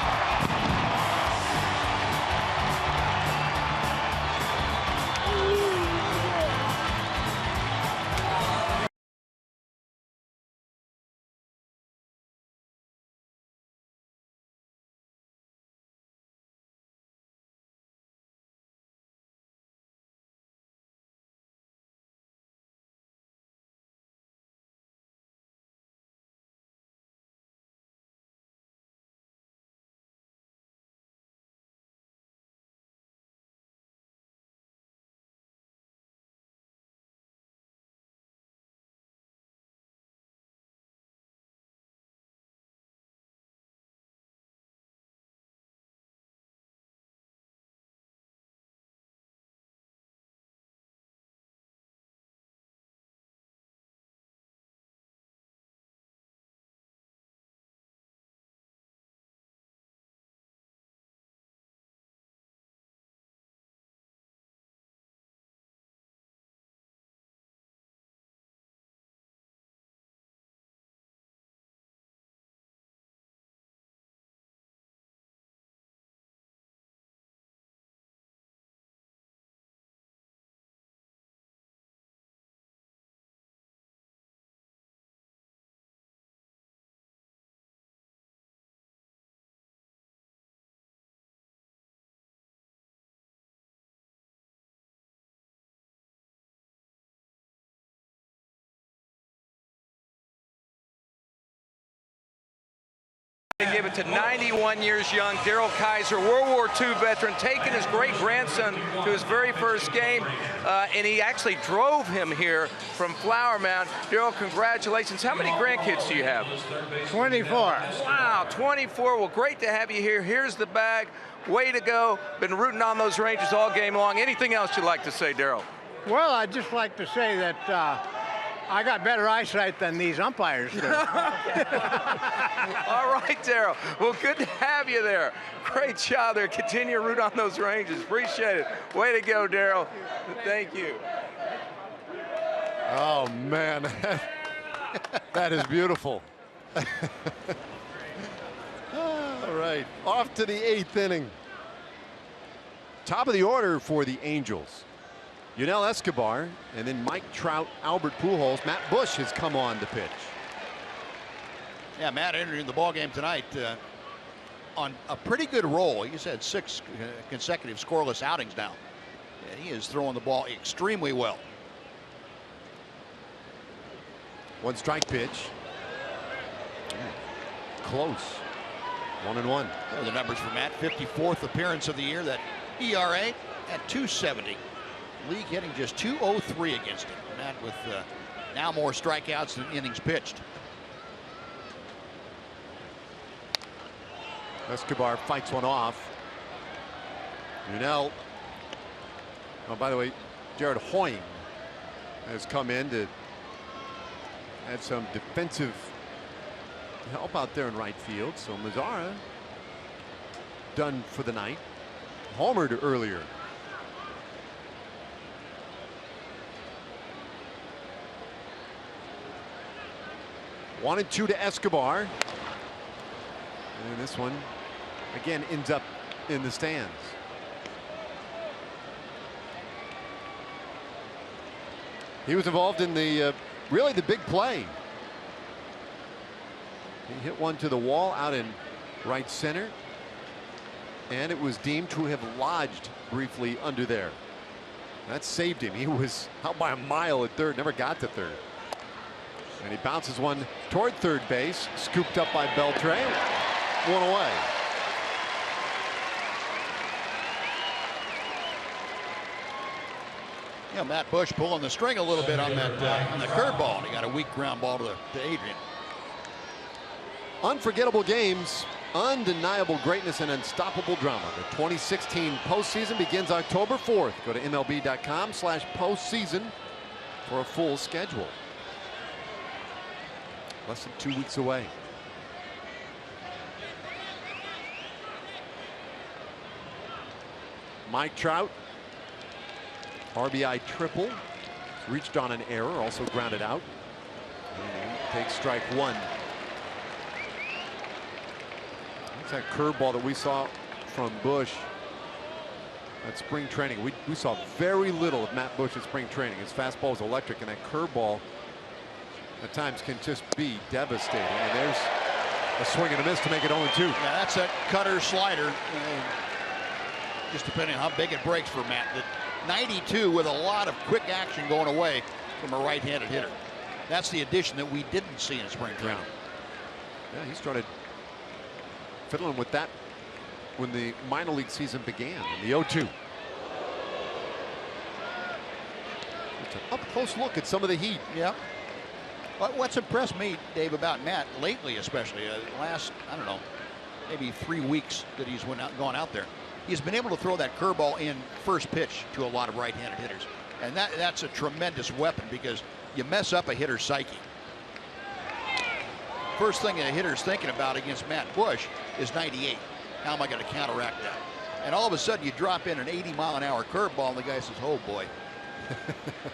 gave it to 91 years young, Darryl Kaiser, World War II veteran, taking his great-grandson to his very first game, and he actually drove him here from Flower Mound. Darryl, congratulations. How many grandkids do you have? 24. Wow, 24. Well, great to have you here. Here's the bag. Way to go. Been rooting on those Rangers all game long. Anything else you'd like to say, Darryl? Well, I'd just like to say that I got better eyesight than these umpires do. All right, Darryl. Well, good to have you there. Great job there. Continue to root on those Rangers. Appreciate it. Way to go, Darryl. Thank you. Oh, man. That is beautiful. All right, off to the 8th inning. Top of the order for the Angels. Yunel Escobar, and then Mike Trout, Albert Pujols. Matt Bush has come on to pitch. Yeah, Matt entering the ball game tonight on a pretty good roll. He's had 6 consecutive scoreless outings now. And he is throwing the ball extremely well. 1 strike pitch. Close. 1-1. There are the numbers for Matt. 54th appearance of the year. That ERA at 2.70. League hitting just 2.03 against him. Matt with now more strikeouts than innings pitched. Escobar fights one off. Yunel. Oh, by the way, Jared Hoying has come in to add some defensive help out there in right field. So Mazzara done for the night. Homered earlier. One and 2 to Escobar. And this one again ends up in the stands. He was involved in the really the big play. He hit one to the wall out in right center, and it was deemed to have lodged briefly under there. That saved him. He was out by a mile at third, never got to third. And he bounces one toward third base, scooped up by Beltre. One away. Yeah, Matt Bush pulling the string a little bit on that on the curveball, and he got a weak ground ball to Adrian. Unforgettable games, undeniable greatness, and unstoppable drama. The 2016 postseason begins October 4th. Go to MLB.com/postseason for a full schedule. Less than 2 weeks away. Mike Trout, RBI triple, reached on an error, also grounded out. And takes strike 1. That's that curveball that we saw from Bush at spring training. We saw very little of Matt Bush at spring training. His fastball is electric, and that curveball at times can just be devastating. And there's a swing and a miss to make it 0-2. Yeah, that's a cutter slider. Just depending on how big it breaks for Matt. The 92 with a lot of quick action going away from a right-handed hitter. That's the addition that we didn't see in spring training. Yeah, he started fiddling with that when the minor league season began in the 0-2. It's an up-close look at some of the heat. Yeah. What's impressed me, Dave, about Matt lately, especially last, I don't know, maybe 3 weeks that he's gone out there, he's been able to throw that curveball in first pitch to a lot of right-handed hitters, and that's a tremendous weapon because you mess up a hitter's psyche. First thing a hitter's thinking about against Matt Bush is 98. How am I going to counteract that? And all of a sudden you drop in an 80-mile-an-hour curveball, and the guy says, "Oh boy."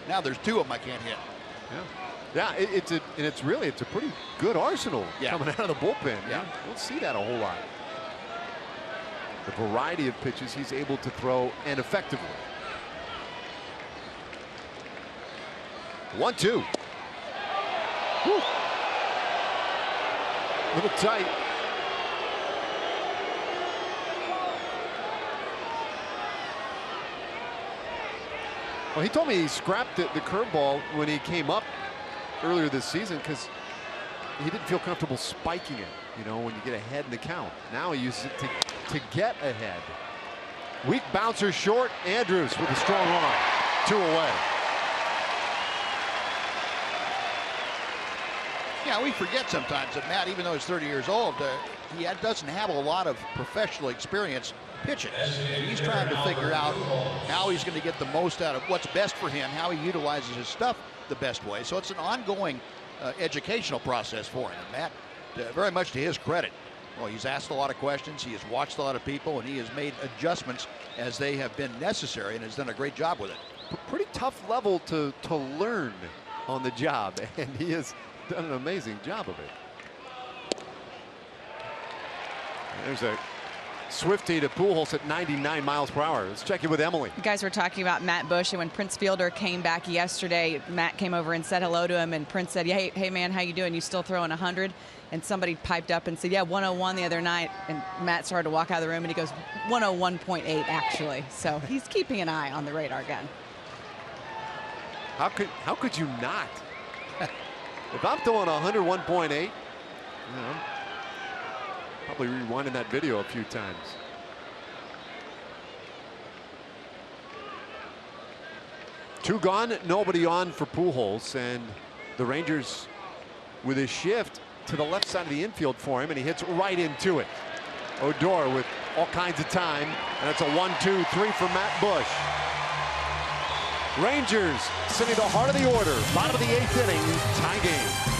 Now there's 2 of them I can't hit. Yeah, it's a pretty good arsenal coming out of the bullpen. Yeah, you don't see that a whole lot. The variety of pitches he's able to throw, and effectively. 1-2. Whew. A little tight. Well, he told me he scrapped the curveball when he came up earlier this season because he didn't feel comfortable spiking it, you know, when you get ahead in the count. Now he uses it to get ahead. Weak bouncer short. Andrews with a strong arm. 2 away. Yeah, we forget sometimes that Matt, even though he's 30 years old, he doesn't have a lot of professional experience pitching. And he's trying to figure out how he's going to get the most out of what's best for him, how he utilizes his stuff the best way. So it's an ongoing educational process for him. And Matt, very much to his credit, well, he's asked a lot of questions, he has watched a lot of people, and he has made adjustments as they have been necessary and has done a great job with it. Pretty tough level to learn on the job, and he has done an amazing job of it. There's a Swifty to Pujols at 99 miles per hour. Let's check in with Emily. You guys were talking about Matt Bush, and when Prince Fielder came back yesterday, Matt came over and said hello to him, and Prince said, hey man, how you doing? You still throwing 100? And somebody piped up and said, yeah, 101 the other night. And Matt started to walk out of the room, and he goes, 101.8 actually. So he's keeping an eye on the radar gun. How could you not? If I'm throwing 101.8, you know, probably rewinding that video a few times. Two gone, nobody on for Pujols, and the Rangers with a shift to the left side of the infield for him, and he hits right into it. Odor with all kinds of time, and it's a 1-2-3 for Matt Bush. Rangers sitting the heart of the order, bottom of the 8th inning, tie game.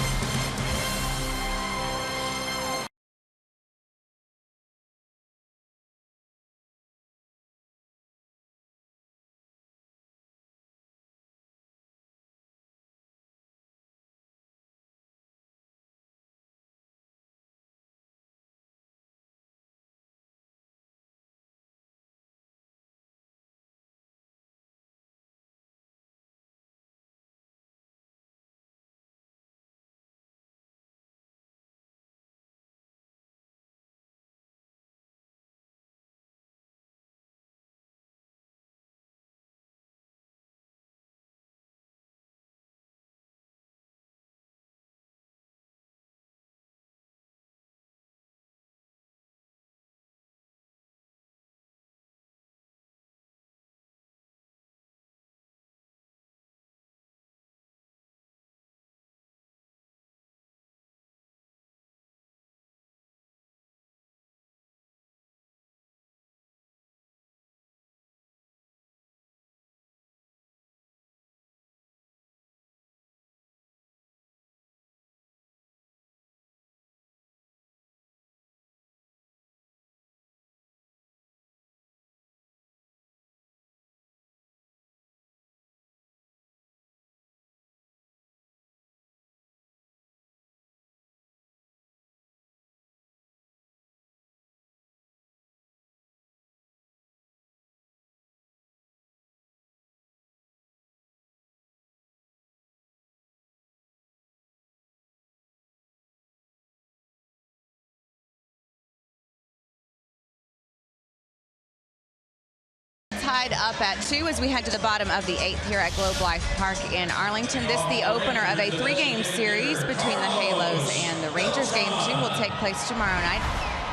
Tied up at 2 as we head to the bottom of the 8th here at Globe Life Park in Arlington. This the opener of a 3-game series between the Halos and the Rangers. Game 2 will take place tomorrow night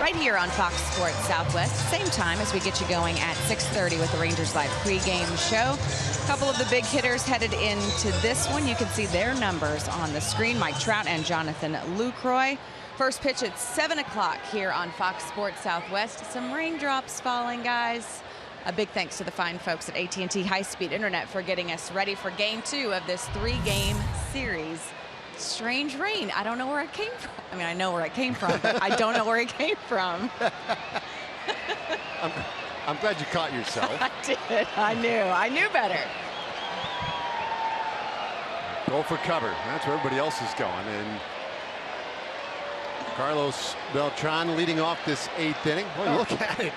right here on Fox Sports Southwest. Same time as we get you going at 6:30 with the Rangers Live pregame show. A couple of the big hitters headed into this one. You can see their numbers on the screen. Mike Trout and Jonathan Lucroy. First pitch at 7 o'clock here on Fox Sports Southwest. Some raindrops falling, guys. A big thanks to the fine folks at AT high-speed internet for getting us ready for game 2 of this 3-game series. Strange rain. I don't know where it came from. I mean, I know where it came from, but I don't know where it came from. I'm glad you caught yourself. I did. I knew better. Go for cover. That's where everybody else is going. And Carlos Beltran leading off this 8th inning. Boy, look at it.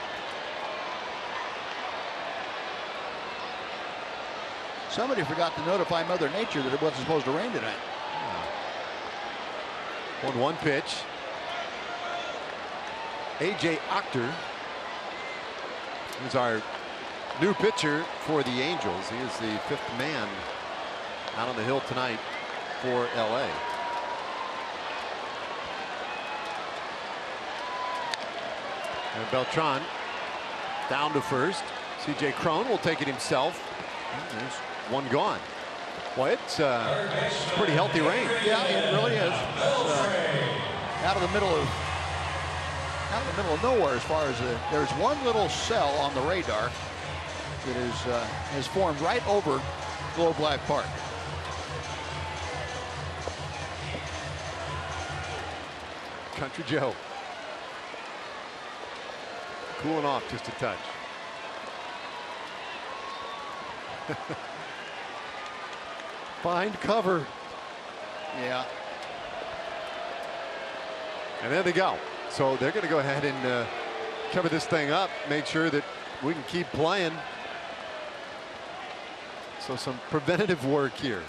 Somebody forgot to notify Mother Nature that it wasn't supposed to rain tonight. 1-1 pitch. A.J. Octor is our new pitcher for the Angels. He is the 5th man out on the hill tonight for L.A. And Beltran down to first. C.J. Cron will take it himself. And there's one gone. Boy, it's pretty healthy rain. Yeah, it really is. Out of the middle of nowhere, as far as there's one little cell on the radar that has formed right over Globe Life Park. Country Joe cooling off just a touch. Find cover. Yeah. And there they go. So they're going to go ahead and cover this thing up, make sure that we can keep playing. So some preventative work here.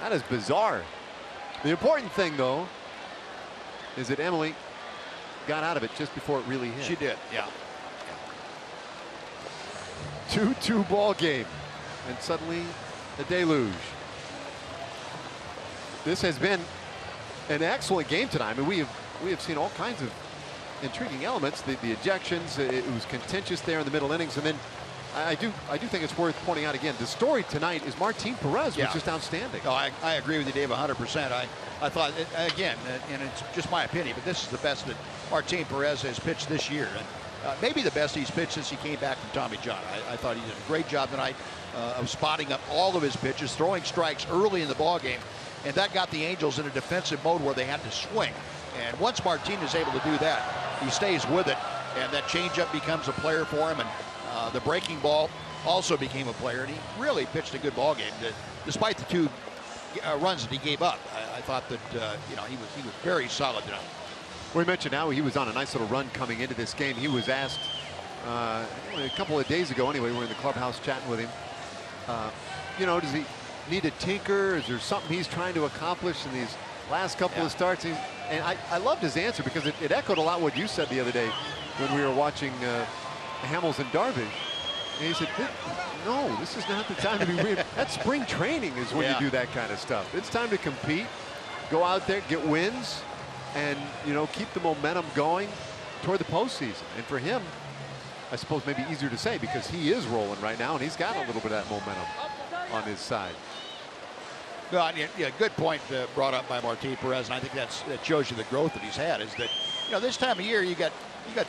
That is bizarre. The important thing, though, is that Emily got out of it just before it really hit. She did, yeah. 2-2 ball game, and suddenly a deluge. This has been an excellent game tonight. I mean, we have seen all kinds of intriguing elements. The ejections, it was contentious there in the middle innings, and then I do think it's worth pointing out again. The story tonight is Martin Perez was just outstanding. No, I agree with you, Dave, 100%. I thought, again, and it's just my opinion, but this is the best that Martin Perez has pitched this year, and maybe the best he's pitched since he came back from Tommy John. I thought he did a great job tonight of spotting up all of his pitches, throwing strikes early in the ball game, and that got the Angels in a defensive mode where they had to swing. And once Martin is able to do that, he stays with it, and that changeup becomes a player for him, and the breaking ball also became a player, and he really pitched a good ball game. Despite the 2 runs that he gave up, I thought that he was very solid tonight. We mentioned how he was on a nice little run coming into this game. He was asked a couple of days ago, anyway, we were in the clubhouse chatting with him. Does he need to tinker? Is there something he's trying to accomplish in these last couple of starts? And I loved his answer because it echoed a lot what you said the other day when we were watching Hamels and Darvish. And he said, no, this is not the time to be weird. That's spring training is when you do that kind of stuff. It's time to compete, go out there, get wins, and keep the momentum going toward the postseason. And for him, I suppose maybe easier to say because he is rolling right now and he's got a little bit of that momentum on his side. Well, yeah, good point brought up by Martin Perez, and I think that shows you the growth that he's had. Is that this time of year you got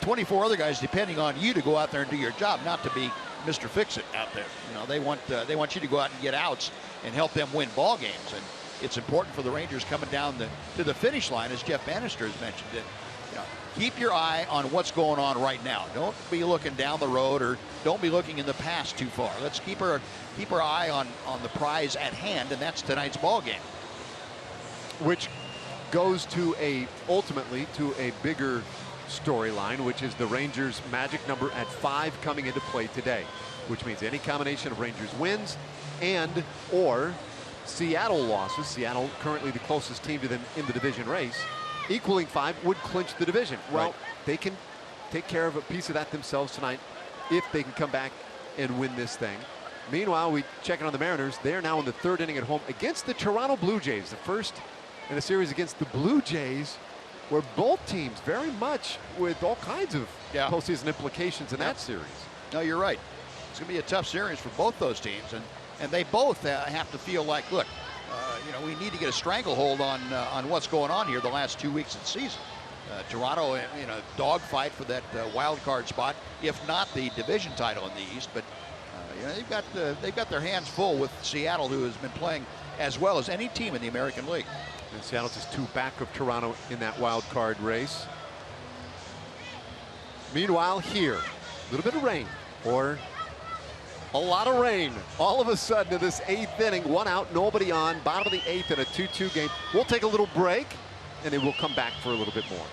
24 other guys depending on you to go out there and do your job, not to be Mr. Fix-It out there. They want you to go out and get outs and help them win ball games, and it's important for the Rangers coming down to the finish line, as Jeff Bannister has mentioned. That keep your eye on what's going on right now. Don't be looking down the road or don't be looking in the past too far. Let's keep our eye on the prize at hand, and that's tonight's ball game. Which goes ultimately to a bigger storyline, which is the Rangers' magic number at 5 coming into play today, which means any combination of Rangers wins and or Seattle losses. Seattle currently the closest team to them in the division race. Equaling 5 would clinch the division. Well, they can take care of a piece of that themselves tonight if they can come back and win this thing. Meanwhile, we check in on the Mariners. They're now in the 3rd inning at home against the Toronto Blue Jays, the first in a series against the Blue Jays, where both teams very much with all kinds of postseason implications in that series. No, you're right. It's going to be a tough series for both those teams, and they both have to feel like, look, we need to get a stranglehold on what's going on here the last 2 weeks of the season. Toronto in a dogfight for that wild card spot, if not the division title in the East, but they've got their hands full with Seattle, who has been playing as well as any team in the American League. And Seattle's just 2 back of Toronto in that wild card race. Meanwhile, here, a little bit of rain, or a lot of rain. All of a sudden in this 8th inning, 1 out, nobody on, bottom of the 8th in a 2-2 game. We'll take a little break, and then we'll come back for a little bit more.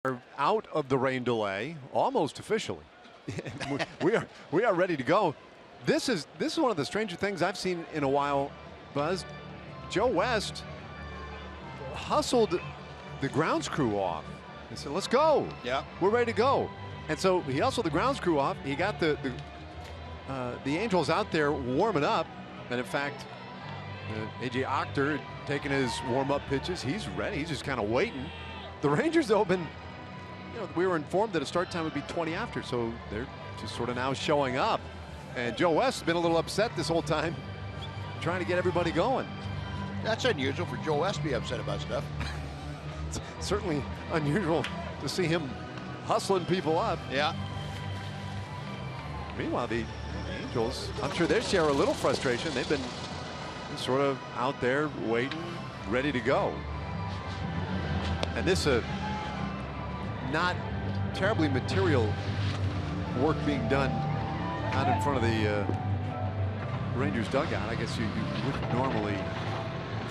We're out of the rain delay almost officially. we are ready to go. This is one of the stranger things I've seen in a while, Buzz. Joe West hustled the grounds crew off and said, let's go. Yeah, we're ready to go. And so he hustled the grounds crew off. He got the Angels out there warming up. And in fact, AT Ochter taking his warm-up pitches. He's ready. He's just kind of waiting. The Rangers, though, been, we were informed that a start time would be 20 after. So they're just sort of now showing up. And Joe West has been a little upset this whole time, trying to get everybody going. That's unusual for Joe West to be upset about stuff. It's certainly unusual to see him hustling people up. Yeah. Meanwhile, the Angels, I'm sure they share a little frustration. They've been sort of out there waiting, ready to go. And this not terribly material work being done out in front of the Rangers dugout. I guess you wouldn't normally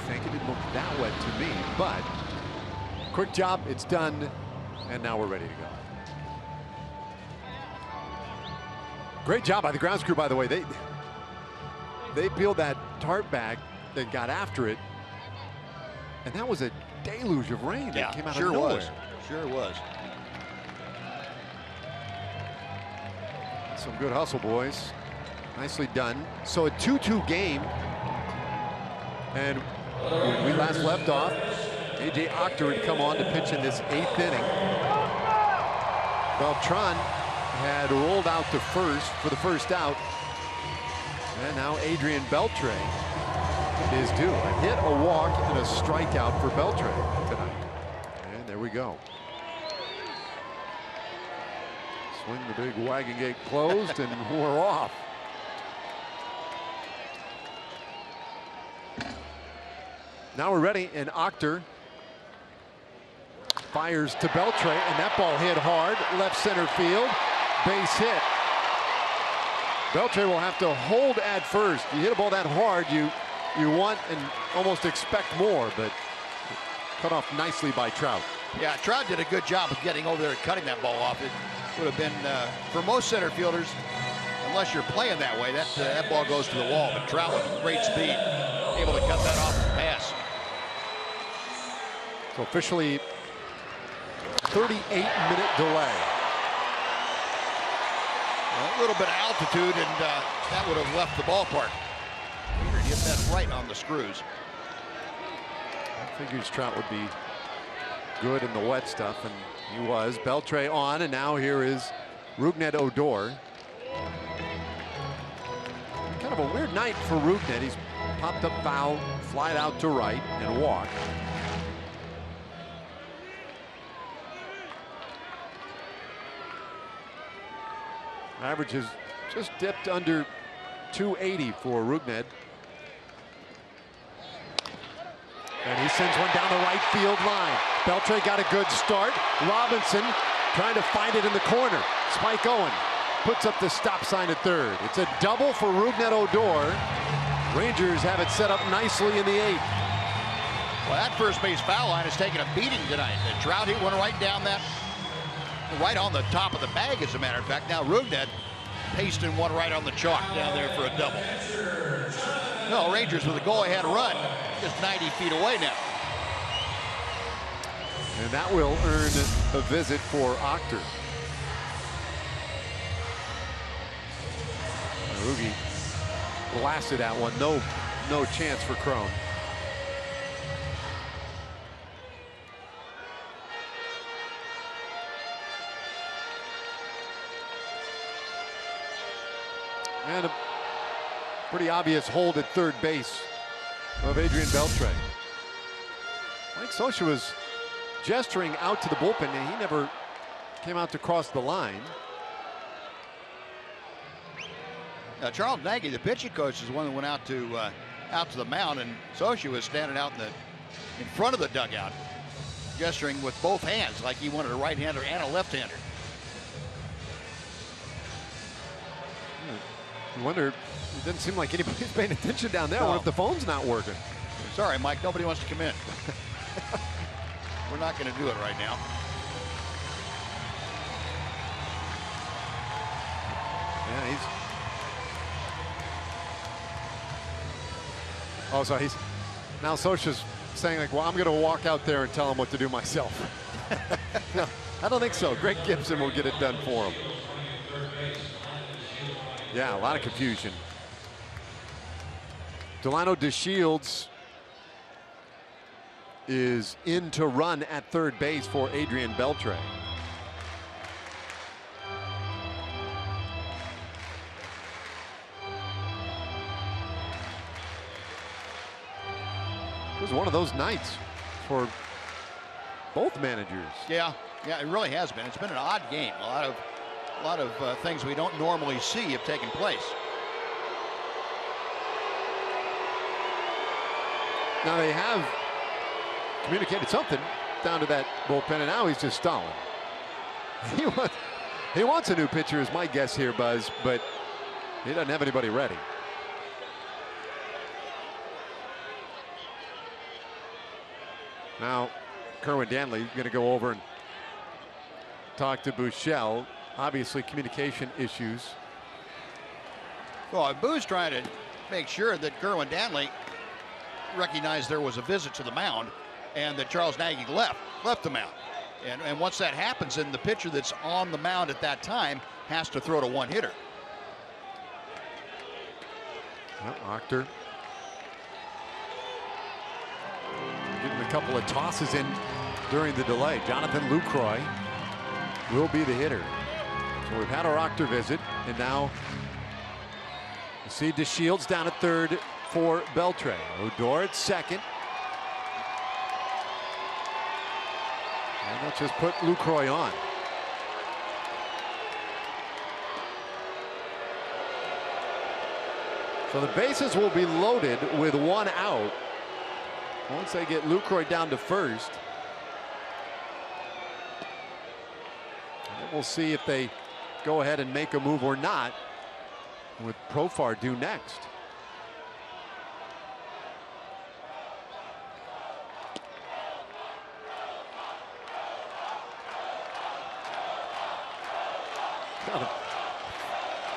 think. It didn't look that wet to me, but quick job, it's done, and now we're ready to go. Great job by the grounds crew, by the way. They peeled that tarp back and got after it, and that was a deluge of rain that came out of nowhere. Sure was. Some good hustle, boys. Nicely done. So a 2-2 game, and when we last left off, AT Ochter had come on to pitch in this 8th inning. Beltran had rolled out to first for the first out, and now Adrian Beltre is due. A hit, a walk, and a strikeout for Beltre tonight. And there we go. Swing the big wagon gate closed, and we're off. Now we're ready, and Ochter fires to Beltre, and that ball hit hard, left center field, base hit. Beltre will have to hold at first. You hit a ball that hard, you want and almost expect more, but cut off nicely by Trout. Yeah, Trout did a good job of getting over there and cutting that ball off. It would have been, for most center fielders, unless you're playing that way, that ball goes to the wall. But Trout with great speed, able to cut that off and pass. So officially 38-minute delay. A little bit of altitude, and that would have left the ballpark. Peter hit that right on the screws. I figured Trout would be good in the wet stuff, and he was. Beltre on, and now here is Rougned Odor. Kind of a weird night for Rougned. He's popped up foul, flied out to right, and walked. Average has just dipped under 280 for Rougned. And he sends one down the right field line. Beltre got a good start. Robinson trying to find it in the corner. Spike Owen puts up the stop sign at third. It's a double for Rougned Odor. Rangers have it set up nicely in the 8th. Well, that first base foul line has taken a beating tonight. The Trout hit one right down that, right on the top of the bag, as a matter of fact. Now Rougned pasting one right on the chalk down there for a double. No, Rangers with a go-ahead run, just 90 feet away now. And that will earn a visit for Ochter. Rugi blasted that one. No chance for Crone. And a pretty obvious hold at third base of Adrian Beltre. Mike Scioscia was gesturing out to the bullpen, and he never came out to cross the line. Now, Charles Nagy, the pitching coach, is the one that went out to the mound, and Scioscia was standing out in front of the dugout, gesturing with both hands like he wanted a right-hander and a left-hander. I wonder, it doesn't seem like anybody's paying attention down there. No. What if the phone's not working? Sorry, Mike, nobody wants to come in. We're not going to do it right now. So he's now Scioscia's saying like, well, I'm going to walk out there and tell him what to do myself. No, I don't think so. Greg Gibson will get it done for him. Yeah, a lot of confusion. Delano DeShields is in to run at third base for Adrian Beltre. It was one of those nights for both managers. Yeah, it really has been. It's been an odd game. A lot of things we don't normally see have taken place. Now they have communicated something down to that bullpen, and now he's just stalling. He wants a new pitcher, is my guess here, Buzz, but he doesn't have anybody ready. Now, Kerwin Danley going to go over and talk to Buechele. Obviously, communication issues. Well, Boo's trying to make sure that Kerwin Danley recognized there was a visit to the mound and that Charles Nagy left the mound. And once that happens, then the pitcher that's on the mound at that time has to throw to one hitter. Well, Octor getting a couple of tosses in during the delay. Jonathan Lucroy will be the hitter. So we've had our Octor visit, and now you see DeShields down at third for Beltre. Odor at second. And let's just put Lucroy on. So the bases will be loaded with one out once they get Lucroy down to first. And then we'll see if they go ahead and make a move or not, with Profar due next.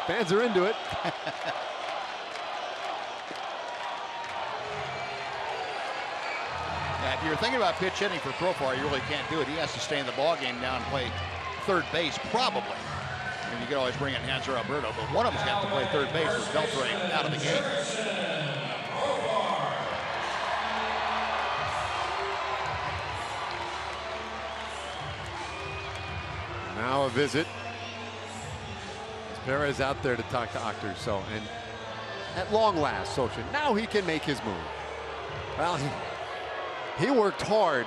Fans are into it. If you're thinking about pitch hitting for Profar, you really can't do it. He has to stay in the ball game now and play third base, probably. And you could always bring in Hanser Alberto, but one of them's got to play third base with Beltre out of the game. Now a visit. Perez out there to talk to Octor. So, and at long last, Scioscia, now he can make his move. Well, he worked hard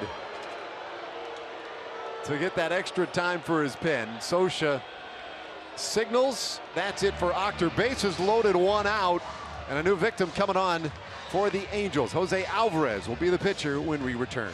to get that extra time for his pen. Scioscia signals. That's it for Octor. Bases loaded, one out, and a new victim coming on for the Angels. Jose Alvarez will be the pitcher when we return.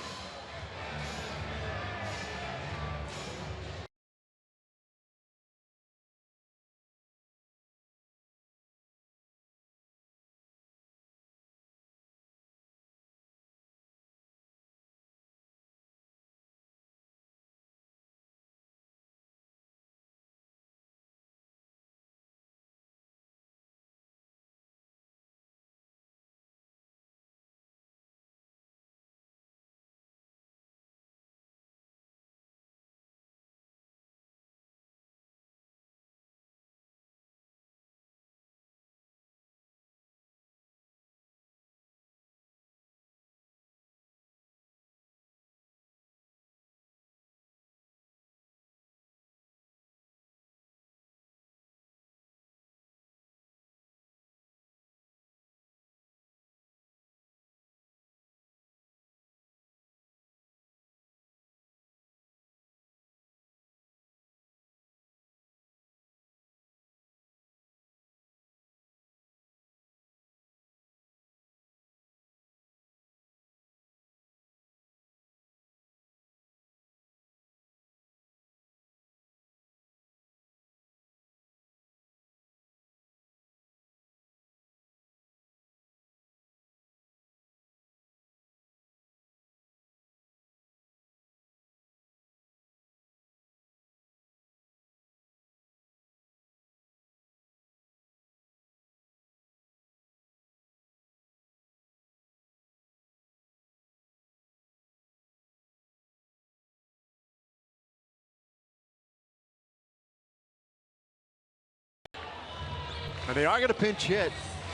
And they are going to pinch hit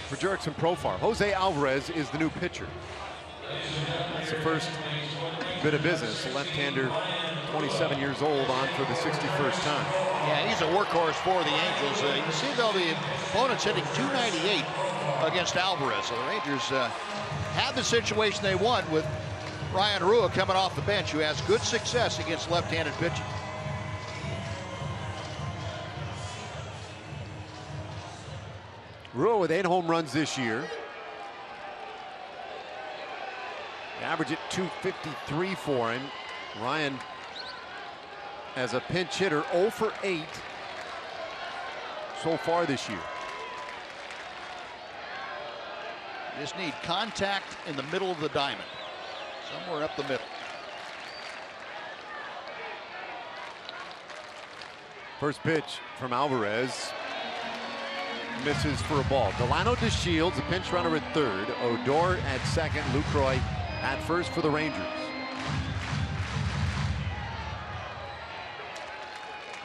for Jurickson Profar. Jose Alvarez is the new pitcher. That's the first bit of business. The left-hander, 27 years old, on for the 61st time. Yeah, he's a workhorse for the Angels. You see, though, the opponent's hitting .298 against Alvarez. So the Rangers have the situation they want with Ryan Rua coming off the bench, who has good success against left-handed pitching. Rua with 8 home runs this year. Average at .253 for him. Ryan, as a pinch hitter, 0 for 8 so far this year. You just need contact in the middle of the diamond, somewhere up the middle. First pitch from Alvarez. Misses for a ball. Delano DeShields, a pinch runner at third. Odor at second. Lucroy at first for the Rangers.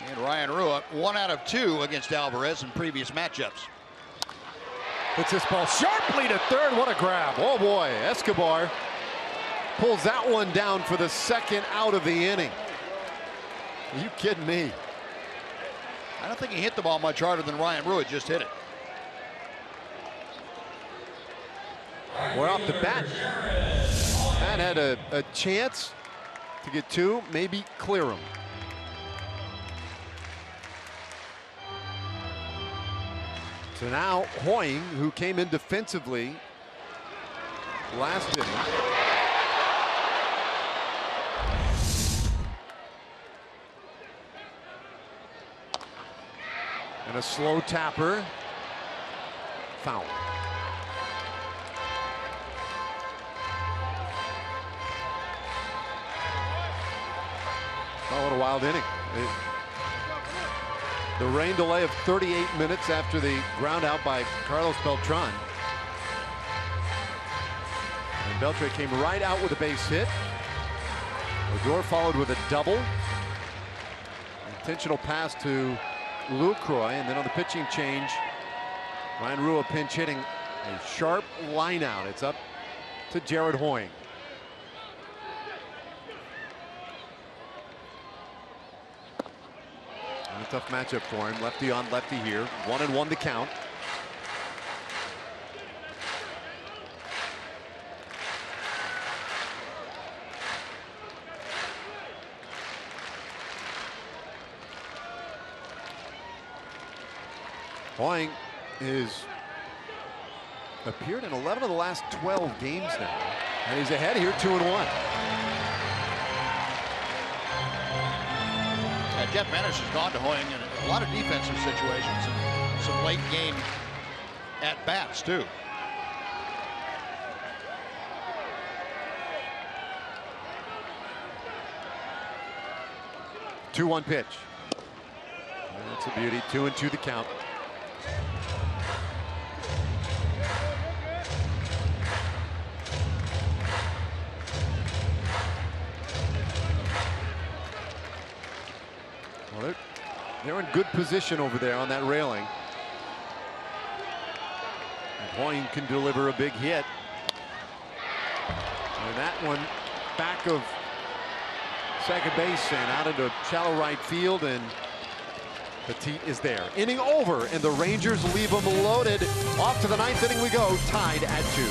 And Ryan Rua, 1 out of 2 against Alvarez in previous matchups. Hits this ball sharply to third. What a grab. Oh boy, Escobar pulls that one down for the second out of the inning. Are you kidding me? I don't think he hit the ball much harder than Ryan Rua just hit it. We're off the bat. That had a chance to get 2, maybe clear him. So now Hoying, who came in defensively last inning. And a slow tapper. Foul. Oh, what a wild inning. The rain delay of 38 minutes after the ground out by Carlos Beltran. And Beltran came right out with a base hit. Odor followed with a double. Intentional pass to Lucroy, and then on the pitching change, Ryan Rua pinch hitting a sharp line out. It's up to Jared Hoying. And a tough matchup for him. Lefty on lefty here. 1-1 the count. Hoying has appeared in 11 of the last 12 games now, and he's ahead here 2-1. Jeff Manish has gone to Hoying in a lot of defensive situations and some late game at bats too. Two-one pitch. And that's a beauty. 2-2 the count. Well, they're in good position over there on that railing. And Hoying can deliver a big hit. And that one back of second base and out into shallow right field, and Petit is there. Inning over, and the Rangers leave them loaded. Off to the ninth inning we go, tied at 2.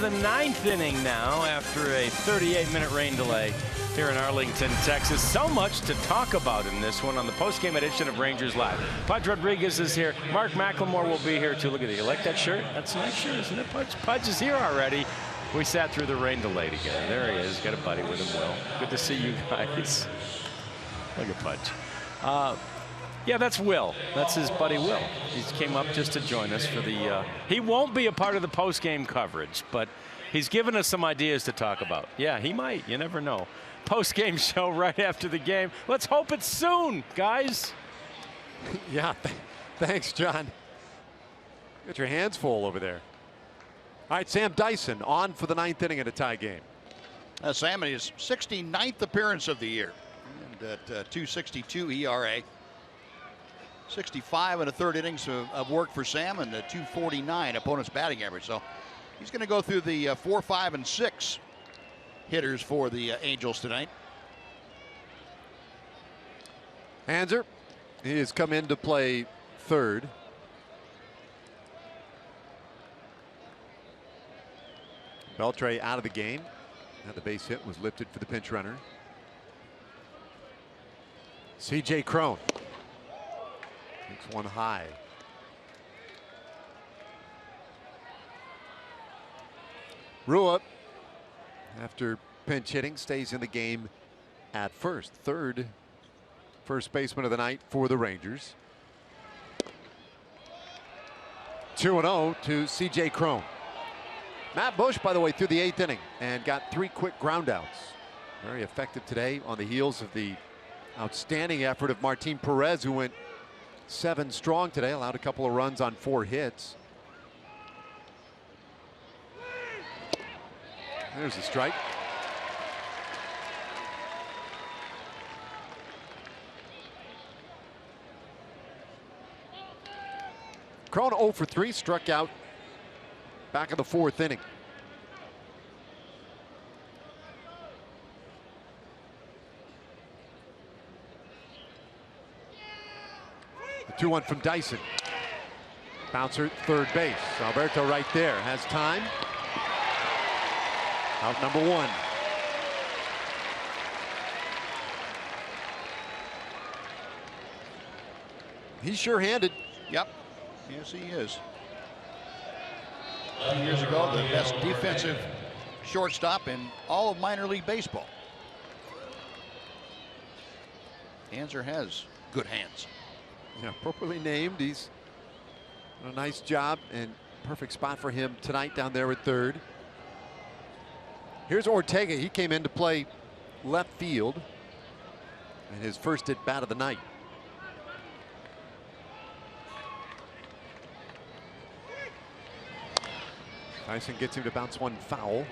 the 9th inning now after a 38-minute rain delay here in Arlington, Texas. So much to talk about in this one on the postgame edition of Rangers Live. Pudge Rodriguez is here. Mark McLemore will be here too. Look at that. You like that shirt? That's a nice shirt, isn't it, Pudge? Pudge is here already. We sat through the rain delay together. There he is. Got a buddy with him, Will. Good to see you guys. Look at Pudge. Yeah, that's Will. That's his buddy Will. He came up just to join us for the. He won't be a part of the post-game coverage, but he's given us some ideas to talk about. Yeah, he might. You never know. Post-game show right after the game. Let's hope it's soon, guys. Yeah, thanks, John. Got your hands full over there. All right, Sam Dyson on for the 9th inning in a tie game. Sam in his 69th appearance of the year, and at 2.62 ERA. 65 and a third innings of work for Sam, and the 249 opponent's batting average. So he's going to go through the 4, 5, and 6 hitters for the Angels tonight. Hanser, he has come in to play third. Beltre out of the game. Now the base hit was lifted for the pinch runner. C.J. Cron. Takes one high. Rua, after pinch hitting, stays in the game at first. Third first baseman of the night for the Rangers. 2-0 to C.J. Cron. Matt Bush, by the way, through the 8th inning and got 3 quick groundouts. Very effective today on the heels of the outstanding effort of Martin Perez, who went 7 strong today, allowed a couple of runs on 4 hits. There's a strike. Cron 0 for 3, struck out back of the 4th inning. The 2-1 from Dyson. Bouncer third base. Alberto right there has time. Out number 1. He's sure-handed. Yep. Yes, he is. 2 years ago, the best defensive shortstop in all of minor league baseball. Hanser has good hands. Yeah, appropriately named. He's done a nice job and perfect spot for him tonight down there at third. Here's Ortega. He came in to play left field and his first at bat of the night. Tyson gets him to bounce one foul.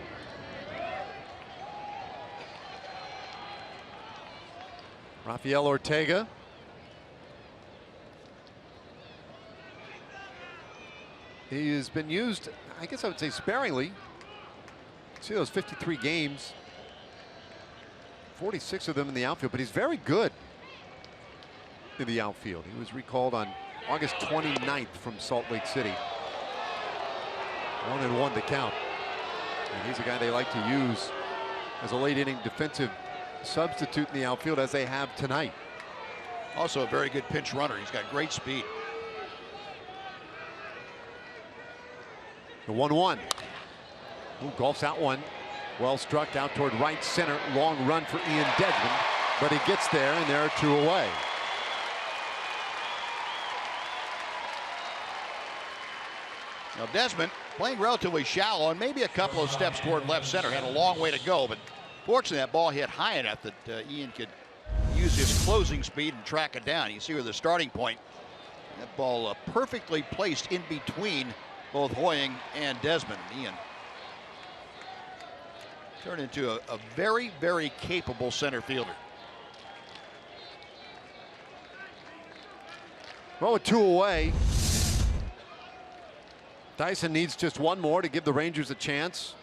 Rafael Ortega. He has been used, I guess I would say, sparingly. See those 53 games, 46 of them in the outfield, but he's very good in the outfield. He was recalled on August 29th from Salt Lake City. 1-1 the count. And he's a guy they like to use as a late inning defensive substitute in the outfield, as they have tonight. Also a very good pinch runner. He's got great speed. The 1-1. Ooh, golfs out one. Well struck out toward right center. Long run for Ian Desmond, but he gets there, and there are 2 away. Now Desmond playing relatively shallow and maybe a couple of steps toward left center. Had a long way to go, but fortunately that ball hit high enough that Ian could use his closing speed and track it down. You see where the starting point. That ball perfectly placed in between both Hoying and Desmond. Ian turned into a very, very capable center fielder. Well, with 2 away, Dyson needs just 1 more to give the Rangers a chance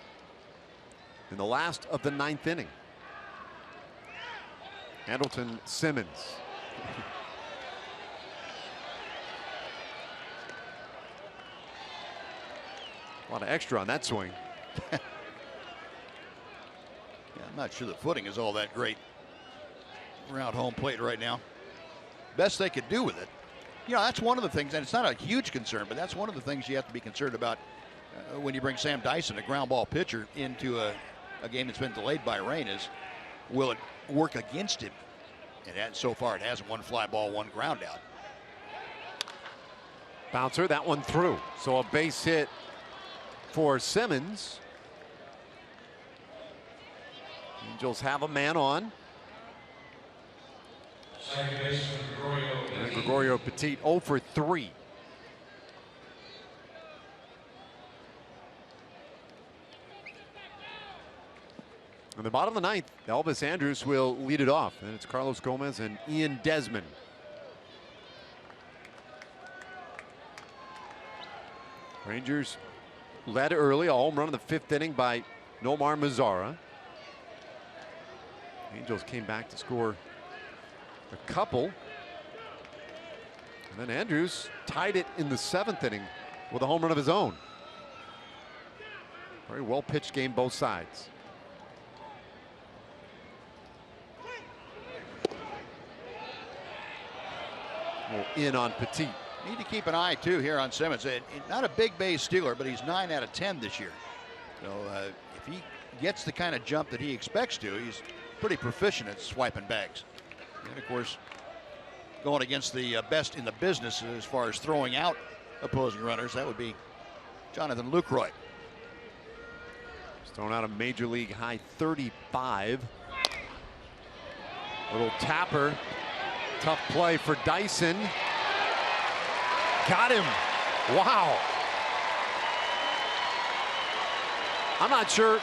in the last of the 9th inning. Andrelton Simmons. A lot of extra on that swing. Yeah, I'm not sure the footing is all that great around home plate right now. Best they could do with it. You know, that's one of the things, and it's not a huge concern, but that's one of the things you have to be concerned about when you bring Sam Dyson, a ground ball pitcher, into a game that's been delayed by rain, is will it work against him? And so far it hasn't. One fly ball, one ground out. Bouncer, that one through. So a base hit for Simmons. Angels have a man on. And Gregorio Petit 0 for 3. In the bottom of the ninth, Elvis Andrus will lead it off. And it's Carlos Gomez and Ian Desmond. Rangers led early, a home run in the 5th inning by Nomar Mazara. Angels came back to score a couple. And then Andrus tied it in the 7th inning with a home run of his own. Very well pitched game, both sides. In on Petit. Need to keep an eye too here on Simmons. Not a big base stealer, but he's 9 out of 10 this year. So if he gets the kind of jump that he expects to, he's pretty proficient at swiping bags. And of course, going against the best in the business as far as throwing out opposing runners, that would be Jonathan Lucroy. He's thrown out a major league high 35. Little tapper. Tough play for Dyson. Got him. Wow. I'm not sure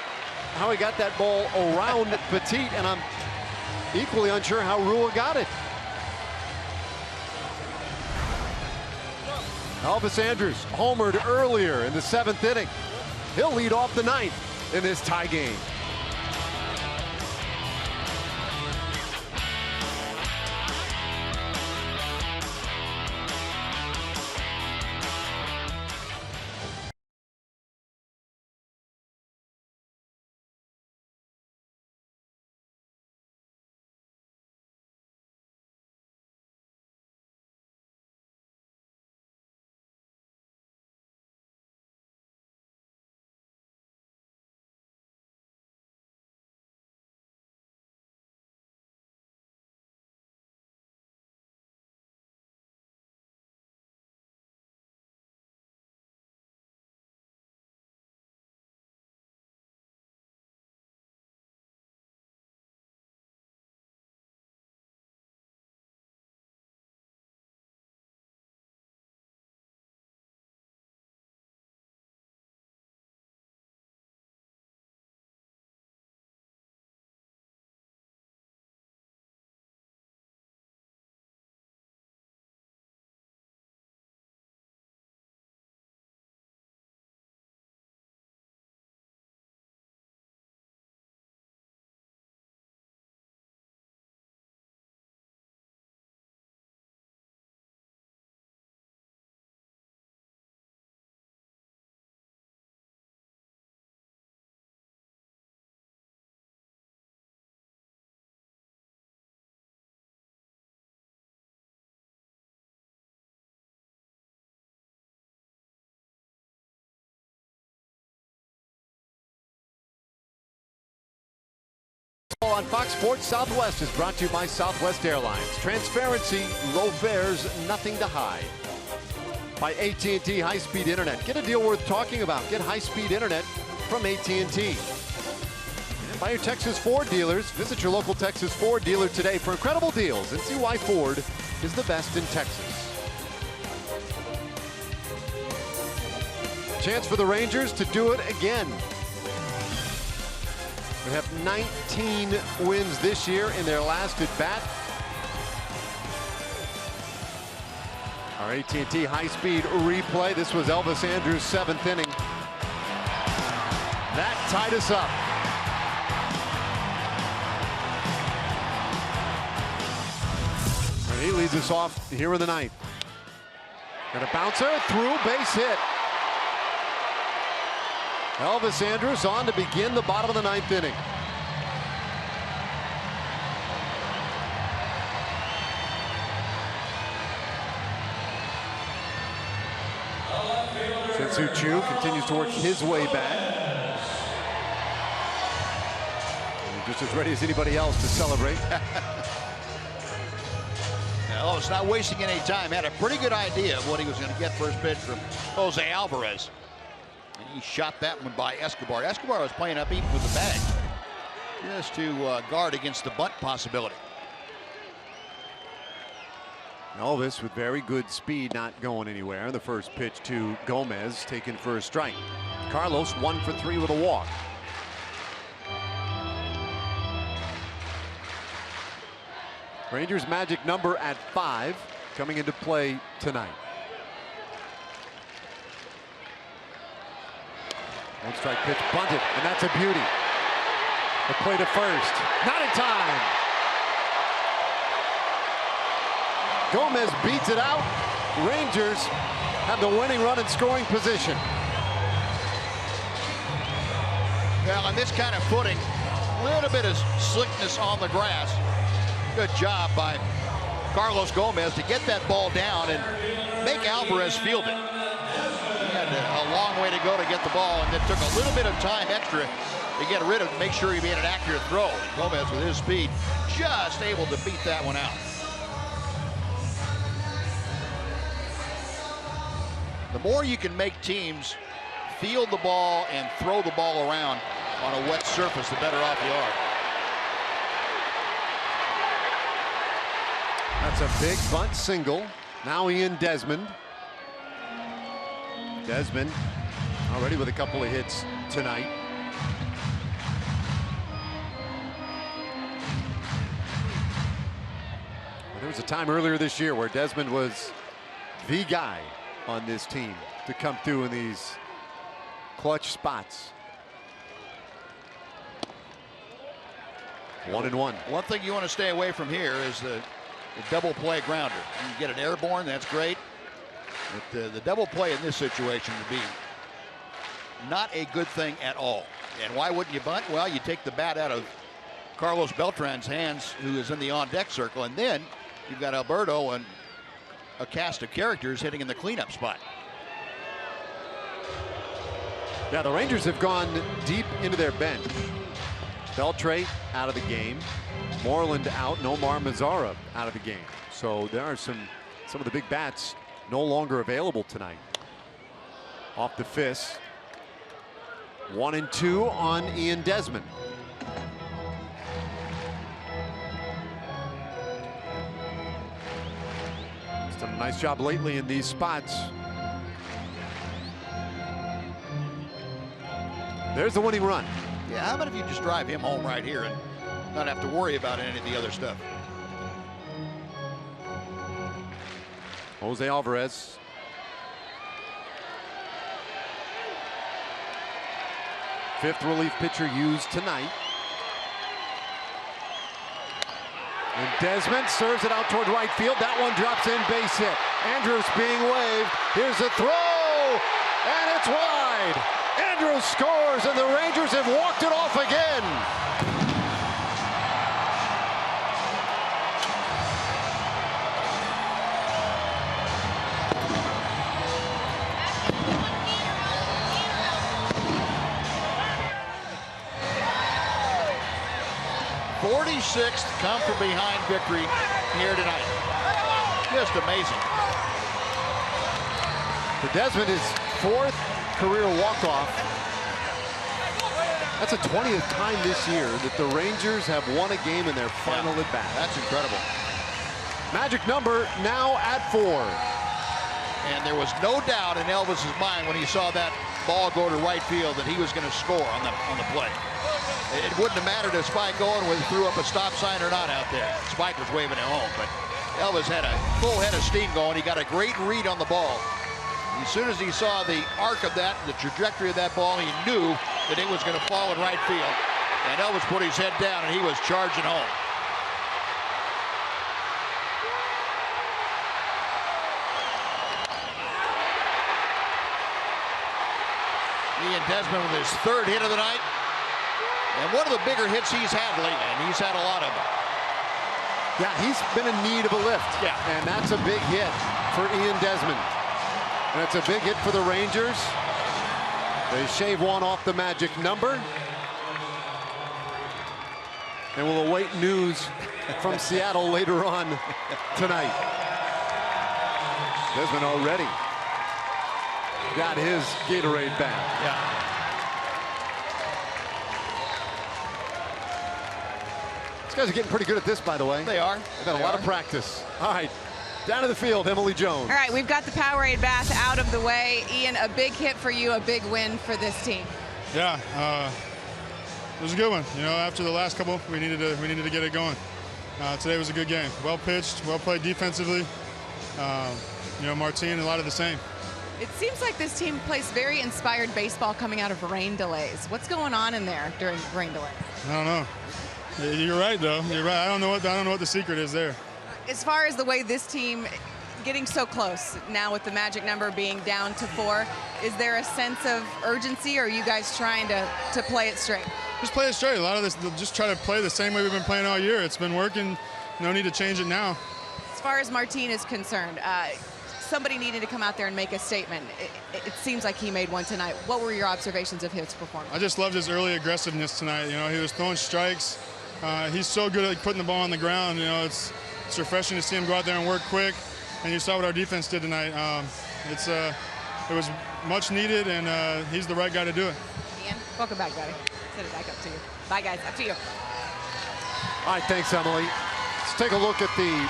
how he got that ball around Petit, and I'm equally unsure how Rua got it. Elvis Andrus homered earlier in the 7th inning. He'll lead off the 9th in this tie game. On Fox Sports Southwest is brought to you by Southwest Airlines. Transparency, low fares, nothing to hide. By AT high-speed internet. Get a deal worth talking about. Get high-speed internet from AT&T. And by your Texas Ford dealers. Visit your local Texas Ford dealer today for incredible deals and see why Ford is the best in Texas. Chance for the Rangers to do it again. They have 19 wins this year in their last at bat. Our AT&T high-speed replay. This was Elvis Andrus' 7th inning. That tied us up. And he leads us off here in the 9th. And a bouncer through, base hit. Elvis Andrus on to begin the bottom of the 9th inning. Chu continues to work his way back. And just as ready as anybody else to celebrate. Now, it's not wasting any time. Had a pretty good idea of what he was going to get first pitch from Jose Alvarez. And he shot that one by Escobar. Escobar was playing up even with the bag, just to guard against the bunt possibility. Elvis with very good speed, not going anywhere. The first pitch to Gomez, taken for a strike. Carlos 1 for 3 with a walk. Rangers magic number at 5 coming into play tonight. One strike pitch bunted, and that's a beauty. The play to first, not in time. Gomez beats it out. Rangers have the winning run in scoring position. Well, on this kind of footing, a little bit of slickness on the grass. Good job by Carlos Gomez to get that ball down and make Alvarez field it. He had a long way to go to get the ball, and it took a little bit of time extra to get rid of it, make sure he made an accurate throw. And Gomez, with his speed, just able to beat that one out. The more you can make teams field the ball and throw the ball around on a wet surface, the better off you are. That's a big bunt single. Now Ian Desmond. Desmond already with a couple of hits tonight. There was a time earlier this year where Desmond was the guy on this team to come through in these clutch spots. 1-1. One thing you want to stay away from here is the double play grounder. You get an airborne, that's great. But the double play in this situation would be not a good thing at all. And why wouldn't you bunt? Well, you take the bat out of Carlos Beltran's hands, who is in the on-deck circle, and then you've got Alberto and a cast of characters hitting in the cleanup spot. Yeah, the Rangers have gone deep into their bench. Beltre out of the game. Moreland out. Nomar Mazara out of the game. So there are some of the big bats no longer available tonight. Off the fist. 1-2 on Ian Desmond. He's done a nice job lately in these spots. There's the winning run. Yeah, how about if you just drive him home right here and not have to worry about any of the other stuff? Jose Alvarez. Fifth relief pitcher used tonight. And Desmond serves it out toward right field. That one drops in, base hit. Andrus being waved. Here's a throw, and it's wide. Andrus scores, and the Rangers have walked it off again. Sixth come from behind victory here tonight. Just amazing. For Desmond, his 4th career walk-off. That's the 20th time this year that the Rangers have won a game in their final at bat. That's incredible. Magic number now at 4. And there was no doubt in Elvis's mind when he saw that ball go to right field that he was going to score on the play. It wouldn't have mattered if Spike Owen threw up a stop sign or not out there. Spike was waving it home, but Elvis had a full head of steam going. He got a great read on the ball. As soon as he saw the arc of that, the trajectory of that ball, he knew that it was going to fall in right field. And Elvis put his head down, and he was charging home. Ian Desmond with his 3rd hit of the night. And one of the bigger hits he's had lately, and he's had a lot of them. Yeah, he's been in need of a lift. Yeah. And that's a big hit for Ian Desmond. And it's a big hit for the Rangers. They shave one off the magic number. And we'll await news from Seattle later on tonight. Desmond already got his Gatorade back. Yeah. These guys are getting pretty good at this, by the way. They are. They've had a lot of practice. All right, down to the field, Emily Jones. All right, we've got the Powerade bath out of the way. Ian, a big hit for you, a big win for this team. Yeah, it was a good one. You know, after the last couple, we needed to get it going. Today was a good game. Well pitched, well played defensively. You know, Martin, a lot of the same. It seems like this team plays very inspired baseball coming out of rain delays. What's going on in there during rain delays? I don't know. You're right, though. You're right. I don't know what the secret is there. As far as the way this team getting so close now with the magic number being down to 4, is there a sense of urgency, or are you guys trying to play it straight? Just play it straight. A lot of this, just try to play the same way we've been playing all year. It's been working. No need to change it now. As far as Martin is concerned, somebody needed to come out there and make a statement. It seems like he made one tonight. What were your observations of his performance? I just loved his early aggressiveness tonight. You know, he was throwing strikes. He's so good at putting the ball on the ground. You know, it's refreshing to see him go out there and work quick. And you saw what our defense did tonight. It was much needed, and he's the right guy to do it. Ian, welcome back, buddy. Send it back up to you. Bye, guys. Up to you. All right, thanks, Emily. Let's take a look at the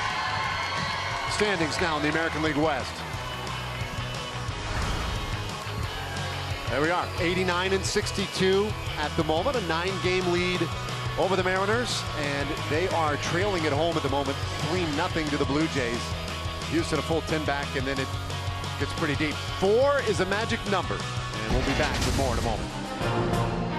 standings now in the American League West. There we are, 89-62 at the moment, a 9-game lead over the Mariners, and they are trailing at home at the moment, 3-0 to the Blue Jays. Houston a full 10 back, and then it gets pretty deep. 4 is a magic number, and we'll be back with more in a moment.